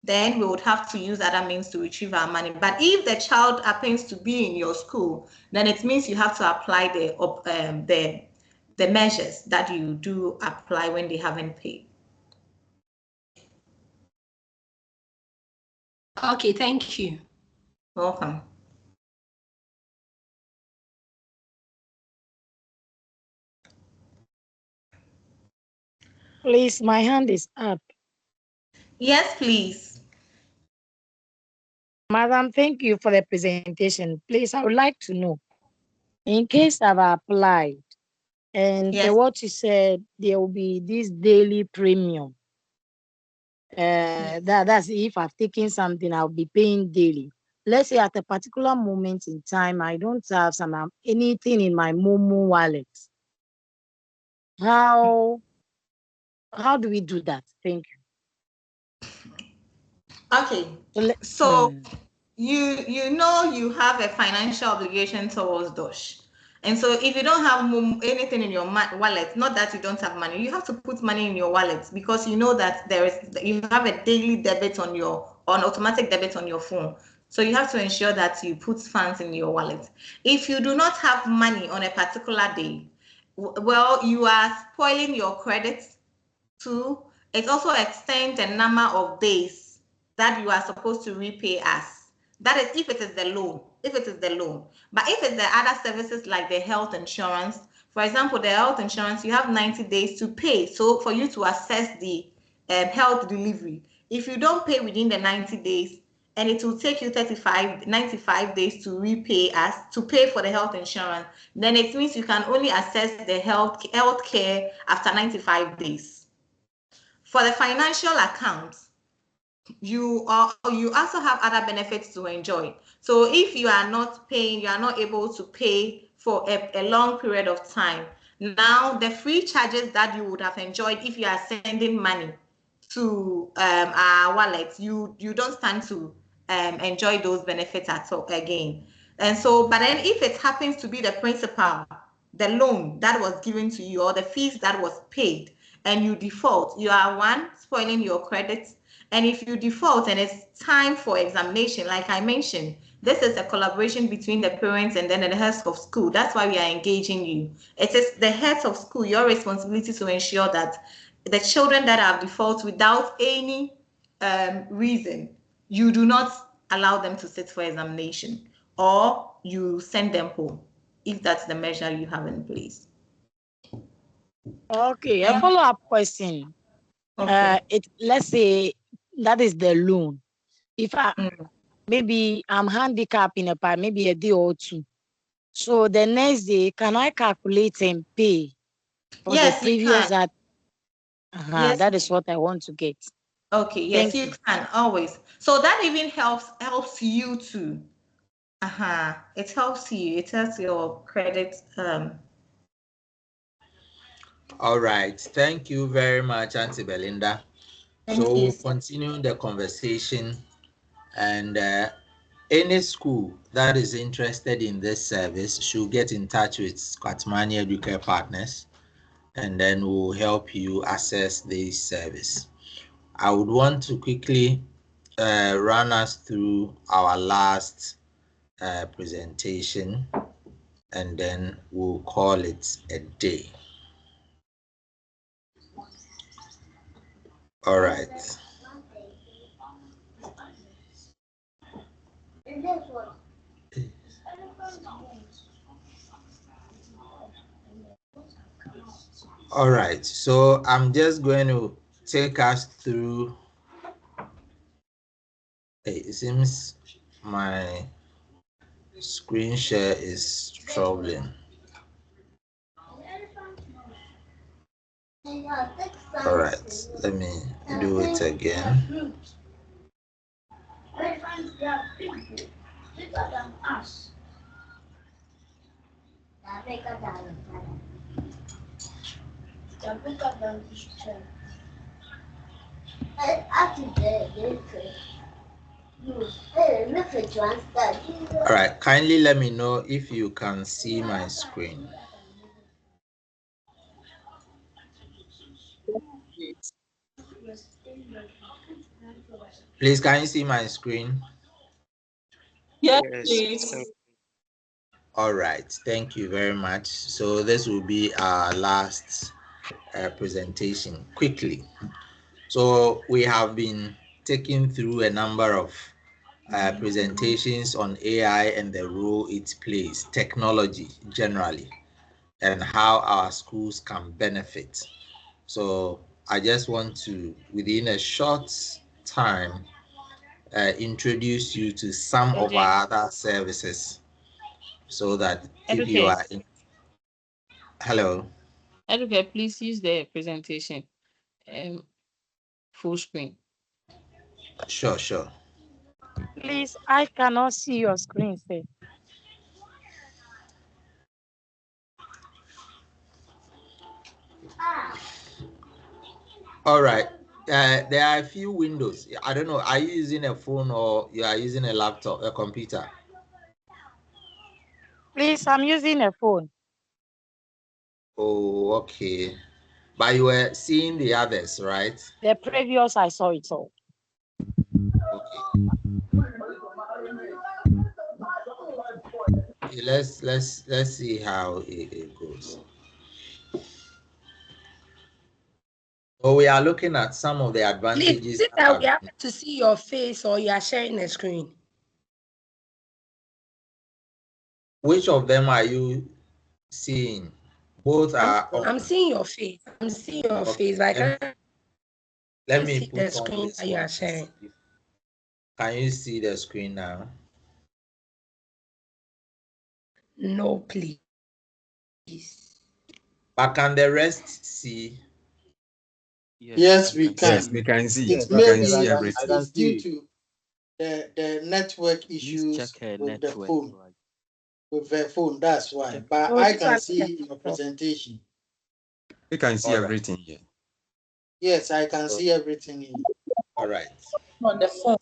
then we would have to use other means to retrieve our money. But if the child happens to be in your school, then it means you have to apply the measures that you do apply when they haven't paid. Okay, thank you. Welcome. Please, my hand is up. Yes, please. Madam, thank you for the presentation. Please, I would like to know, in case I've applied and what you said, there will be this daily premium. That's if I've taken something, I'll be paying daily. Let's say at a particular moment in time, I don't have anything in my Momo wallet. How do we do that? Thank you. Okay. So you know you have a financial obligation towards DOSH. And so if you don't have anything in your wallet, not that you don't have money, you have to put money in your wallet because you know that you have a daily debit on automatic debit on your phone. So you have to ensure that you put funds in your wallet. If you do not have money on a particular day, well, you are spoiling your credit too. It also extends the number of days that you are supposed to repay us. That is if it is the loan. But if it's the other services like the health insurance, for example, the health insurance, you have 90 days to pay. So for you to assess the health delivery, if you don't pay within the 90 days, and it will take you 95 days to repay us, to pay for the health insurance, then it means you can only assess the health care after 95 days. For the financial accounts, you also have other benefits to enjoy. So if you are not paying, you are not able to pay for a long period of time, now the free charges that you would have enjoyed if you are sending money to our wallets, you don't stand to enjoy those benefits at all again. And so, but then if it happens to be the principal, the loan that was given to you or the fees that was paid, and you default, you are spoiling your credit. And if you default and it's time for examination, like I mentioned, this is a collaboration between the parents and then the heads of school. That's why we are engaging you. It is the heads of school, your responsibility to ensure that the children that have default without any reason, you do not allow them to sit for examination or you send them home if that's the measure you have in place. Okay, a follow-up question. Okay. Let's say that is the loan. If maybe I'm handicapped in maybe a day or two. So the next day, can I calculate and pay for the previous that? Yes, that is what I want to get. Okay, yes, you can always. So that even helps you to It helps you. It helps your credit. All right. Thank you very much, Auntie Belinda. So we'll continue the conversation, and any school that is interested in this service should get in touch with Quartmani Educare partners, and then we'll help you access this service. I would want to quickly run us through our last presentation, and then we'll call it a day. All right. All right, so I'm just going to take us through. It seems my screen share is troubling. All right, let me do it again. All right, kindly let me know if you can see my screen. Please, can you see my screen? Yes, please. All right, thank you very much. So this will be our last presentation quickly. So we have been taking through a number of presentations on AI and the role it plays, technology generally, and how our schools can benefit. So I just want to, within a short time, introduce you to some of our other services, so that if you are in... Hello. Educare, please use the presentation full screen. Sure. Please, I cannot see your screen, sir. All right. There are a few windows. I don't know. Are you using a phone or you are using a laptop, a computer? Please, I'm using a phone. Oh, okay. But you were seeing the others, right? The previous, I saw it all. Okay, let's see how it goes. So we are looking at some of the advantages. Please, is it that we have to see your face or you are sharing a screen? Which of them are you seeing? Both are. I'm seeing your face. I'm seeing your face. But I can't see the screen that you are sharing. Can you see the screen now? No, please. But can the rest see? Yes, we can. Yes, we can see. It We may can be see everything. it's due to the network issues with the phone. With the phone, that's why. But I can see your presentation. We can see everything here. Yes, I can see everything here. All right. On the phone.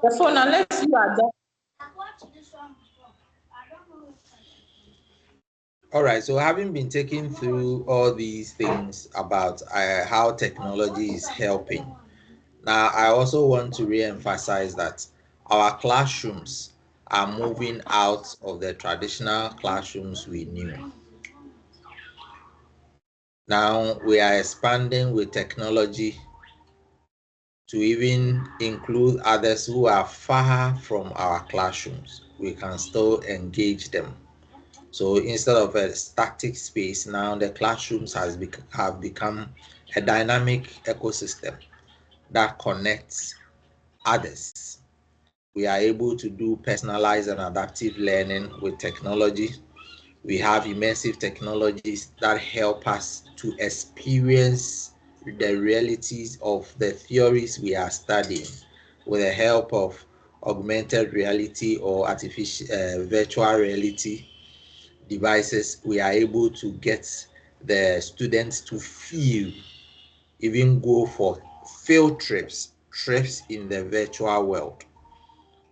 The phone, unless you are there. All right, so having been taken through all these things about how technology is helping, now I also want to re-emphasize that our classrooms are moving out of the traditional classrooms we knew. Now we are expanding with technology to even include others who are far from our classrooms. We can still engage them. So instead of a static space, now the classrooms have become a dynamic ecosystem that connects others. We are able to do personalized and adaptive learning with technology. We have immersive technologies that help us to experience the realities of the theories we are studying with the help of augmented reality or artificial virtual reality devices, we are able to get the students to feel, even go for field trips in the virtual world.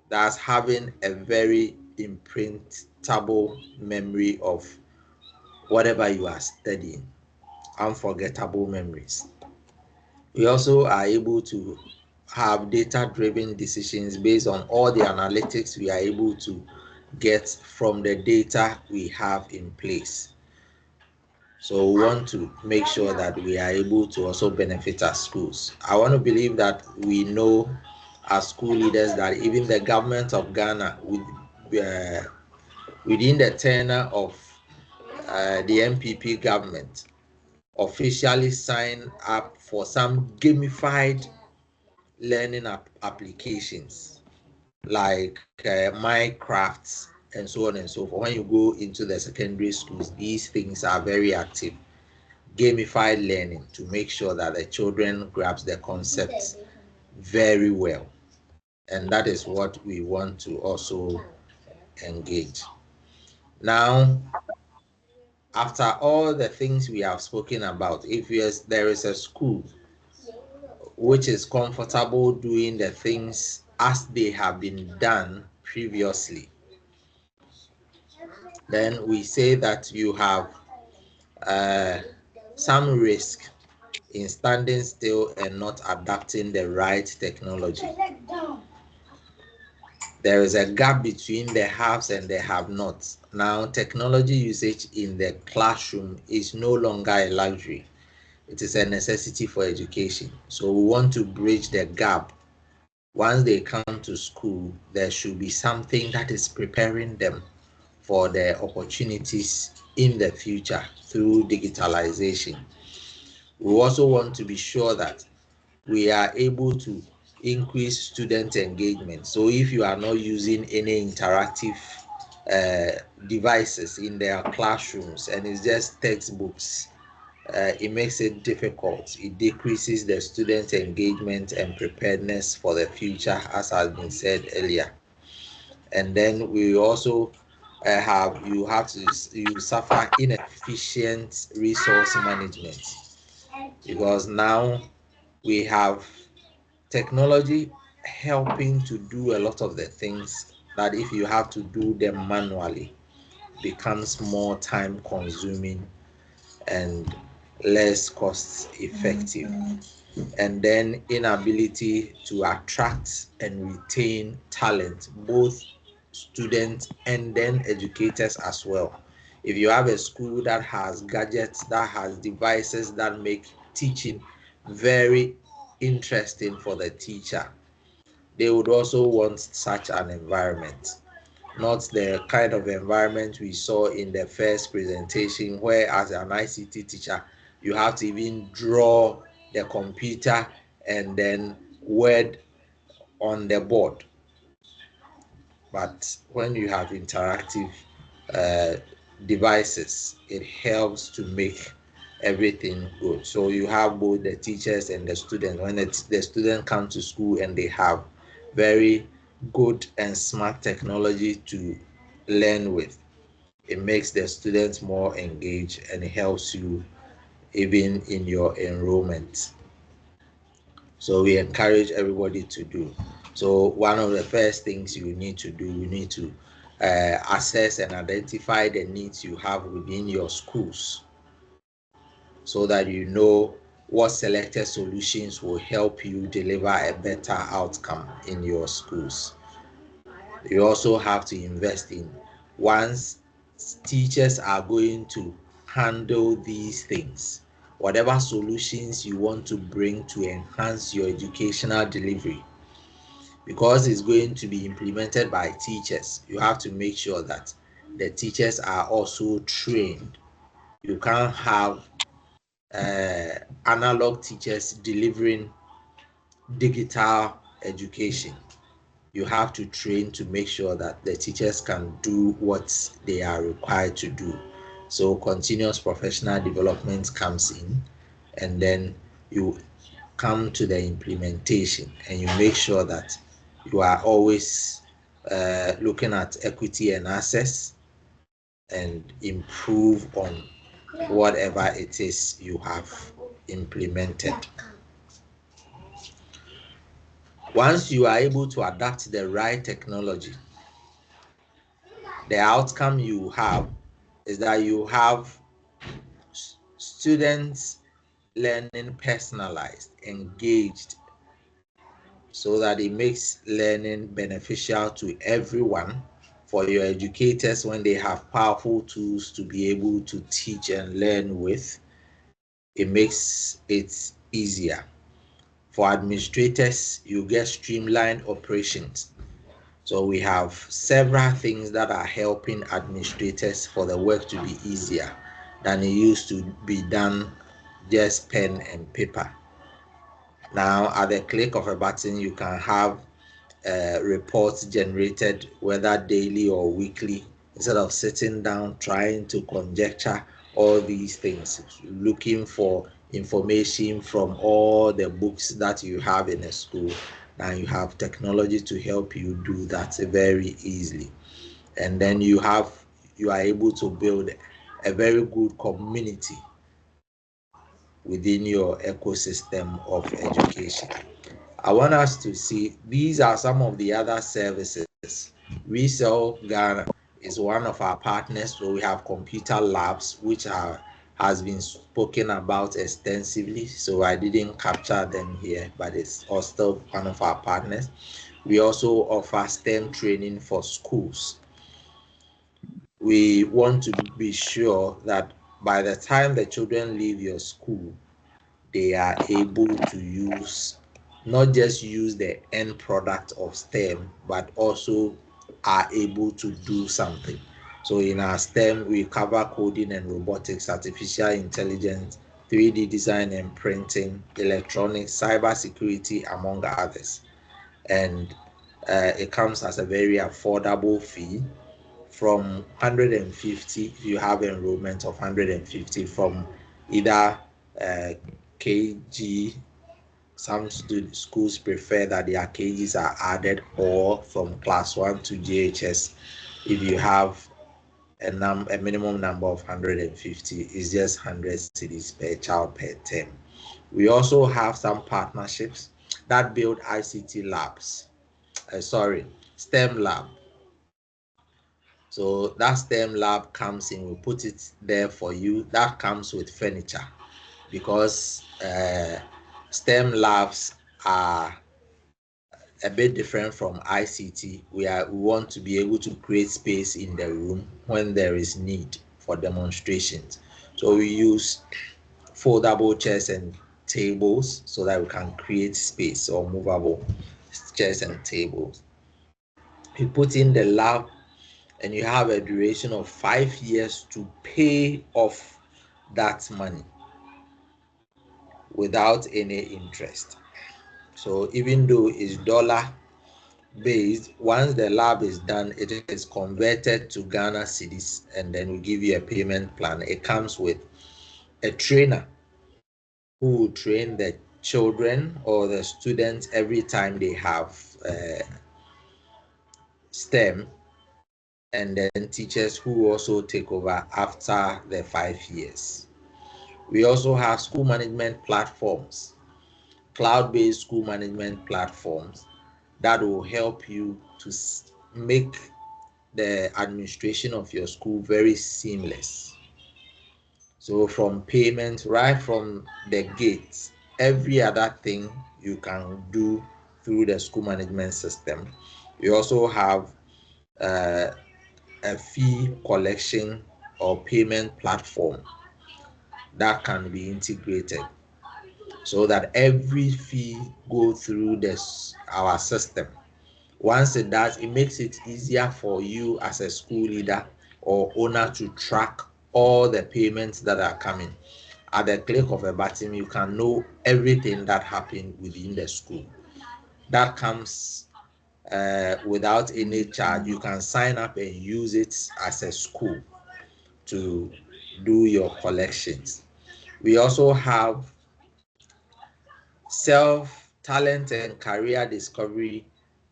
That's having a very imprintable memory of whatever you are studying, unforgettable memories. We also are able to have data-driven decisions based on all the analytics we are able to get from the data we have in place. So we want to make sure that we are able to also benefit our schools. I want to believe that we know as school leaders that even the government of Ghana, within the tenure of the MPP government, officially signed up for some gamified learning applications like Minecraft and so on and so forth. When you go into the secondary schools, these things are very active. Gamified learning to make sure that the children grasp the concepts very well. And that is what we want to also engage. Now, after all the things we have spoken about, if there is a school which is comfortable doing the things as they have been done previously, then we say that you have some risk in standing still and not adapting the right technology. There is a gap between the haves and the have-nots. Now, technology usage in the classroom is no longer a luxury. It is a necessity for education. So we want to bridge the gap. Once they come to school, there should be something that is preparing them for the opportunities in the future through digitalization. We also want to be sure that we are able to increase student engagement. So if you are not using any interactive devices in their classrooms and it's just textbooks, it makes it difficult. It decreases the student engagement and preparedness for the future, as has been said earlier. And then we also you suffer inefficient resource management, because now we have technology helping to do a lot of the things that if you have to do them manually becomes more time consuming and less cost effective. And then inability to attract and retain talent, both students and then educators as well. If you have a school that has gadgets, that has devices that make teaching very interesting for the teacher, they would also want such an environment, not the kind of environment we saw in the first presentation, where as an ICT teacher, you have to even draw the computer and then word on the board. But when you have interactive devices, it helps to make everything good. So you have both the teachers and the students. When the students come to school and they have very good and smart technology to learn with, it makes the students more engaged and it helps you even in your enrollment. So we encourage everybody to do. So one of the first things you need to do, you need to assess and identify the needs you have within your schools, so that you know what selected solutions will help you deliver a better outcome in your schools. You also have to invest in, once teachers are going to handle these things, whatever solutions you want to bring to enhance your educational delivery, because it's going to be implemented by teachers, you have to make sure that the teachers are also trained. You can't have analog teachers delivering digital education. You have to train to make sure that the teachers can do what they are required to do. So continuous professional development comes in, and then you come to the implementation and you make sure that You are always looking at equity and access and improve on whatever it is you have implemented. Once you are able to adapt the right technology, the outcome you have is that you have students learning personalized, engaged, so that it makes learning beneficial to everyone. For your educators, when they have powerful tools to be able to teach and learn with, it makes it easier. For administrators, you get streamlined operations. So we have several things that are helping administrators for the work to be easier than it used to be done just pen and paper. Now, at the click of a button, you can have reports generated, whether daily or weekly, instead of sitting down trying to conjecture all these things, looking for information from all the books that you have in a school. Now you have technology to help you do that very easily. And then you are able to build a very good community within your ecosystem of education. I want us to see these are some of the other services. Resell Ghana is one of our partners. So we have ComputerLabs, which has been spoken about extensively. So I didn't capture them here, but it's also one of our partners. We also offer STEM training for schools. We want to be sure that by the time the children leave your school, they are able to not just use the end product of STEM, but also are able to do something. So in our STEM, we cover coding and robotics, artificial intelligence, 3D design and printing, electronics, cybersecurity, among others. And it comes as a very affordable fee from 150 if you have enrollment of 150 from either KG. Some schools prefer that their KGs are added, or from class 1 to JHS. If you have a minimum number of 150, is just 100 cedis per child per term. We also have some partnerships that build ICT labs. STEM lab. So that STEM lab comes in, we put it there for you. That comes with furniture, because STEM labs are a bit different from ICT. We want to be able to create space in the room when there is need for demonstrations. So we use foldable chairs and tables so that we can create space, or movable chairs and tables. You put in the lab and you have a duration of 5 years to pay off that money without any interest. So even though it's dollar based, once the lab is done, it is converted to Ghana cedis, and then we give you a payment plan. It comes with a trainer who will train the children or the students every time they have STEM, and then teachers who also take over after the 5 years. We also have school management platforms, cloud-based school management platforms that will help you to make the administration of your school very seamless. So from payment, right from the gates, every other thing you can do through the school management system. We also have a fee collection or payment platform that can be integrated, so that every fee go through our system. Once it does, it makes it easier for you as a school leader or owner to track all the payments that are coming. At the click of a button, you can know everything that happened within the school. That comes without any charge. You can sign up and use it as a school to do your collections. We also have self talent and career discovery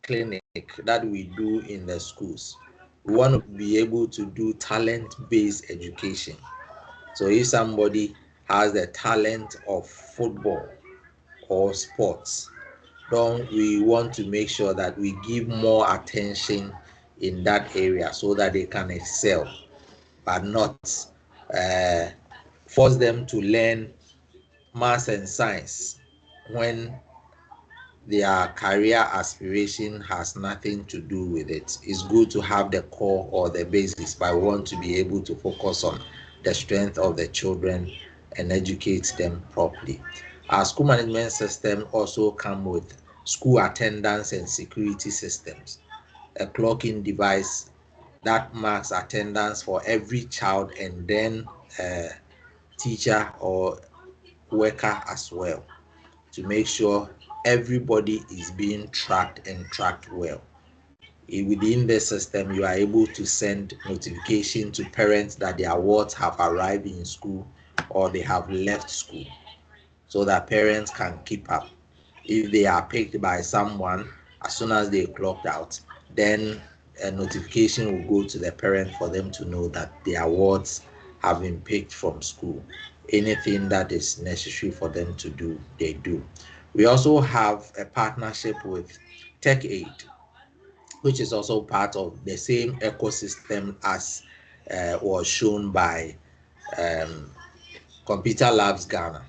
clinic that we do in the schools. We want to be able to do talent-based education. So if somebody has the talent of football or sports, then we want to make sure that we give more attention in that area so that they can excel, but not force them to learn maths and science when their career aspiration has nothing to do with it. It's good to have the core or the basis, but we want to be able to focus on the strength of the children and educate them properly. Our school management system also come with school attendance and security systems, a clocking device that marks attendance for every child and then a teacher or worker as well, to make sure everybody is being tracked and tracked well. Within the system, you are able to send notification to parents that their awards have arrived in school or they have left school, so that parents can keep up. If they are picked by someone, as soon as they clocked out, then a notification will go to the parent for them to know that the awards have been picked from school. Anything that is necessary for them to do, they do. We also have a partnership with Tech Aid, which is also part of the same ecosystem as was shown by ComputerLabs Ghana.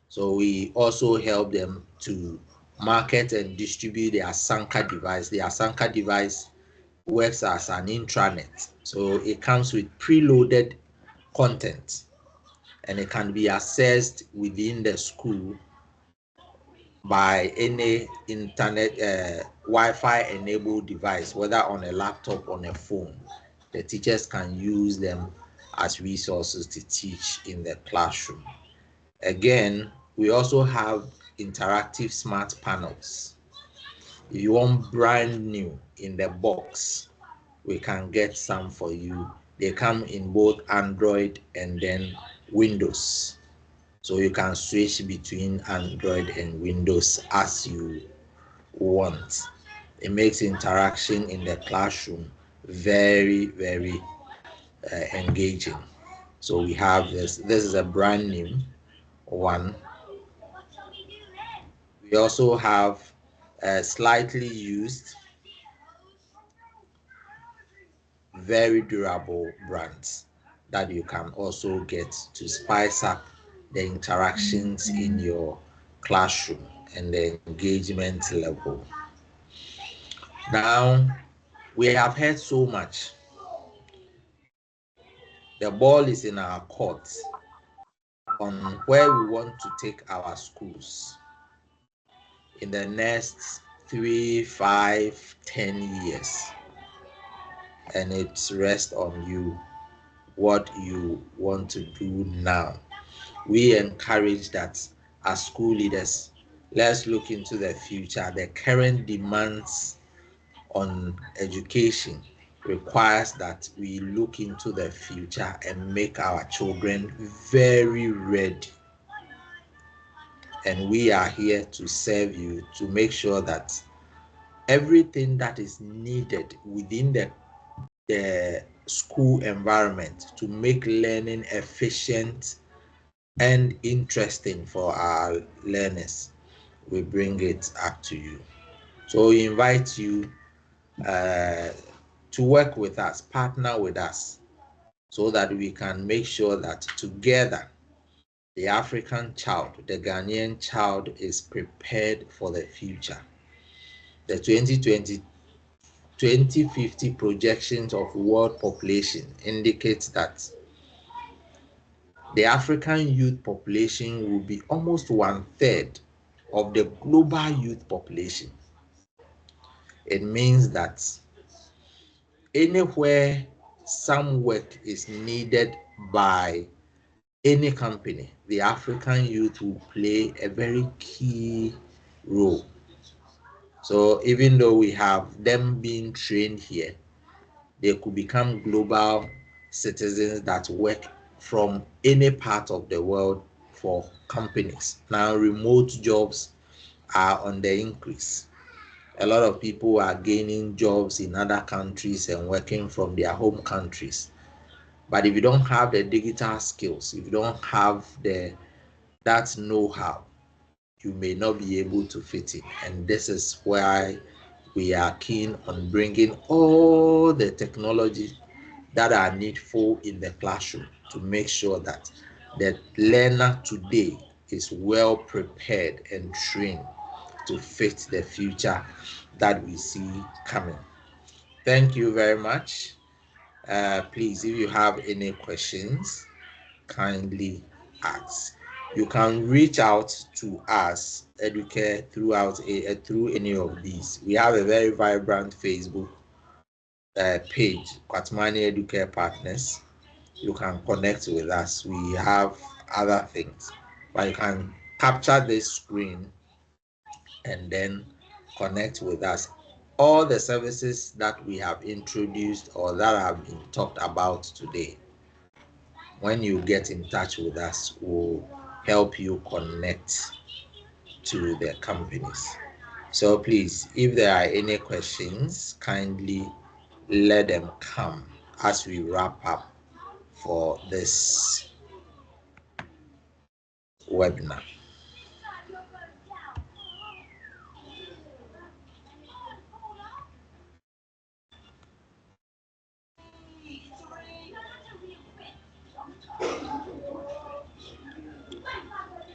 So we also help them to market and distribute their Sanka device. Their Sanka device works as an intranet. So it comes with preloaded content and it can be accessed within the school by any internet Wi-Fi enabled device, whether on a laptop or on a phone. The teachers can use them as resources to teach in the classroom. Again, we also have interactive smart panels. If you want brand new in the box, we can get some for you. They come in both Android and then Windows. So you can switch between Android and Windows as you want. It makes interaction in the classroom very, very engaging. So we have this. This is a brand new one. We also have slightly used, very durable brands that you can also get to spice up the interactions in your classroom and the engagement level. Now, we have heard so much. The ball is in our court on where we want to take our schools in the next 3, 5, 10 years. And it rests on you what you want to do now. We encourage that as school leaders, let's look into the future. The current demands on education requires that we look into the future and make our children very ready. And we are here to serve you, to make sure that everything that is needed within the school environment to make learning efficient and interesting for our learners, we bring it up to you. So we invite you to work with us, partner with us, so that we can make sure that together the African child, the Ghanaian child, is prepared for the future. The 2050 projections of world population indicates that the African youth population will be almost 1/3 of the global youth population. It means that anywhere some work is needed by any company, the African youth will play a very key role. So even though we have them being trained here, they could become global citizens that work from any part of the world for companies. Now, remote jobs are on the increase. A lot of people are gaining jobs in other countries and working from their home countries. But if you don't have the digital skills, if you don't have that know-how, you may not be able to fit in. And this is why we are keen on bringing all the technology that are needful in the classroom to make sure that the learner today is well prepared and trained to fit the future that we see coming. Thank you very much. Please, if you have any questions, kindly ask. You can reach out to us, Educare, through any of these. We have a very vibrant Facebook page, Quartmani Educare Partners. You can connect with us. We have other things, but you can capture this screen and then connect with us. All the services that we have introduced or that have been talked about today, when you get in touch with us, will help you connect to the companies. So please, if there are any questions, kindly let them come as we wrap up for this webinar.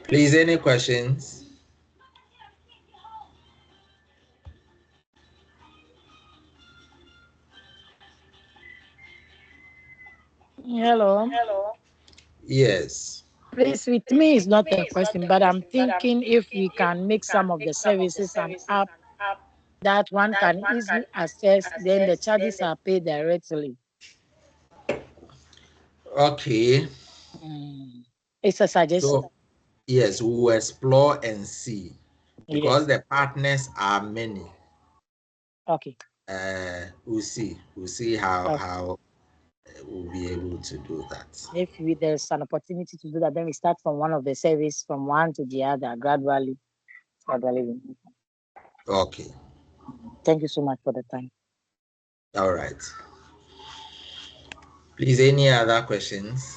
Please, any questions? Hello. Yes. Please, with me is not a question, but I'm thinking if we can make some of the services an app that one can easily access, then the charges are paid directly. Okay. It's a suggestion. So, yes, we will explore and see because the partners are many. Okay. We'll see how we'll be able to do that. If there's an opportunity to do that, then we start from one of the service from one to the other gradually. Okay. Thank you so much for the time. All right. Please, any other questions?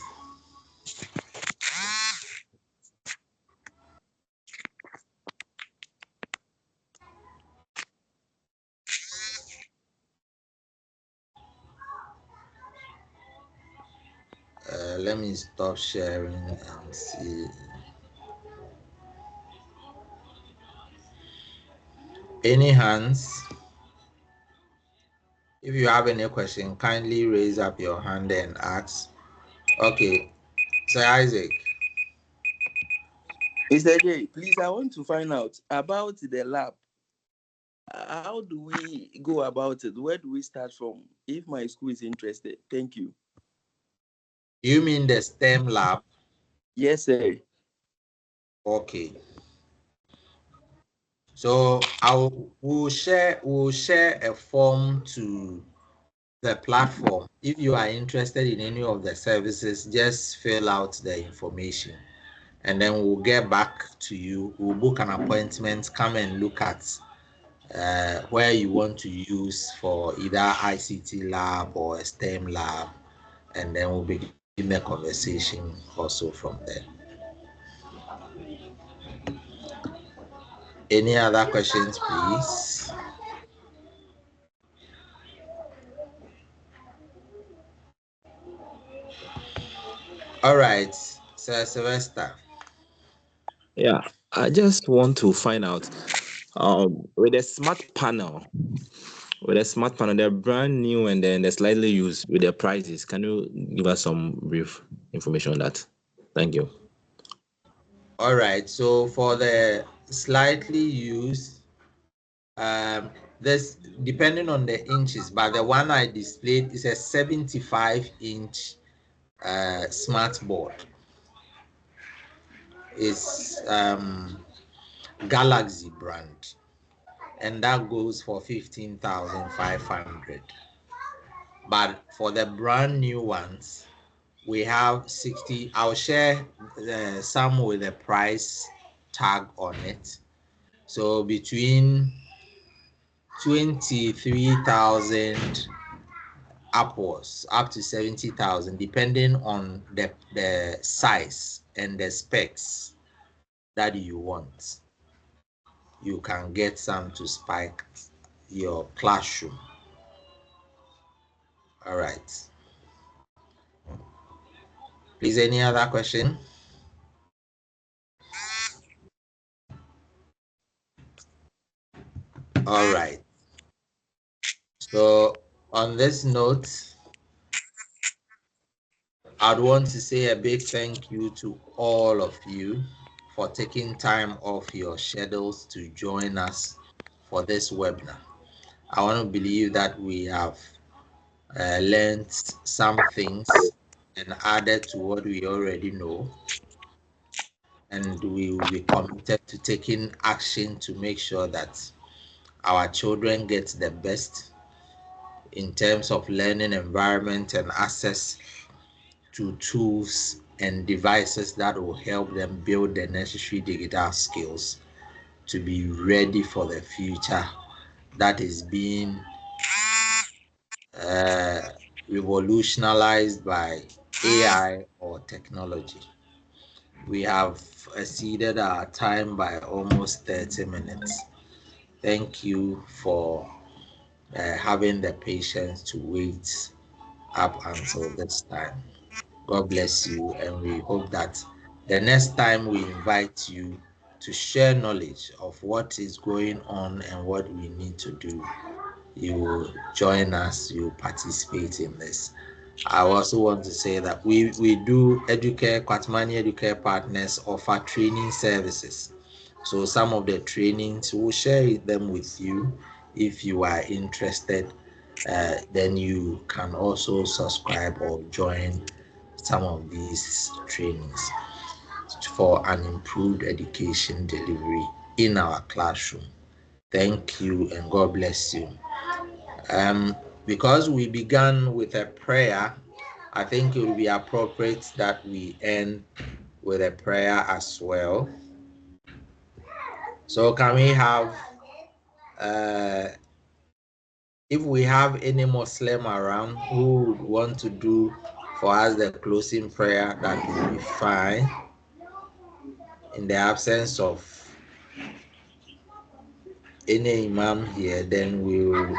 Let me stop sharing and see. Any hands? If you have any question, kindly raise up your hand and ask. Okay, Sir Isaac. Mr. J, please, I want to find out about the lab. How do we go about it? Where do we start from if my school is interested? Thank you. You mean the STEM lab? Yes, sir. Okay. So we'll share a form to the platform. If you are interested in any of the services, just fill out the information and then we'll get back to you. We'll book an appointment, come and look at where you want to use for either ICT lab or a STEM lab, and then we'll begin the conversation also from there. Any other questions, please? All right, Sir Sylvester. Yeah, I just want to find out with a smart panel, they're brand new and then they're slightly used with their prices. Can you give us some brief information on that? Thank you. All right, so for the slightly used, this depending on the inches, but the one I displayed is a 75-inch smart board. It's Galaxy brand, and that goes for 15,500. But for the brand new ones, we have 60. I'll share some with the price tag on it. So between 23,000 upwards, up to 70,000, depending on the size and the specs that you want. You can get some to spike your classroom. All right. Please, any other question? All right. So on this note, I'd want to say a big thank you to all of you for taking time off your schedules to join us for this webinar. I want to believe that we have learned some things and added to what we already know, and we will be committed to taking action to make sure that our children get the best in terms of learning environment and access to tools and devices that will help them build the necessary digital skills to be ready for the future that is being revolutionized by AI or technology. We have exceeded our time by almost 30 minutes. Thank you for having the patience to wait up until this time. God bless you, and we hope that the next time we invite you to share knowledge of what is going on and what we need to do, you will join us, you will participate in this. I also want to say that we do Educare, Quartmani Educare partners offer training services. So some of the trainings, we'll share them with you. If you are interested, then you can also subscribe or join some of these trainings for an improved education delivery in our classroom. Thank you and God bless you. Because we began with a prayer, I think it will be appropriate that we end with a prayer as well. So can we have, if we have any Muslim around who would want to do for us the closing prayer, that will be fine. In the absence of any imam here, then we'll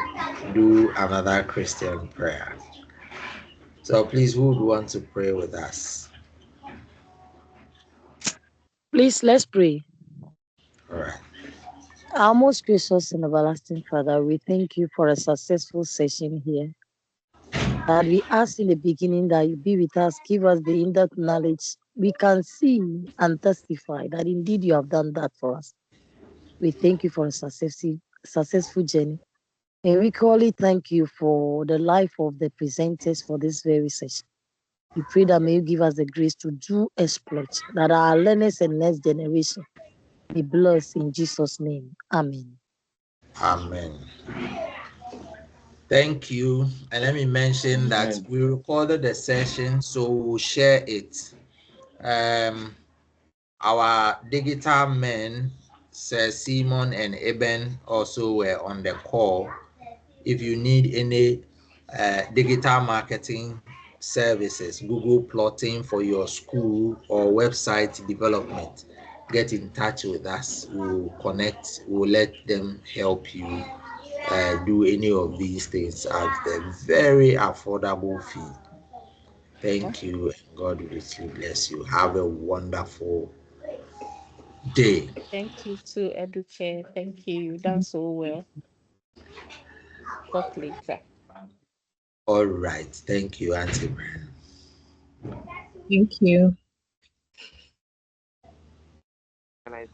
do another Christian prayer. So please, who would want to pray with us? Please, let's pray. All right. Our most gracious and everlasting Father, we thank you for a successful session here. That we ask in the beginning that you be with us, give us the in-depth knowledge. We can see and testify that indeed you have done that for us. We thank you for a successful journey. And we equally thank you for the life of the presenters for this very session. We pray that may you give us the grace to do exploits, that our learners and next generation be blessed in Jesus' name. Amen. Amen. Thank you. And let me mention that we recorded the session, so we'll share it. Our digital men, Sir Simon and Eben, also were on the call. If you need any digital marketing services, Google plotting for your school or website development, get in touch with us. We'll connect, we'll let them help you do any of these things at a very affordable fee. Thank you, and God richly bless you. Have a wonderful day. Thank you to Educare. Thank you. You've done so well. Talk later. All right. Thank you, Auntie. Thank you. Can I